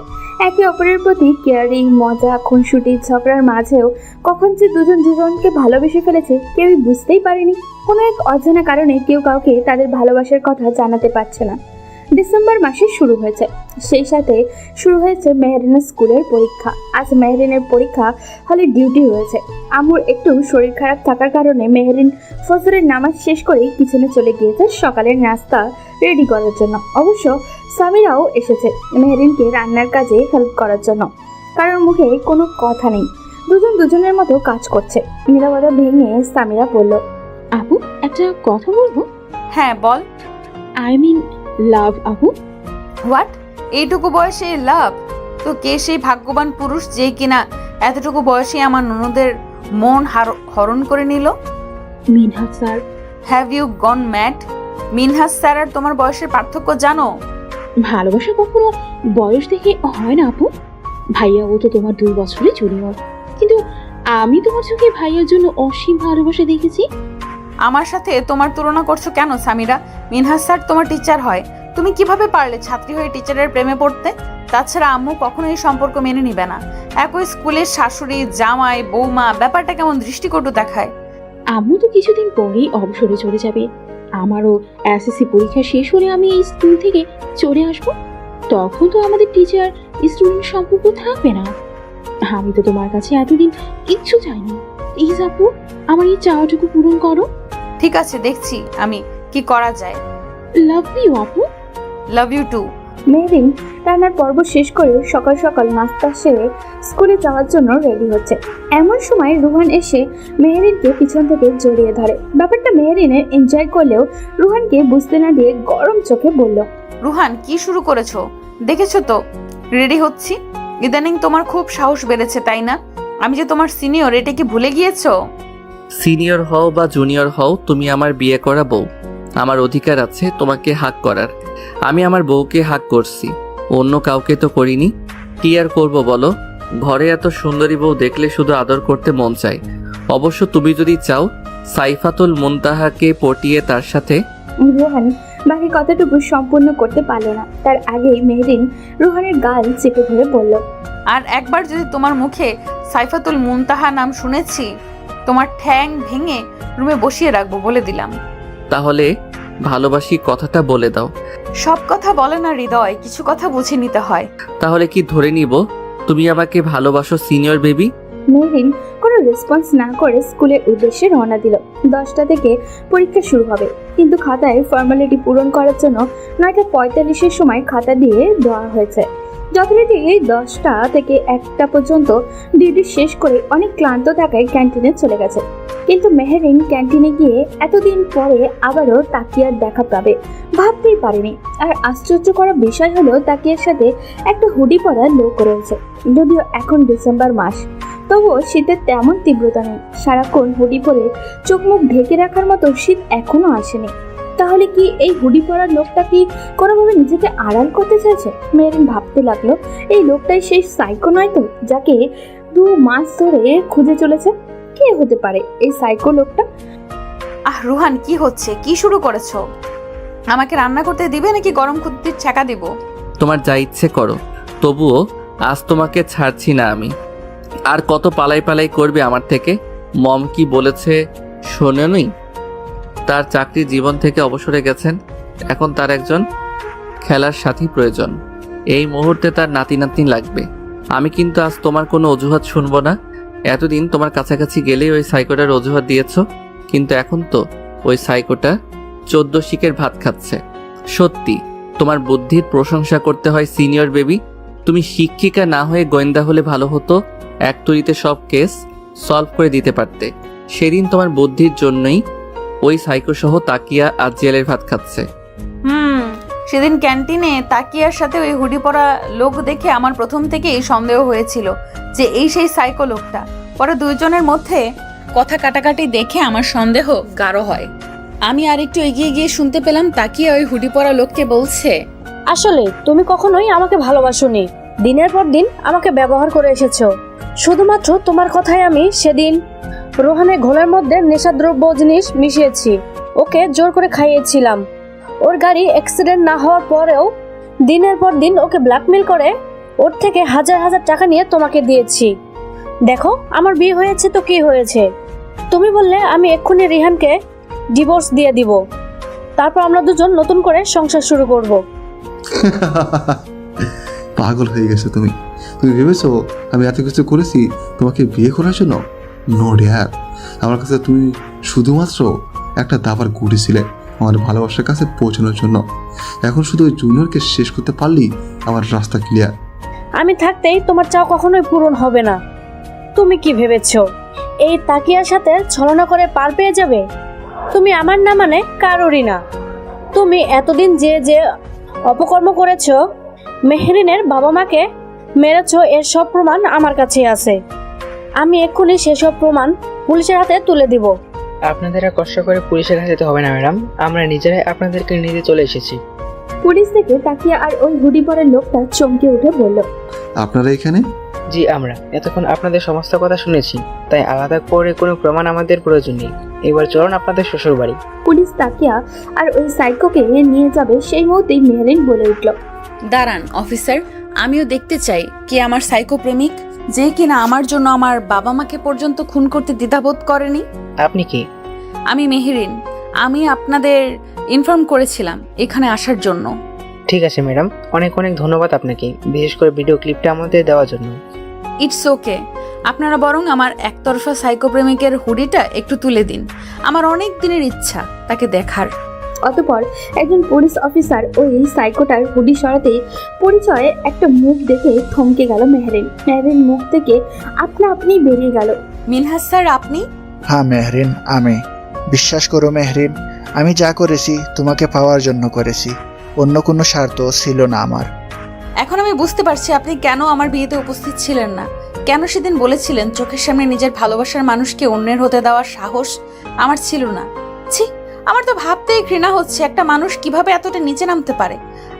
একে অপরের প্রতি কেয়ারিং, মজা, খুনসুটি, ঝগড়ার মাঝেও কখন যে দুজন দুজনকে ভালোবেসে ফেলেছে কেউই বুঝতেই পারেনি। কোনো এক অজানা কারণে কেউ কাউকে তাদের ভালোবাসার কথা জানাতে পারছে না। ডিসেম্বর মাসে শুরু হয়েছে, সেই সাথে শুরু হয়েছে মেহেরিনের স্কুলের পরীক্ষা। আজ মেহেরিনের পরীক্ষা হলে ডিউটি রয়েছে। আম্মুর একটু শরীর খারাপ থাকার কারণে মেহেরিন ফজরের নামাজ শেষ করেই কিচেনে চলে গিয়েছে সকালের নাস্তা রেডি করার জন্য। অবশ্য সামিরাও এসেছে মেহেরিনকে রান্নার কাজে হেল্প করার জন্য। কারোর মুখে কোনো কথা নেই, দুজন দুজনের মতো কাজ করছে। নীরবতা ভেঙে সামিরা বলল, আপু, একটা কথা বলবো? হ্যাঁ বল। আই মিন লাভ আপু। হোয়াট? এইটুকু বয়সে লাভ? তো কে সেই ভাগ্যবান পুরুষ যে কিনা এতটুকু বয়সে আমার ননদের মন হরণ করে নিল? Minhaj sir. Have you gone mad? Minhaj sir আর তোমার বয়সের পার্থক্য জানো? ভালোবাসা কখনো বয়স দেখে হয় না আপু। ভাইয়া ও তো তোমার 2 বছরের জুনিয়র, কিন্তু আমি তোমার চোখে ভাইয়ার জন্য অসীম ভালোবাসা দেখেছি। আমার সাথে তোমার তুলনা করছো কেন সামিরা? মিনহাজ স্যার তোমার টিচার হয়, তুমি কিভাবে পারলে ছাত্রী হয়ে টিচারের প্রেমে পড়তে? তাছাড়া আম্মু কখনো এই সম্পর্ক মেনে নিবে না। একই স্কুলের শাশুড়ি, জামাই, বৌমা, ব্যাপারটা কেমন দৃষ্টিকটু দেখায়। আম্মু তো কিছুদিন পরেই অবসরে চলে যাবে। আমারও এসএসসি পরীক্ষা শেষ হলে আমি এই স্কুল থেকে চলে আসব। তখন তো আমাদের টিচার স্টুডেন্ট সম্পর্ক থাকবে না। আমি তো তোমার কাছে এতদিন কিচ্ছু চাইনি। প্লিজ আপু, আমার এই চাওয়াটুকু পূরণ করো। ঠিক আছে, দেখছি আমি কি করা যায়। লাভ ইউ আপু। Love you two. মেহেরিন রান্নার পর্ব শেষ করে সকাল সকাল নাস্তা সেরে স্কুলে যাওয়ার জন্য রেডি হচ্ছে। এমন সময় রোহান এসে মেহেরিনকে পিছন থেকে জড়িয়ে ধরে। ব্যাপারটা মেহেরিনের এনজয় করলেও রোহানকে বুঝতে না দিয়ে গরম চোখে বলল, রুহান, কি শুরু করেছো? দেখেছো তো রেডি হচ্ছি। ইদানিং তোমার খুব সাহস বেড়েছে, তাই না? আমি যে তোমার সিনিয়র, এটা কি ভুলে গিয়েছো? সিনিয়র হও বা জুনিয়র হও, তুমি আমার বিয়ে করা বউ। আমার অধিকার আছে তোমাকে হাক করার। আমি আমার বউকে হাক করছি, অন্য কাউকে তো করিনি। কি আর করবো বলো? ঘরে এত সুন্দরী বউ দেখলে শুধু আদর করতে মন চায়। অবশ্য তুমি যদি চাও সাইফাতুল মুনতাহাকে পটিয়ে তার সাথে। রোহান বাকি কথাটুকু সম্পূর্ণ করতে পারল না। তার আগেই মেহরিন রুহানের গাল চেপে ধরে বলল, আর একবার যদি তোমার মুখে সাইফাতুল মুনতাহা নাম শুনেছি, তোমার ঠ্যাং ভেঙে রুমে বসিয়ে রাখবো বলে দিলাম। তাহলে ভালোবাসি কথাটা বলে দাও। সব কথা বলে না হৃদয়, কিছু কথা বুঝে নিতে হয়। তাহলে কি ধরে নিব তুমি আমাকে ভালোবাসো সিনিয়র বেবি? মেহরিন কোনো রেসপন্স না করে স্কুলের উদ্দেশ্যে রওনা দিল। 10টা থেকে পরীক্ষা শুরু হবে, কিন্তু খাতায় ফর্মালিটি পূরণ করার জন্য 9:45-এর সময় খাতা দিয়ে দেওয়া হয়েছে। যথারীতি 10টা থেকে 1টা পর্যন্ত ডিউটি শেষ করে অনেক ক্লান্ত থাকায় ক্যান্টিনে চলে গেছে। কিন্তু মেহরিন ক্যান্টিনে গিয়ে এতদিন পরে আবারও তাকিয়ার দেখা পাবে ভাবতেই পারেনি। আর আশ্চর্য করা বিষয় হলো তাকিয়ার সাথে একটা হুডি পরা লোক রয়েছে। যদিও এখন ডিসেম্বর মাস, তবুও শীতের তেমন তীব্রতা নেই। সারাক্ষণ হুডি পরে চোখ মুখ ঢেকে রাখার মতো শীত এখনো আসেনি। তাহলে কি এই হুডি পরার লোকটা কি কোনোভাবে নিজেকে আড়াল করতে চাইছে? মেহরিন ভাবতে লাগলো, এই লোকটাই সেই সাইকো নয় তো, যাকে 2 মাস ধরে খুঁজে চলেছে? কে হতে পারে এই সাইকো লোকটা? রুহান, কি হচ্ছে? কি শুরু করেছো? আমাকে রান্না করতে দিবে নাকি গরম খুদ্দির ছ্যাঁকা দিব? তোমার যা ইচ্ছে করো, তবুও আজ তোমাকে ছাড়ছি না আমি। আর কত পালাই পালাই করবে আমার থেকে? মম কি বলেছে শোনেনই? তার চাকরি জীবন থেকে অবসরে গেছেন, এখন তার একজন খেলার সাথী প্রয়োজন। এই মুহূর্তে তার নাতি নাতনি লাগবে। আমি কিন্তু আজ তোমার কোনো অজুহাত শুনবো না। এতদিন তোমার কাছাকাছি গেলেই ওই সাইকোটার অজুহাত দিয়েছ, কিন্তু এখন তো ওই সাইকোটা 14 শিকের ভাত খাচ্ছে। সত্যি তোমার বুদ্ধির প্রশংসা করতে হয় সিনিয়র বেবি। তুমি শিক্ষিকা না হয়ে গোয়েন্দা হলে ভালো হতো, এক তুড়িতে সব কেস সলভ করে দিতে পারতে। সেদিন তোমার বুদ্ধির জন্যই ওই সাইকো সহ তাকিয়া আজ জেলের ভাত খাচ্ছে। সেদিন ক্যান্টিনে তাকিয়ার সাথে ওই হুডি পরা লোক দেখে আমার প্রথম থেকেই সন্দেহ হয়েছিল যে এই সেই সাইকো লোকটা। পরে দুইজনের মধ্যে কথা কাটাকাটি দেখে আমার সন্দেহ গাঢ় হয়। আমি আর একটু এগিয়ে গিয়ে শুনতে পেলাম তাকিয়া ওই হুডি পরা লোককে বলছে, আসলে তুমি কখনোই আমাকে ভালোবাসোনি, দিনের পর দিন আমাকে ব্যবহার করে এসেছো। শুধুমাত্র তোমার কথায় আমি সেদিন রোহানের ঘোলের মধ্যে নেশাদ্রব্য জিনিস মিশিয়েছি, ওকে জোর করে খাইয়েছিলাম। ওর গাড়ি অ্যাক্সিডেন্ট না হওয়ার পরেও দিনের পর দিন ওকে ব্ল্যাকমেল করে ওর থেকে হাজার হাজার টাকা নিয়ে তোমাকে দিয়েছি। দেখো, আমার বিয়ে হয়েছে তো কি হয়েছে? তুমি বললে আমি এক্ষুনি রিহানকে ডিভোর্স দিয়ে দিব, তারপর আমরা দুজন নতুন করে সংসার শুরু করব। পাগল হয়ে গেছো তুমি। তুমি ভেবেছো আমি এত কিছু করেছি তোমাকে বিয়ে করার জন্য? নো ডেয়ার, আমার কাছে তুমি শুধুমাত্র একটা দাবার গুটি ছিলে আমার ভালোবাসার কাছে পৌঁছানোর জন্য। এখন শুধু ওই জুনিয়রকে শেষ করতে পারলেই আমার রাস্তা ক্লিয়ার। আমি থাকতেই তোমার চাও কখনোই পূরণ হবে না। তুমি কি ভেবেছো এই তাকিয়ার সাথে ছলনা করে পার পেয়ে যাবে? তুমি আমার না মানে কারোরই না। তুমি এতদিন যে যে অপকর্ম করেছো, মেহরিনের বাবা মাকে মেরেছো, এর সব প্রমাণ আমার কাছে আছে। আমি এক্ষুনি সেসব প্রমাণ পুলিশের হাতে তুলে দিব। আপনাদের আর কষ্ট করে পুলিশের কাছে যেতে হবে না ম্যাডাম, আমরা নিজেরাই আপনাদেরকে নিতে চলে এসেছি। পুলিশ থেকে তাকিয়া আর ওই হুডি পরা লোকটা চমকে উঠে বলল, আপনারা এখানে? জি, আমরা এতক্ষণ আপনাদের সমস্ত কথা শুনেছি, তাই আলাদা করে কোনো প্রমাণ আমাদের প্রয়োজন নেই। এবার চলুন আপনাদের শ্বশুর বাড়ি। পুলিশ তাকিয়া আর ওই সাইকোকে নিয়ে যাবে সেই মুহূর্তেই মেহরিন বলে উঠল, দাঁড়ান অফিসার, আমিও দেখতে চাই কে আমার সাইকো প্রেমিক, যে কিনা আমার জন্য আমার বাবা মাকে পর্যন্ত খুন করতে দ্বিধাবোধ করেনি। আপনি কি? আমি মেহরিন, আমি আপনাদের ইনফর্ম করেছিলাম এখানে আসার জন্য। ঠিক আছে ম্যাডাম, অনেক অনেক ধন্যবাদ আপনাকে, বিশেষ করে ভিডিও ক্লিপটা আমাদের দেওয়ার জন্য। ইটস ওকে, আপনারা বরং আমার একতরফা সাইকো প্রেমিকের হুডিটা একটু তুলে দিন, আমার অনেক দিনের ইচ্ছা তাকে দেখার। অতঃপর একজন পুলিশ অফিসার ওই সাইকোটার হুডি সরাতেই পরিচয়ে একটা মুখ দেখে থমকে গেল মেহরিন। মেহরিন মুখ থেকে আপনা আপনি বেরিয়ে গেল, মিনহাজ স্যার আপনি? হ্যাঁ মেহরিন, আমি। বিশ্বাস করো মেহরিন, আমি যা করেছি তোমাকে পাওয়ার জন্য করেছি, অন্য কোনো স্বার্থ ছিল না আমার। এখন আমি বুঝতে পারছি আপনি কেন আমার বিয়েতে উপস্থিত ছিলেন না, কেন সেদিন বলেছিলেন চোখের সামনে নিজের ভালোবাসার মানুষকে অন্যের হতে দেওয়ার সাহস আমার ছিল না। ছি, আমার তো ভাবতেই ঘৃণা হচ্ছে একটা মানুষ কিভাবে এতটা নিচে নামতে পারে।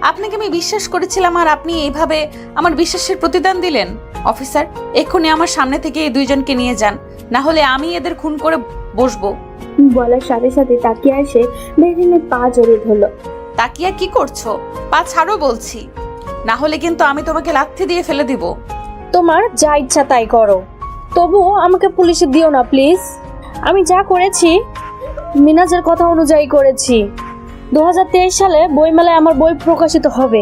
আপনাকে আমি বিশ্বাস করেছিলাম আর আপনি এইভাবে আমার বিশ্বাসের প্রতিদান দিলেন। অফিসার, এক্ষুনি আমার সামনে থেকে এই দুইজনকে নিয়ে যান, না হলে আমি এদের খুন করে বসবো। বলার সাথে সাথে তাকিয়া এসে মেহরিনের পা জড়িয়ে ধরল। তাকিয়া কি করছো? পা ছাড়ো বলছি, না হলে কিন্তু আমি তোমাকে লাথি দিয়ে ফেলে দিব। তোমার যা ইচ্ছা তাই করো, তবুও আমাকে পুলিশে দিও না প্লিজ। আমি যা করেছি মিনাজের কথা অনুযায়ী করেছি। 2023 সালে বইমেলায় আমার বই প্রকাশিত হবে।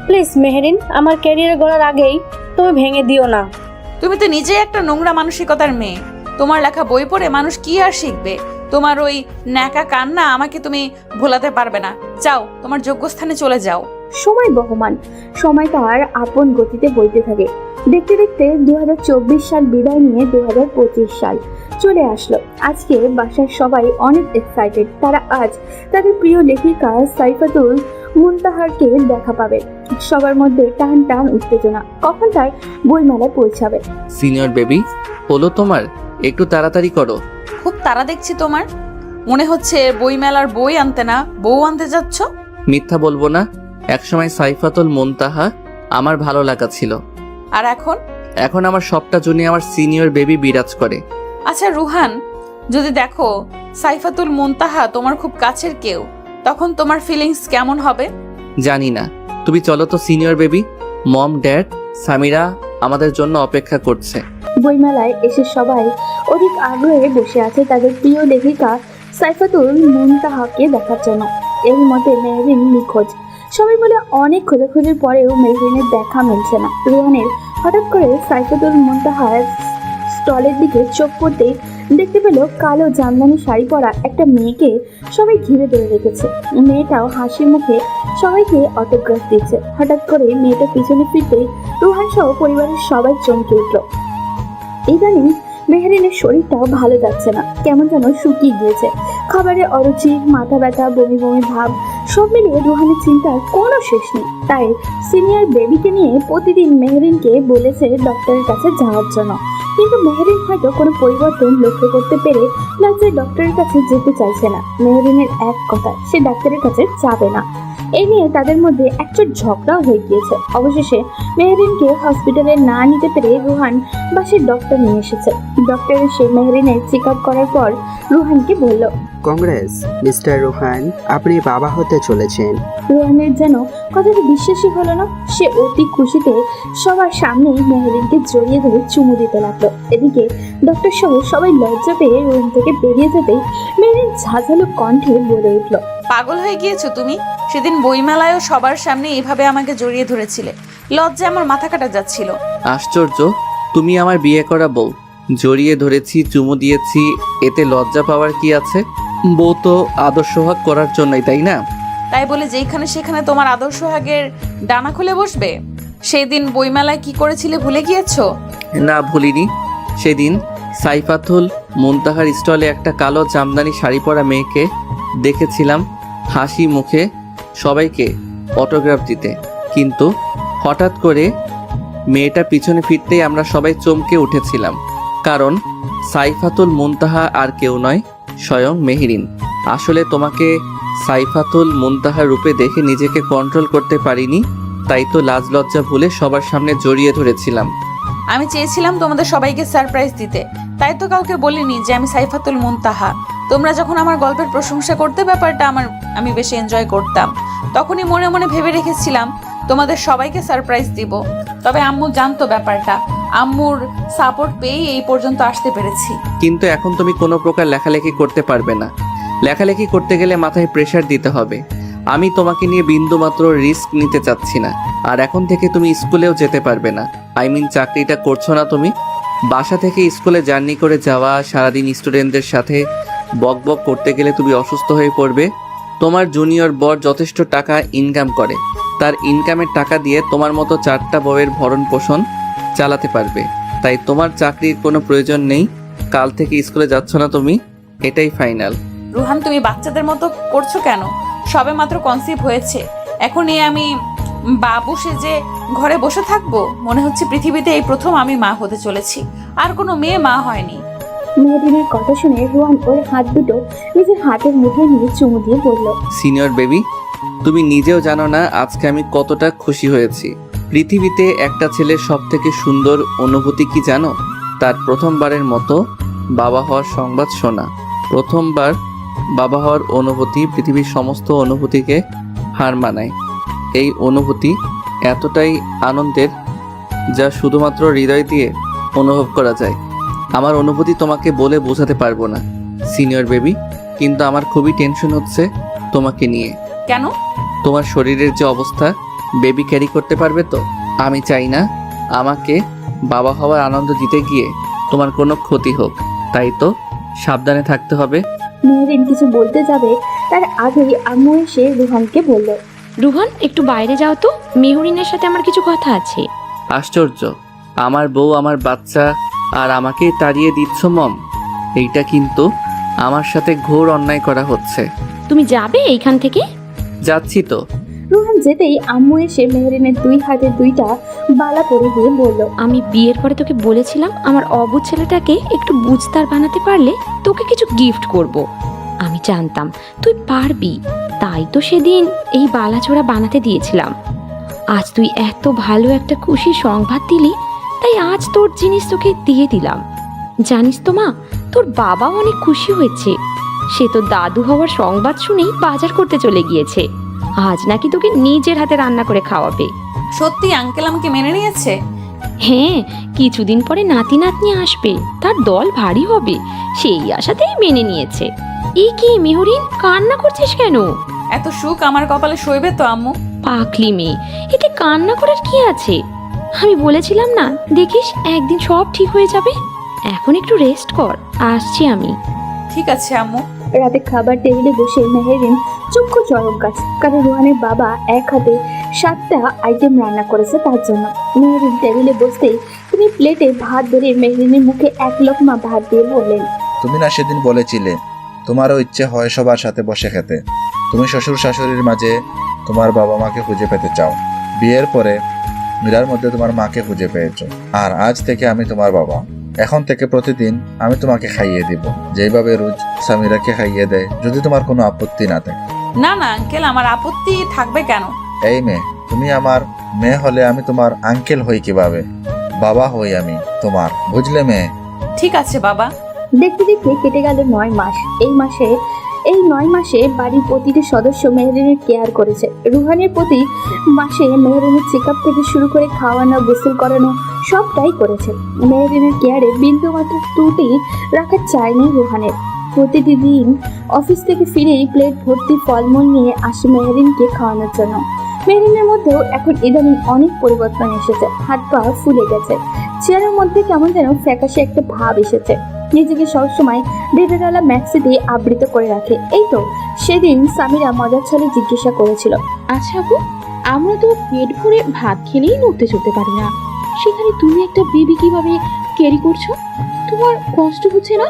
প্লিজ মেহেরিন, আমার ক্যারিয়ার গড়ার আগেই তুমি ভেঙে দিও না। তুমি তো নিজেই একটা নোংরা মানসিকতার মেয়ে। তোমার লেখা বই পড়ে মানুষ কি আর শিখবে? তোমার ওই ন্যাকা কান্না আমাকে তুমি ভোলাতে পারবে না। যাও, তোমার যোগ্য স্থানে চলে যাও। সময় বহমান, সময় তার আপন গতিতে বইতে থাকে। দেখতে দেখতে 2024 সাল বিদায় নিয়ে 2025 সাল চলে আসলো। আজকে বাসার সবাই অনেক এক্সাইটেড। তারা আজ তাদের প্রিয় লেখিকা সাইফাতুল মুনতাহারকে দেখা পাবে। সবার মধ্যে টান টান উত্তেজনা, কখন তার বইমেলায় পৌঁছাবে। সিনিয়র বেবি, হলো তোমার? একটু তাড়াতাড়ি করো। খুব তাড়া দেখছি তোমার। মনে হচ্ছে বইমেলার বই আনতে না বউ আনতে যাচ্ছ। মিথ্যা বলবো না, একসময় সাইফাতুল মুনতাহা আমার ভালো লাগা ছিল, আর এখন? এখন আমার সবটা জন্য আমার সিনিয়র বেবি বিরাজ করে। আচ্ছা রুহান, যদি দেখো সাইফাতুল মুনতাহা তোমার খুব কাছের কেউ, তখন তোমার ফিলিংস কেমন হবে? জানি না। তুমি চলো তো senior baby, mom dad Samira আমাদের জন্য অপেক্ষা করছে। বইমেলায় এসে সবাই অধিক আগ্রহে বসে আছে তাদের প্রিয় লেখিকা সাইফাতুল মুনতাহাকে দেখার জন্য। এর মধ্যে মেহরিন নিখোঁজ। সবাই বলে অনেক খোঁজাখুঁজির পরেও মেহরিনের দেখা মিলছে না। রুহানের হঠাৎ করে সাইফাতুল মুনতাহার স্টলের দিকে চোখ পড়তে দেখতে পেল কালো জামদানি শাড়ি পরা একটা মেয়েকে সবাই ঘিরে ধরে রেখেছে। মেয়েটাও হাসি মুখে সবাইকে অটোগ্রাফ দিচ্ছে। হঠাৎ করে মেয়েটা পিছনে ফিরতে রুহান সহ পরিবারের সবাই চমকে উঠল। ইদানিং মেহরিনের শরীরটাও ভালো যাচ্ছে না, কেমন যেন শুকিয়ে গিয়েছে। খাবারের অরুচি, মাথা ব্যথা, বমি বমি ভাব, সব মিলিয়ে রুহানের চিন্তার কোনো শেষ নেই। তাই সিনিয়র বেবিকে নিয়ে প্রতিদিন মেহরিনকে বলেছে ডক্টরের কাছে যাওয়ার জন্য। কিন্তু মেহরিন হয়তো কোনো পরিবর্তন লক্ষ্য করতে পেরে লজ্জায় ডক্টরের কাছে যেতে চাইছে না। মেহরিনের এক কথা, সে ডাক্তারের কাছে যাবে না। এই নিয়ে তাদের মধ্যে একটা ঝগড়া হয়ে গিয়েছে। অবশেষে মেহরিনকে হসপিটালে না নিতে পেরে রুহান বাসের ডক্টর নিয়ে এসেছে। ডক্টর এসে মেহরিনের চেক আপ করার পর রুহানকে বলল, কংগ্রেস মিস্টার রুহান, আপনি বাবা হতে চলেছেন। রুহানের যেন কথাটা বিশ্বাসই হলো না। সে অতি খুশিতে সবার সামনেই মেহরিনকে জড়িয়ে ধরে চুমু দিতে লাগলো। এদিকে ডক্টর সহ সবাই লজ্জা পেয়ে রুম থেকে বেরিয়ে যেতেই মেহরিন ঝাঁঝালো কণ্ঠে বলে উঠল, পাগল হয়ে গিয়েছো তুমি? সেদিন বইমেলায়ও সবার সামনে এভাবে আমাকে জড়িয়ে ধরেছিলে। লজ্জায় আমার মাথা কাটা যাচ্ছিল। আশ্চর্য, তুমি আমার বিয়ে করা বউ, জড়িয়ে ধরেছি, চুমু দিয়েছি, এতে লজ্জা পাওয়ার কি আছে? বউ তো আদর্শ হক করার জন্যই, তাই না? তাই বলে যেখানে সেখানে তোমার আদর্শ হাগের ডানা খুলে বসবে? সেদিন বইমেলায় কি করেছিলে ভুলে গিয়েছো? না, ভুলিনি। সেদিন সাইফাতুল মুনতাহার স্টলে একটা কালো জামদানি শাড়ি পরা মেয়েকে দেখেছিলাম হাসি মুখে সবাইকে অটোগ্রাফ দিতে, কিন্তু হঠাৎ করে মেয়েটা পিছনে ফিরতেই আমরা সবাই চমকে উঠেছিলাম, কারণ সাইফাতুল মুনতাহা আর কেউ নয়, স্বয়ং মেহরিন। আসলে তোমাকে সাইফাতুল মুনতাহার রূপে দেখে নিজেকে কন্ট্রোল করতে পারিনি, তাই তো লাজ লজ্জা ভুলে সবার সামনে জড়িয়ে ধরেছিলাম। আমি চেয়েছিলাম তোমাদের সবাইকে সারপ্রাইজ দিতে, তাই তো কাউকে বলিনি যে আমি সাইফাতুল মুনতাহা। তোমরা যখন আমার গল্পের প্রশংসা করতে, ব্যাপারটা আমি বেশি এনজয় করতাম। তখনই মনে মনে ভেবে রেখেছিলাম তোমাদের সবাইকে সারপ্রাইজ দিব। তবে আম্মু জানতো ব্যাপারটা। আম্মুর সাপোর্ট পেয়েই এই পর্যন্ত আসতে পেরেছি। কিন্তু এখন তুমি কোনো প্রকার লেখালেখি করতে পারবে না। লেখালেখি করতে গেলে মাথায় প্রেশার দিতে হবে। আমি তোমাকে নিয়ে বিন্দুমাত্র রিস্ক নিতে চাচ্ছি না। আর এখন থেকে তুমি স্কুলেও যেতে পারবে না। চাকরিটা করছো না তুমি? বাসা থেকে স্কুলে জার্নি করে যাওয়া, সারাদিন স্টুডেন্টদের সাথে বকবক করতে গেলে তুমি অসুস্থ হয়ে পড়বে। তোমার জুনিয়র বর যথেষ্ট টাকা ইনকাম করে, তার ইনকামের টাকা দিয়ে তোমার মতো 4টা বউয়ের ভরণ পোষণ চালাতে পারবে। তাই তোমার চাকরির কোনো প্রয়োজন নেই। কাল থেকে স্কুলে যাচ্ছ না তুমি, এটাই ফাইনাল। রুহান, তুমি বাচ্চাদের মতো করছো কেন? সবে মাত্র কনসিভ হয়েছে, এখনই আমি বাবু সেজে ঘরে বসে থাকবো? মনে হচ্ছে পৃথিবীতে এই প্রথম আমি মা হতে চলেছি। আর কোনো মেয়ে মা হয়নি। মেহরিনের কথা শুনে রুহান ওর হাত দুটো নিজের হাতের মুঠে নিয়ে চুমু দিয়ে বলল, সিনিয়র বেবি, তুমি নিজেও জানো না আজকে আমি কতটা খুশি হয়েছি। পৃথিবীতে একটা ছেলের সব থেকে সুন্দর অনুভূতি কি জানো? তার প্রথমবারের মতো বাবা হওয়ার সংবাদ শোনা। প্রথমবার বাবা হওয়ার অনুভূতি পৃথিবীর সমস্ত অনুভূতিকে হার মানায়। এই অনুভূতি এতটাই আনন্দের যা শুধুমাত্র হৃদয় দিয়ে অনুভব করা যায়। আমার অনুভূতি তোমাকে বলে বোঝাতে পারবো না সিনিয়র বেবি, কিন্তু আমার খুবই টেনশন হচ্ছে তোমাকে নিয়ে। কেন? তোমার শরীরের যে অবস্থা, বেবি ক্যারি করতে পারবে তো? আমি চাই না আমাকে বাবা হওয়ার আনন্দ দিতে গিয়ে তোমার কোনো ক্ষতি হোক, তাই তো সাবধানে থাকতে হবে। মেহরিন কিছু বলতে যাবে তার আগেই আম্মু এসে রুহানকে বলল, রুহান, একটু বাইরে যাও তো, মেহরিনের সাথে আমার কিছু কথা আছে। আশ্চর্য, আমার বউ আমার বাচ্চা আর আমাকেই তাড়িয়ে দিচ্ছ মম। এইটা কিন্তু আমার সাথে ঘোর অন্যায় করা হচ্ছে। তুমি যাবে এইখান থেকে? যাচ্ছি তো। রুহান যেতেই আম্মু এসে মেহরিনের 2 হাতে 2টা বালা পরে দিয়ে বলল, আমি বিয়ের পরে তোকে বলেছিলাম আমার অবুঝ ছেলেটাকে একটু বুঝতার বানাতে পারলে তোকে কিছু গিফট করব। আমি জানতাম তুই পারবি, তাই তো সেদিন এই বালাচোরা বানাতে দিয়েছিলাম। আজ তুই এত ভালো একটা খুশি সংবাদ দিলি, তাই আজ তোর জিনিস তোকে দিয়ে দিলাম। জানিস তো মা, তোর বাবাও অনেক খুশি হয়েছে। সে তো দাদু হওয়ার সংবাদ শুনেই বাজার করতে চলে গিয়েছে। আজ নাকি তোকে নিজের হাতে রান্না করে খাওয়াবে। সত্যি আঙ্কেল আমাকে মেনে নিয়েছে? হ্যাঁ, কিছুদিন পরে নাতি নাতনি আসবে, তার দল ভারী হবে, সেই আশাতেই মেনে নিয়েছে। এই কি মেহরিন, কান্না করছিস কেন? এত সুখ আমার কপালে সইবে তো আম্মু? পাকলি মেয়ে, এতে কান্না করার কি আছে? আমি বলেছিলাম না, দেখিস একদিন সব ঠিক হয়ে যাবে। এখন একটু রেস্ট কর, আসছি আমি। ঠিক আছে আম্মু। রাতে খাবার টেবিলে বসে মেহরিন চক্ষু চরক গাছ, কারণ রুহানের বাবা এক হাতে 7টা আইটেম রান্না করেছে তার জন্য। মেহরিন টেবিলে বসতেই তিনি প্লেটে ভাত ধরে মেহরিনের মুখে 1 লোকমা ভাত দিয়ে বললেন, তুমি না সেদিন বলেছিলে তোমারও ইচ্ছে হয় সবার সাথে বসে খেতে। তুমি শ্বশুর শাশুড়ির মাঝে তোমার বাবা মাকে খুঁজে পেতে চাও। বিয়ের পরে মীরার মধ্যে তোমার মাকে খুঁজে পেয়েছো, আর আজ থেকে আমি তোমার বাবা। এখন থেকে প্রতিদিন আমি তোমাকে খাইয়ে দিব, যেভাবে রোজ সামিরাকে খাইয়ে দেয়, যদি তোমার কোনো আপত্তি না থাকে। না না আঙ্কেল, আমার আপত্তি থাকবে কেন? এই মেয়ে, তুমি আমার মেয়ে হলে আমি তোমার আঙ্কেল হই কিভাবে? বাবা হই আমি তোমার, বুঝলে মেয়ে? ঠিক আছে বাবা। দেখতে দেখতে কেটে গেল 9 মাস। এই 9 মাসে বাড়ির প্রতিটি সদস্য মেহরিনের কেয়ার করেছে। রুহানের প্রতি মাসে মেহরিনের চেকআপ থেকে শুরু করে খাওয়ানো, গোসল করানো সবটাই করেছে। মেহরিনের কেয়ারে বিন্দুমাত্র ত্রুটি রাখা চায়নি রুহানের। প্রতিটি দিন অফিস থেকে ফিরেই প্লেট ভর্তি ফলমূল নিয়ে আসে মেহরিনকে খাওয়ানোর জন্য। মেহরিনের মধ্যেও এখন ইদানিং অনেক পরিবর্তন এসেছে। হাত পা ফুলে গেছে, চেয়ারের মধ্যে কেমন যেন ফ্যাকাশে একটা ভাব এসেছে। নিজেকে সবসময় ডেটাডালা ম্যাক্সি দিয়ে আবৃত করে রাখে। এই তো সেদিন সামিরা মজার ছলে জিজ্ঞাসা করেছিল, আচ্ছা আপু, আমরা তো পেট ভরে ভাত খেলেই নড়তে চলতে পারি না, সেখানে তুমি একটা বেবি কিভাবে ক্যারি করছো? তোমার কষ্ট হচ্ছে না?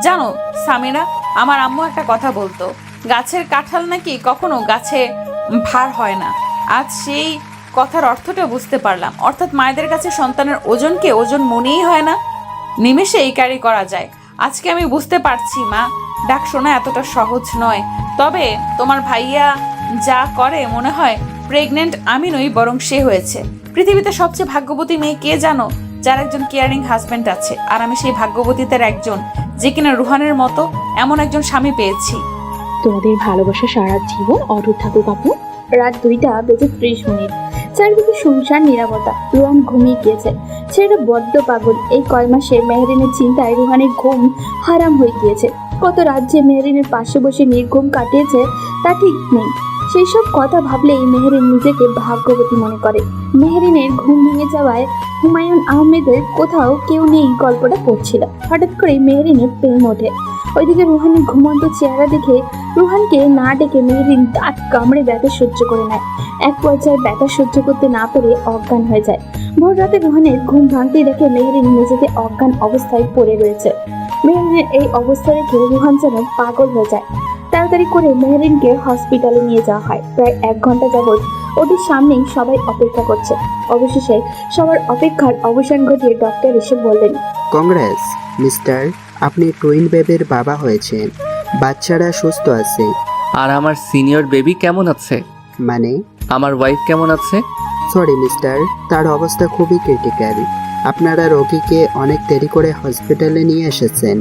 জানো সামিরা, আমার আম্মু একটা কথা বলতো, গাছের কাঁঠাল নাকি কখনো গাছে ভার হয় না। আজ সেই কথার অর্থটা বুঝতে পারলাম। অর্থাৎ মায়েদের কাছে সন্তানের ওজনকে ওজন মনেই হয় না, নিমেষেই ক্যারি করা যায়। আজকে আমি বুঝতে পারছি মা, ডাক শোনা এতটা সহজ নয়। তবে তোমার ভাইয়া যা করে মনে হয় প্রেগনেন্ট আমি নই, বরং সে হয়েছে। পৃথিবীতে সবচেয়ে ভাগ্যবতী মেয়ে কে জানো? যার একজন কেয়ারিং হাজব্যান্ড আছে। আর আমি সেই ভাগ্যবতীদের একজন, যে কিনা রুহানের মতো এমন একজন স্বামী পেয়েছি। তোমাদের ভালোবাসা সারা জীবন অটুট থাকুক আপু। রাত 2:30 চারিদিকে শুনশান নীরবতা। রুহান ঘুমিয়ে গিয়েছে। ছেলেটা বড্ড পাগল। এই কয় মাসে মেহরিনের চিন্তায় রুহানের ঘুম হারাম হয়ে গিয়েছে। কত রাত যে মেহরিনের পাশে বসে নির্ঘুম কাটিয়েছে তা ঠিক নেই। সেই সব কথা ভাবলেই মেহরিন নিজেকে ভাগ্যবতী মনে করে। মেহরিনের ঘুম ভেঙে যাওয়ায় হুমায়ুন আহমেদের কোথাও কেউ নেই গল্পটা পড়ছিল। হঠাৎ করে মেহরিনের প্রেম ওঠে। ওইদিকে রুহানের ঘুমন্ত চেহারা দেখে রুহানকে না ডেকে মেহরিন দাঁত কামড়ে ব্যথা সহ্য করে নেয়। এক পর্যায়ে ব্যথা সহ্য করতে না পেরে অজ্ঞান হয়ে যায়। ভোর রাতে রুহানের ঘুম ভাঙতে দেখে মেহরিন নিজেকে অজ্ঞান অবস্থায় পড়ে রয়েছে। মেহরিনের এই অবস্থা দেখে রুহান যেন পাগল হয়ে যায়। তাড়াতাড়ি করে মেহরিনকে হসপিটালে নিয়ে যাওয়া হয়। প্রায় 1 ঘন্টা যাবৎ ওদের সামনেই সবাই অপেক্ষা করছে। অবশেষে সবার অপেক্ষার অবসান ঘটিয়ে ডক্টর এসে বললেন, কংগ্রেস মিস্টার, আপনি টুইন বেবির বাবা হয়েছেন। বাচ্চারা সুস্থ আছে। আর আমার সিনিয়র বেবি কেমন আছে? মানে? আমার ওয়াইফ কেমন আছে? সরি মিস্টার, তার অবস্থা খুবই ক্রিটিক্যাল। আপনারা রোগীকে অনেক দেরি করে হসপিটালে নিয়ে এসেছেন।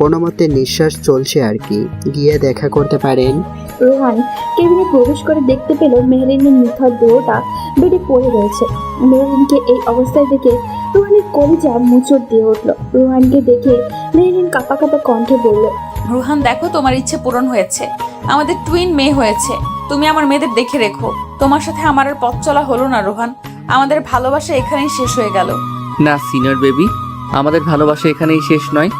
কোনো মতে নিঃশ্বাস চলছে আর কি, গিয়ে দেখা করতে পারেন। রোহান কেবিনে প্রবেশ করে দেখতে পেল মেহরিনের নিথর দেহটা বেডে পড়ে রয়েছে। মেহরিনকে এই অবস্থায় দেখে রোহানের কলিজা মুচড় দিয়ে উঠল। রোহানকে দেখে মেহরিন কাঁপা কাঁপা কণ্ঠে বলল, রুহান দেখো, তোমার ইচ্ছে পূরণ হয়েছে, আমাদের টুইন মেয়ে হয়েছে। তুমি আমার মেয়েদের দেখে রেখো। তোমার সাথে আমার আর পথ চলা হলো না রোহান, আমাদের ভালোবাসা এখানেই শেষ হয়ে গেল। না সিনিয়র বেবি, আমাদের ভালোবাসা এখানেই শেষ নয়,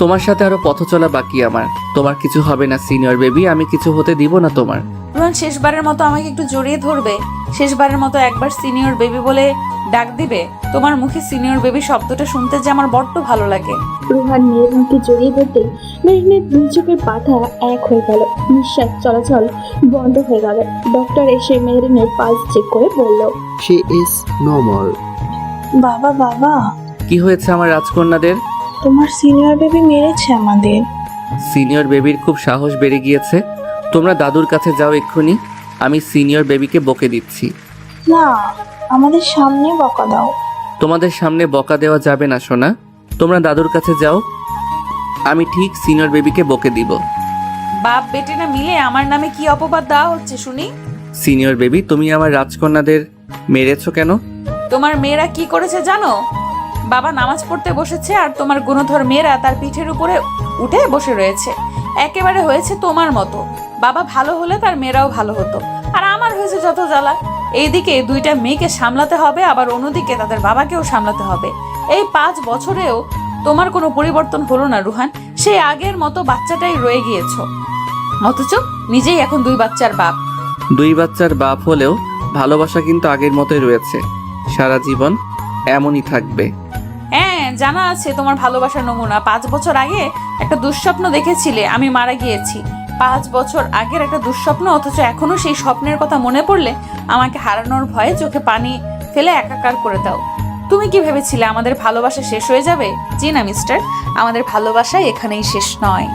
তোমার সাথে আরো পথ চলা বাকি আমার। তোমার কিছু হবে না সিনিয়র বেবি, আমি কিছু হতে দিব না তোমার। রোহান শেষবারের মতো আমাকে একটু জড়িয়ে ধরবে, শেষবারের মতো একবার সিনিয়র বেবি বলে ডাক দিবে। তোমার মুখে সিনিয়র বেবি শব্দটা শুনতে যে আমার বড্ড ভালো লাগে। রোহান মেহরিনকে জড়িয়ে ধরতেই মেহরিনের দুই চোখের পাতা এক হয়ে গেল, নিঃশ্বাস চলাচল বন্ধ হয়ে গেল। ডক্টর এসে মেহরিনের পালস চেক করে বলল, শি ইজ নো মোর। বাবা বাবা, কি হয়েছে আমার রাজকন্যাদের? তোমার সিনিয়র বেবি মেরেছে আমাদের। সিনিয়র বেবির খুব সাহস বেড়ে গিয়েছে। তোমরা দাদুর কাছে যাও এক্ষুনি, আমি সিনিয়র বেবিকে বকে দিচ্ছি। না, আমাদের সামনে বকা দাও। তোমাদের সামনে বকা দেওয়া যাবে না সোনা, তোমরা দাদুর কাছে যাও, আমি ঠিক সিনিয়র বেবিকে বকে দিব। বাপ বেটে না মিলে আমার নামে কি অপবাদ দেওয়া হচ্ছে শুনি? সিনিয়র বেবি, তুমি আমার রাজকন্যাদের মেরেছো কেন? তোমার মেয়েরা কি করেছে জানো? বাবা নামাজ পড়তে বসেছে আর তোমার গুণধর মেয়েরা তার পিঠের উপরে উঠে বসে রয়েছে। একেবারে হয়েছে তোমার মতো। বাবা ভালো হলে তার মেয়েরাও ভালো হতো, আর আমার হয়েছে যত জ্বালা। এইদিকে দুইটা মেয়েকে সামলাতে হবে, আবার অন্যদিকে তাদের বাবাকেও সামলাতে হবে। এই 5 বছরেও তোমার কোনো পরিবর্তন হলো না রুহান, সেই আগের মতো বাচ্চাটাই রয়ে গিয়েছো। অথচ নিজেই এখন 2 বাচ্চার বাপ। 2 বাচ্চার বাপ হলেও ভালোবাসা কিন্তু আগের মতোই রয়েছে, সারা জীবন এমনই থাকবে। হ্যাঁ, জানা আছে তোমার ভালোবাসার নমুনা। 5 বছর আগে একটা দুঃস্বপ্ন দেখেছিলে, আমি মারা গিয়েছি। 5 বছর আগের একটা দুঃস্বপ্ন, অথচ এখনো সেই স্বপ্নের কথা মনে পড়লে আমাকে হারানোর ভয়ে চোখে পানি ফেলে একাকার করে দাও। তুমি কি ভেবেছিলে আমাদের ভালোবাসা শেষ হয়ে যাবে? জি না মিস্টার, আমাদের ভালোবাসা এখানেই শেষ নয়।